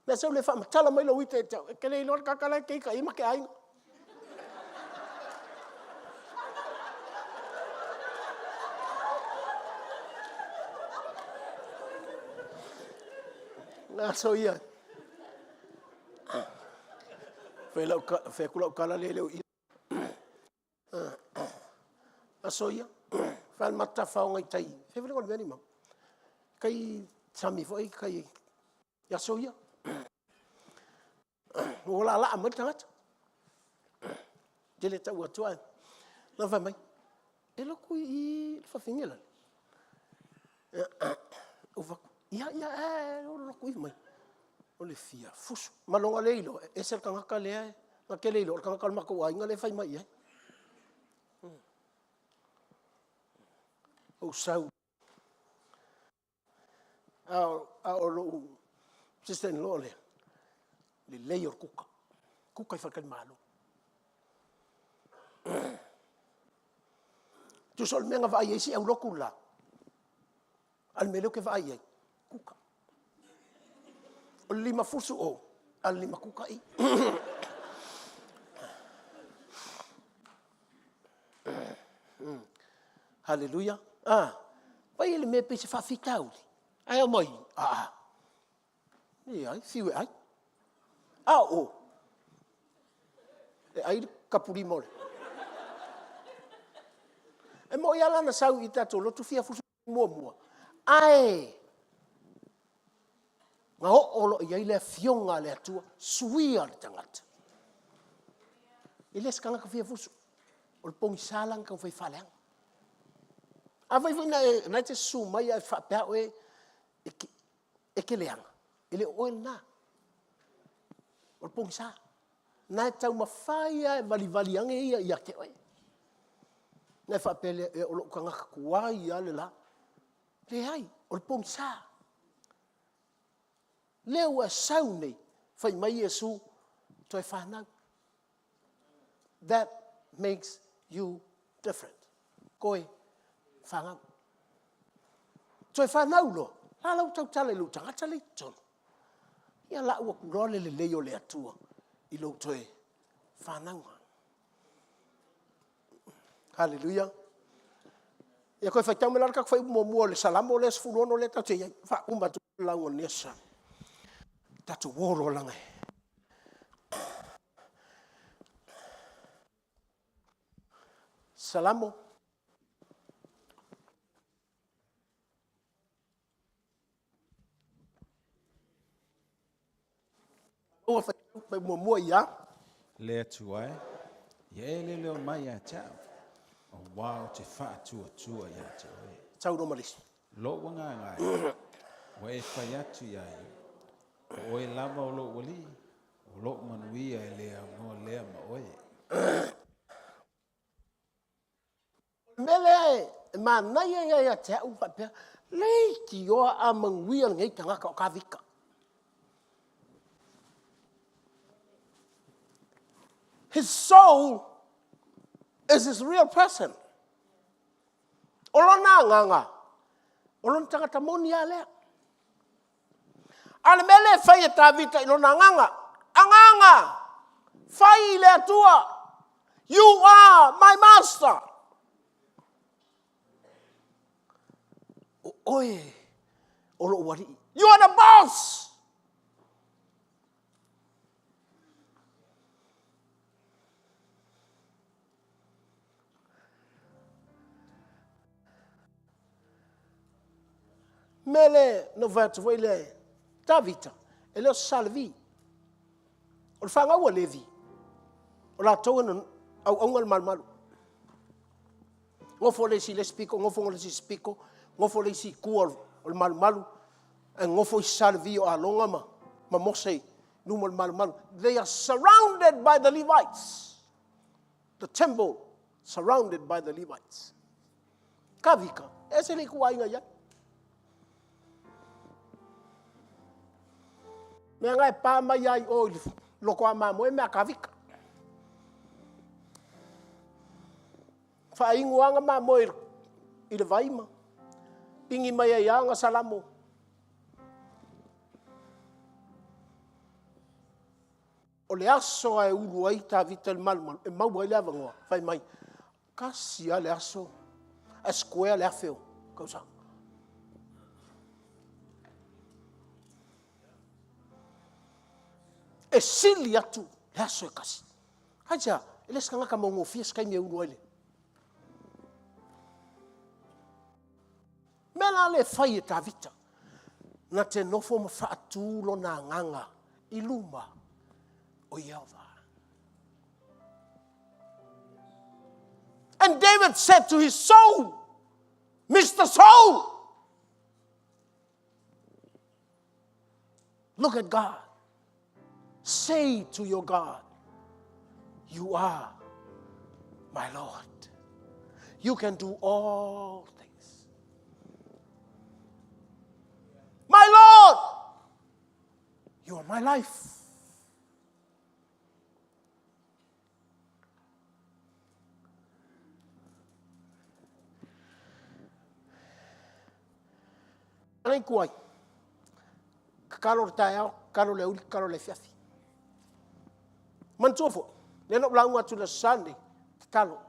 Me se le fa tala mai lo wite ke le lor ka kala ke ka ima ke ai na so ia fe kula kala le le a so ia fa mata fa ngai tai fe vele kon veni ma kai sami foi kai ya so ia Ola la amat tangat. Dele ta wa tuan. Na va mai. Elo ku I fa fingela. O va ya o lo ku mai. O le fia fuso. Malonga leilo e sel kanga ka le na ke leilo kanga ka ma ko wa ngale fai mai ai. O sau. A o lo sister-in-law le lei o kuka. Kuka I whakai malo. Tu sol menga vai esi au loku la. Al melo ke vai ai. Kuka. O 5 fusu o. Al 5 kuka I. Hallelujah. Vai ele me pese fa fitau. Ai o mai. Ni ai fiu ai. O. E ai kapuri mole. E mo ia lana sau I tatou lotu fia fusu mua. Ai. Nga o ia I le fionga le atua. Suia le tangata. Ile skanga ka fia fusu. O le pongi salang ka fai faleang. A vai na te su mai ai fa pe o e ke leanga. Ile oil na. O le pongi sa. Na tau mafai ai vali ange ia ke oi. Na fa pele o lo kanga kuai ale la. Le ai o le pongi sa. Le wa sau nei fai mai Yesu toi whanau. That makes you different. Koe whangau. Toi whanau lo. Lalau tau tale lu tangata le tono. Ia la ua kurole le leo le atua. I lo toi whanau. Hallelujah. Ia koe whaitau me laraka kwhai mua le salamo le sfurono le tau te iai. Wha umatu lau o nesa. Tatu woro langai. Salamo. Ua whai mua ia. Le atu ai. Ia le leo mai a tau. O wao te whaatua ia tau e. Tau no malisi. Lo wanga ngai. Wa e whai atu ia i. O e lava o lo wali. O lo manuia e lea ngoa lea ma oe. Mele ma nai ia te au pa. Leiti o a manguia ngai tanga ka kavika. His soul is his real person. Olona nganga. Olon tanga tamoni ale. Ale mele fai ta vita ilona nganga. Anganga. Fai le tua. You are my master. Oi. Olo wari. You are the boss. Mele no vat voile Davita. Ele o salvi. O fanga o levi. O la tono au ngal malmalu. Ngofo le si le spiko, ngofo le si spiko, ngofo le si kuol o malmalu. E ngofo I salvi o alonga ma mose no malmalu. They are surrounded by the Levites. The temple surrounded by the Levites. Kavika. Ese le kuainga ya. Me ngai pa mai ai o loko ama mo me akavika. Fa inguanga ma mo I le vaima. Pingi mai ai anga salamo. O le aso ai ulu ai ta vitel malmal e mau ai lava ngoa fai mai. Kasi ale aso. A square le afeo. Kausa. E sili atu le aso e kasi. Haja, ele skanga ka mongo fia skai me ulu ele. Mela le fai e ta vita. Na te nofo ma faatulo na nganga iluma o Yehova. And David said to his soul, Mr. Soul, look at God. Say to your God, you are my Lord. You can do all things. My Lord, for my life. Ngai kuai. Kalo tayo, kalo le uli, kalo le fiafi. Mantofo, le no blau atu le Sunday, kalo.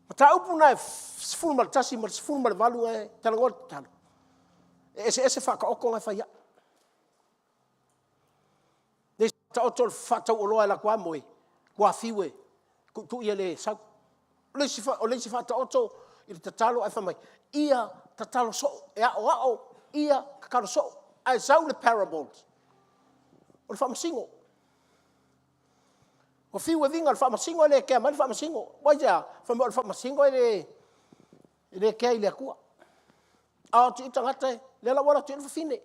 Mata upu na sfulu mal tasi mal sfulu mal valu e talangot kalo. Ese whaka oko ngai whaia. Nei ta otol whata oloa la kua moe, kua fiwe, ku ia le sau. O leisi whata oto, i te talo ai whamai. Ia tatalo so, e ao, ia kakaro so. Ai sau le parables. O le whamasingo. O fiwe vinga le whamasingo le kea, mai le whamasingo. Wai ja, le whamasingo le kea i le akua. A tu itangata le la wala tu fine.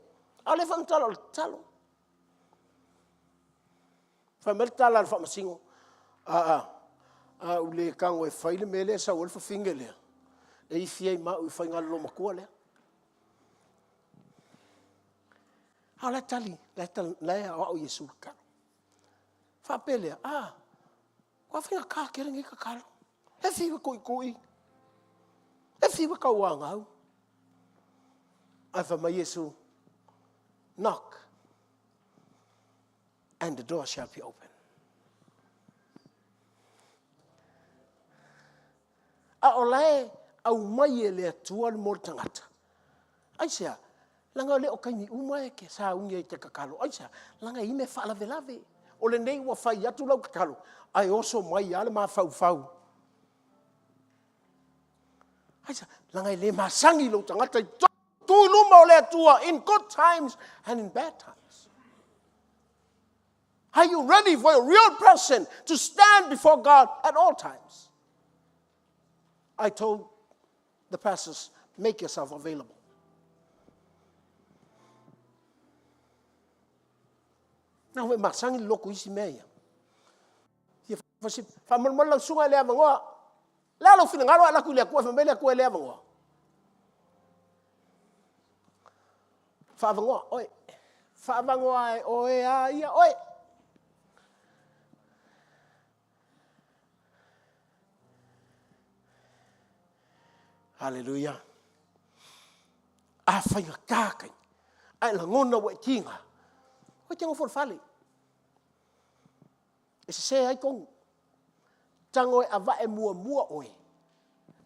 A le whamtalo le talo. Whamertala le whamasingo. U le kango e whaile mele sa wolfa finge lea. E i fiei ma u whainga lo makua lea. Ha la tali, la a o Yesu ka. Whapelea, kwa whinga ka kerengi ka kalo. E fiwa kui. E fiwa ka wanga au. Ai whama Yesu, knock, and the door shall be open. A o lae au mai e lea tua le mori tangata. Aisea, langa le o kaini umae ke sa unge te kakalo. Aisea, langa ime wha lave. O le nei wa whai atu lau kakalo. Ai oso mai ale maa fau. Aisea, langa le maa sangi lau tangata. Tui luma o lea tua in good times and in bad times. Are you ready for a real person to stand before God at all times? I told the pastors, make yourself available. Now, we masangi loko isi mea. Fa mal lang sunga le avangoa. Lalo fina ngalo ala ku le ku fa mele ku le avangoa. Fa avangoa, oi. Fa avangoa, oi ia, oi. Hallelujah. A whainga kākai. Ai la ngona wa tinga. Wa tinga for fali. E se ai kong. Tango e ava e mua oi.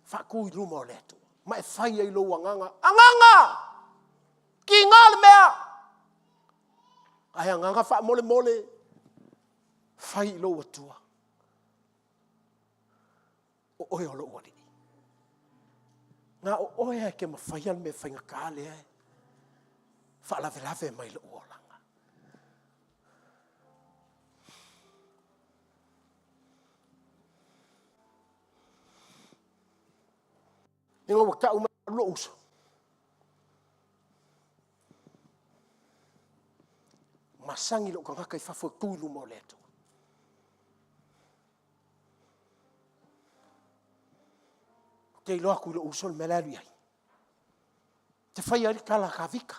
Whakui ruma o leto. Ma e whai ai lo anganga. Anganga! Ki ngā le mea! Ai anganga wha mole. Whai lo atua. O oi o lo wari. Nga o oia ke mawhaian me whainga kāle ai. Whaalawelawe mai lo uolanga. Inga waka uma lo uso. Masangi lo kanga kai whafua kūlu mo leto. Te iloa ku lo uso le melari ai. Te whai ari kala ka vika.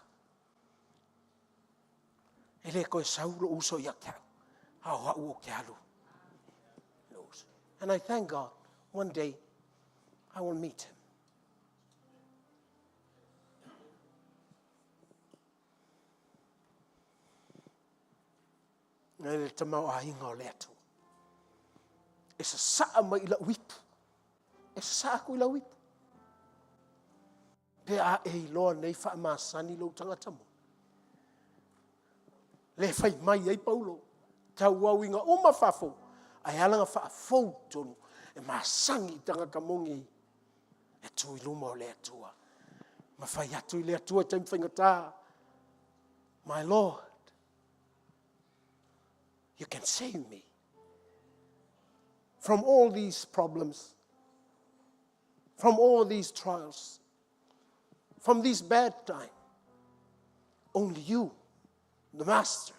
E le koe sau lo uso ia kia. Hau hau o kia alu. And I thank God, one day I will meet him. Ngai le tamau a inga o leto. E sa saa mai ila wipu. E sa aku ila wipu. Pe a e loa nei wha maasani lo tangata mo. Le whai mai ei paulo. Tau au inga uma whafo. Ai alanga wha fau tonu. E maasangi tangaka mongi. E tui luma o lea tua. Ma whai atu i lea tua taim whaingata. My Lord, you can save me from all these problems, from all these trials, from this bad time. Only you, the Master,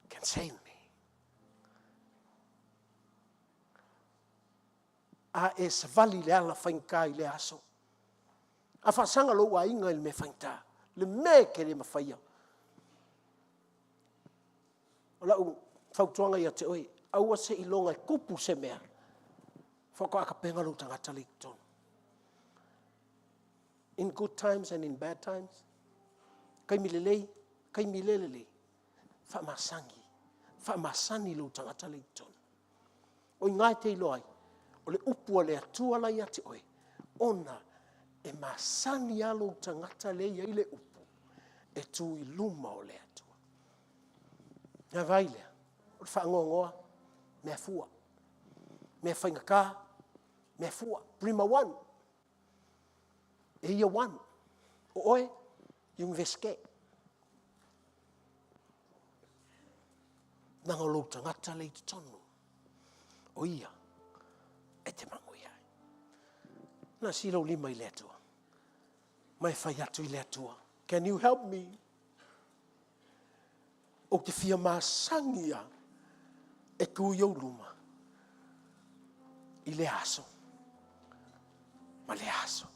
can save me. A e savali le ala whainkai le aso. A whasanga lo wa inga il me whainta. le me ke le mawhaia. O lau whautuanga ia te oi, aua se ilonga kupu se mea. Whako aka penga lo tangata Livingstone. In good times and in bad times, kai milelei, kai milelelei, whaamasani lo tangata Livingstone. O ngai te iloai, o le upua le atua la ia te oi, ona e masani alo tangata le ia i le upu, e tu i luma o le atua. Nga vailea, o le whaangongoa, mea fua, mea whaingaka, mea fua, prima one, e ia one, o oe, yung veske. Nanga lo tangata le i tonu, o ia, e te mango ia. Na silo lima i le atua, mai whai atu i le atua. Can you help me? O te fia masangia e ku iau luma i le aso. Ma le aso.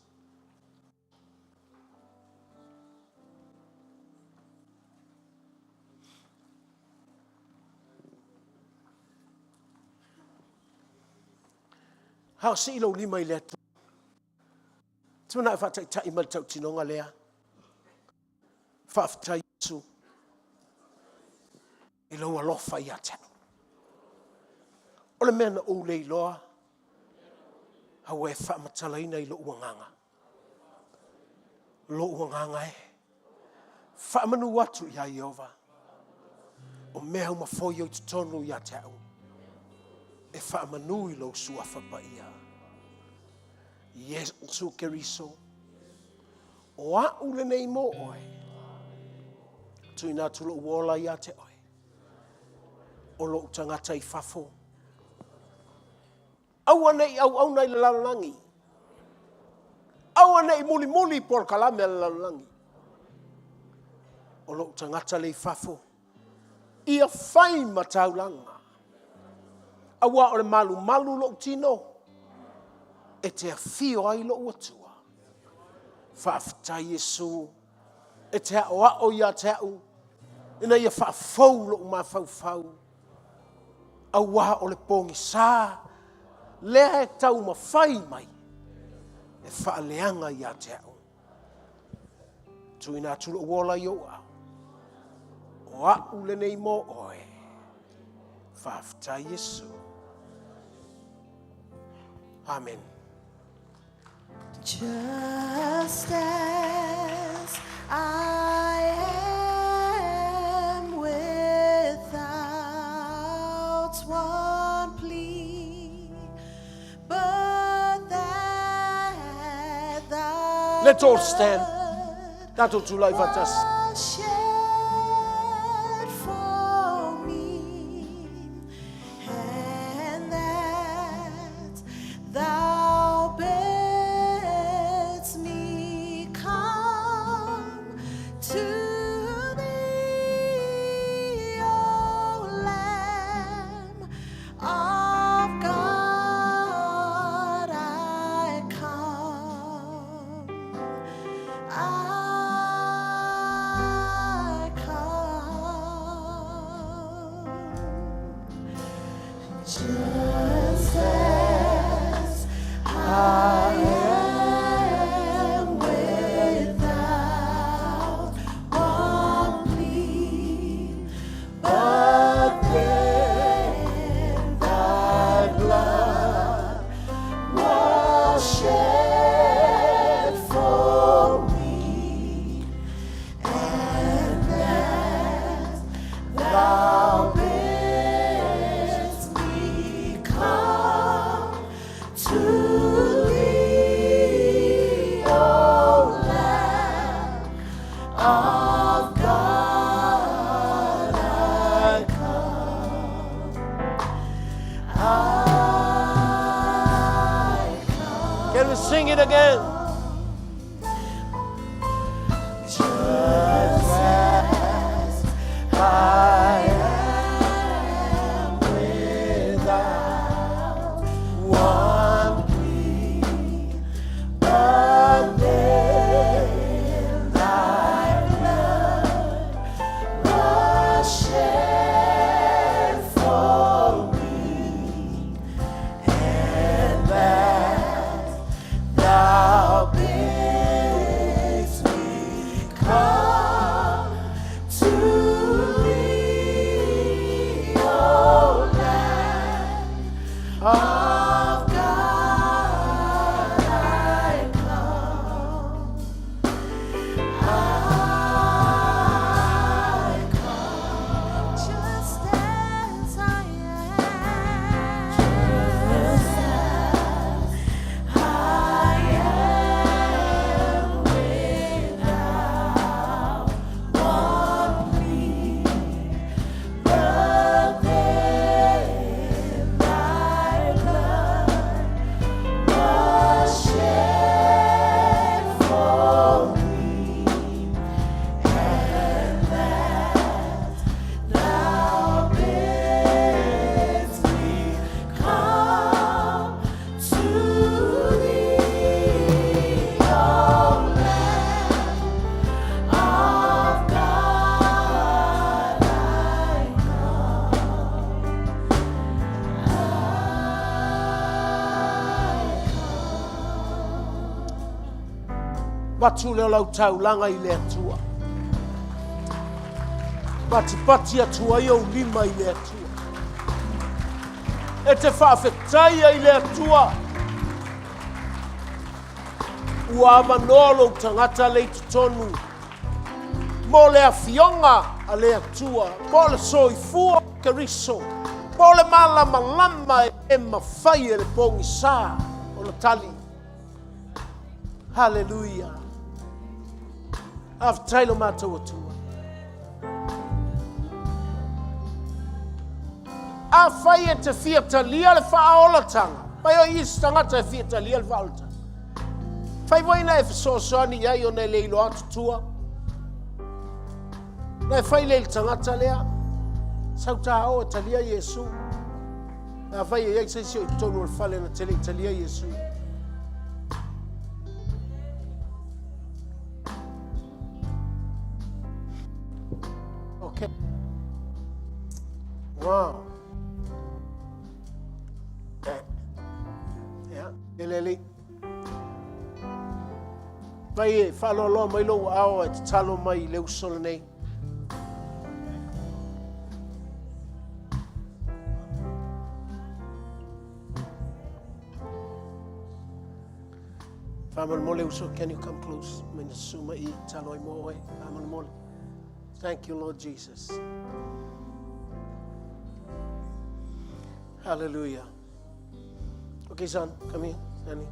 Hao si ilo lima i le atua. Tuna e whatai tai mal tau tinonga lea. Whaafitai Yesu. I lau alofa i atau. O le mea na o le iloa. Hau e whaamatalaina i lo uanganga. Lo uanganga e. Whaamanu atu i a Iova. O mea hau mawhoi au tutonu i atau. E whaamanu i lo suafa pa ia. Yesu Keriso. O a ule nei mo oe. Tui nā tula uola i a te oe. O lo tangata i fafo. Aua nei au nei le lalangi. Aua nei muli por kalame le lalangi. O lo tangata le i fafo. Ia whai mataulanga. Aua o le malu lo tino. E te awhio ai lo uatua. Whaafitai Yesu. E te ao ia te au. Ina ia whaafau lo mawhau. Aua o le pongi sā. Lea e tau mawhai mai. E whaaleanga ia te au. Tui nā tula uola i o au. O au le nei mo oe. Whaafitai Yesu. Amen. Just as I am without one plea, but that thy Let's all stand. Tato tulai vatas. blood shed for me, and that thou bids me come to thee, O Lamb of God, I come. I Batu leo lau taulanga i le atua. Pati atua i o lima i le atua. E te whaafetaia i le atua. Ua amanolo tangata le tutonu. Mo le afionga a le atua. Po le soifua keriso. Po le malama e mawhai e le pongi sā o le tali. Hallelujah. Aftailo mātou atua. A whai e te whiatalia le whaolatanga. Pai o isi tangata e whiatalia le whaolatanga. Whai waina e whasosoani iai o nei leilo atu tua. Nei whai leil tangata lea. Sauta o e talia Yesu. A whai e iai seisi o i tonu al whale na tele i talia Yesu. Okay. Wow. Yeah, eleli. Vai e whalolo mai lo ao e te talo mai leu solo nei. Famal mole uso, can you come close? Mina suma I talo I moe. Famal mole. Thank you, Lord Jesus. Hallelujah. Okay, son, come here, Danny.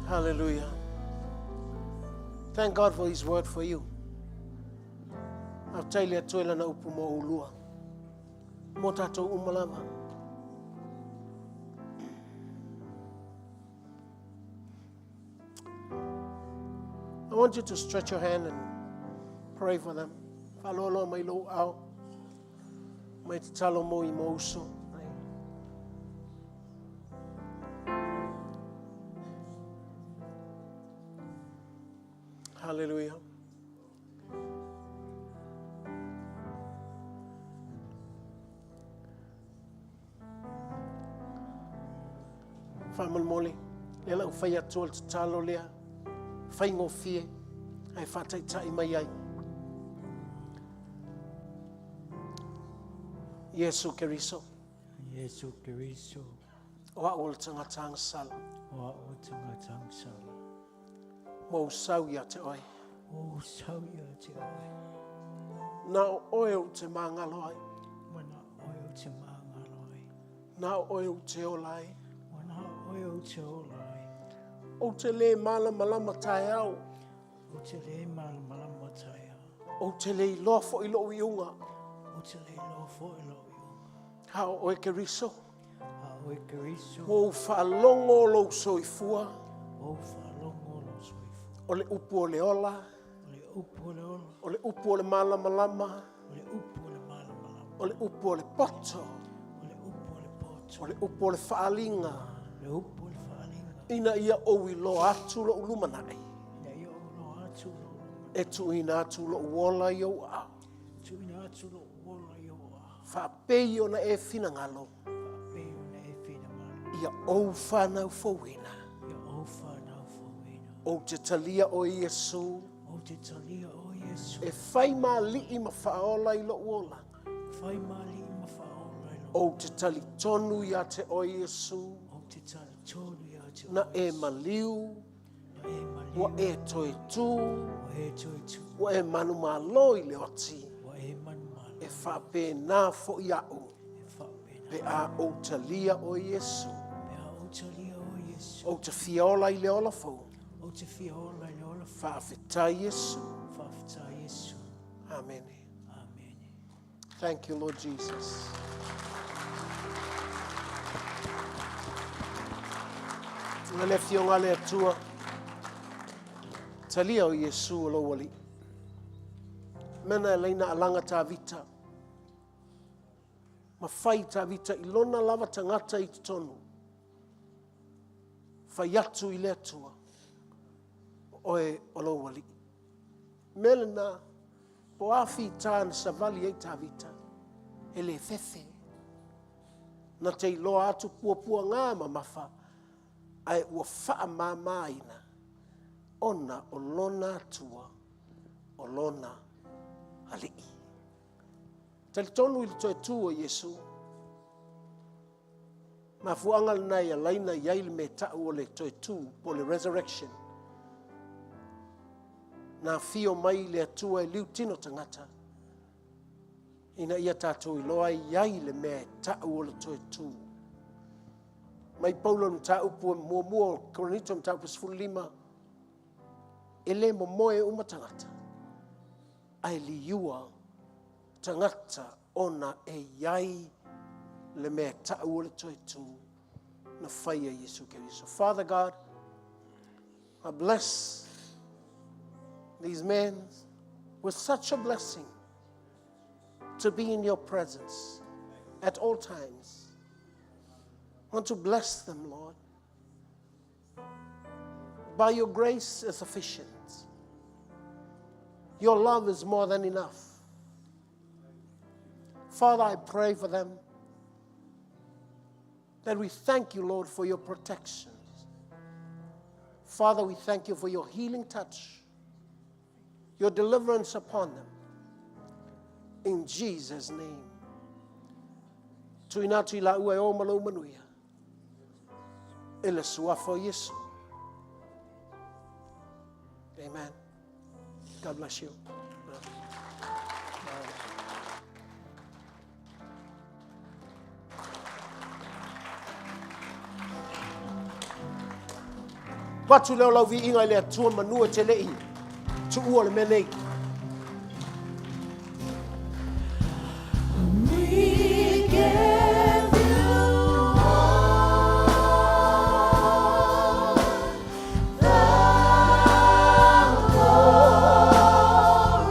Hallelujah. Thank God for His word for you. I'll tell you, toila na upu mo ulua. Mo tato umalama. I want you to stretch your hand and pray for them. Falolo mai lo au. Mai te talo mo I mo uso. Hallelujah. Famal mole. Lela ufaya tol te talo lea. Fai ngofie. Ai fatai tai mai ai. Yesu Keriso. Yesu Keriso. Oa o le tangata ang sala. Oa o tangata ang sala. Mo sau ia te oi. O sau ia te oi. Na o oe o te mangalo ai. Wana oe o te mangalo ai. Na o oe o te olai. Wana oe o te olai. O te le malama tai au. O te le malama tai au. O te le lofo I lo iunga. O te le lofo I lo iunga. Ha o oe Keriso. A oe Keriso. O whalongo lo soifua. O whalongo lo soifua. O le upu o le ola. O le upu o le ola. O le upu o le malama. O le upu o le malama. O le upu o le poto. O le upu o le poto. O le upu o le whaalinga. Le upu o le whaalinga. Ina ia o I lo atu lo ulumanai. Ina ia o lo atu lo ulumanai. E tu ina atu lo uola I au au. Tu ina atu lo uola I au au. Whapei ona e whina ngalo. Whapei ona e whina ngalo. Ia ou whanau fawina. Ia o whanau whawina. O te talia o Yesu. O te talia o Yesu. E whai mā lii ma whaola I lo uola. Whai mali I ma whaola I lo. O te tali tonu ia te o Yesu. O te tali tonu ia te o Na e Yesu. maliu. Na e mali. Wa e toi tu. Wa e toi tu. Wa e manu malo I le oti. Wa e manu mali. E whape nā fo iau. E whapena. Pe a o talia o Yesu. Pe a o talia o Yesu. O te fiola I le ola fau. O te whiola I le ola Whaafeta Yesu. whawhita Yesu. Amen. Amen. Thank you, Lord Jesus. Ngale fionga le atua. Talia o Yesu o lo wali. Mena leina alanga tā vita. Ma whai tā vita I lona lava tangata I te tonu. Whai atu I le atua. Oe o lo wali. Melena po afi tā na savali e tā vita. E le fefe. Na te iloa atu pua ngā ma mawha. Ai ua wha māmaina. ona o lona tua o lona alii. Talitonu ili toe tu o Yesu. Mafuanga na ya laina yail me ta'u o le toe tu po le resurrection. Na fio mai le atua e liu tino tangata. Ina ia tātou i loa iai le mea ta'u o le toe tu. Mai Paulo mta'u pu mua Korinito mta'u pu 15. Ele mo moe uma tangata. Ai liua tangata ona e iai le mea ta'u o le toe tu na whaia Yesu Keriso. Father God, I bless these men with such a blessing to be in your presence at all times. I want to bless them, Lord. By your grace is sufficient. Your love is more than enough. Father, I pray for them that we thank you, Lord, for your protection. Father, we thank you for your healing touch, your deliverance upon them. In Jesus' name. Tuina tu ila ua e o malau manuia. Ele suafo Yesu. Amen. God bless you. Watu leo lau vi inga ile atua manua telei. Tu ua le menei. We give you all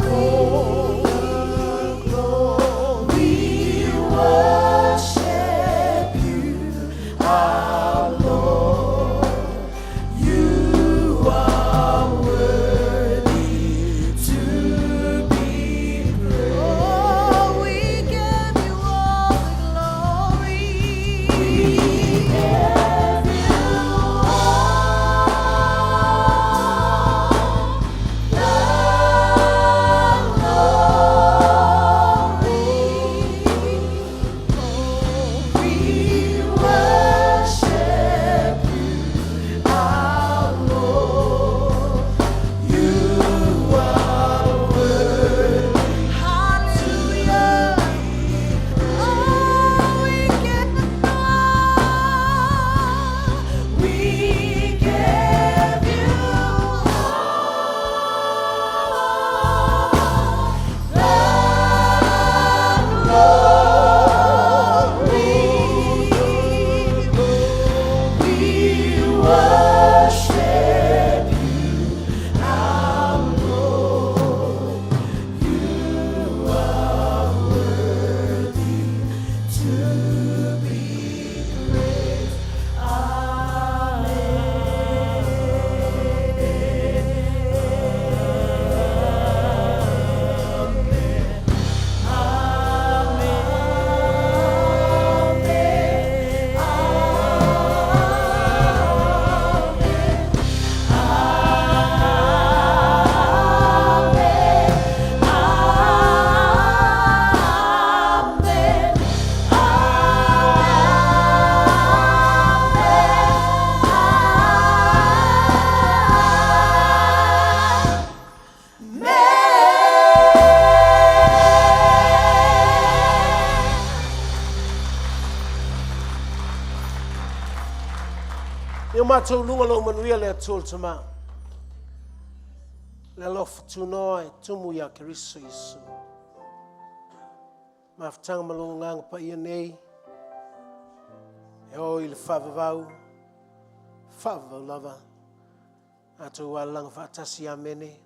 the glory. We worship you, our Lord. You are worthy to be praised. Oh, we give you all the glory. We give you all the glory. We worship you, our Lord. You are worthy. Hallelujah. Oh, we give you all. We give you all the glory. We worship you, our Lord. You are worthy to be praised. Yo matou lunga lo manuia le atul tama. Le lof tunoi tumu ya Keriso Yesu. Maftang malungang pa ia nei. E o il favavau. Favau lava. Atu walang fatasi amene.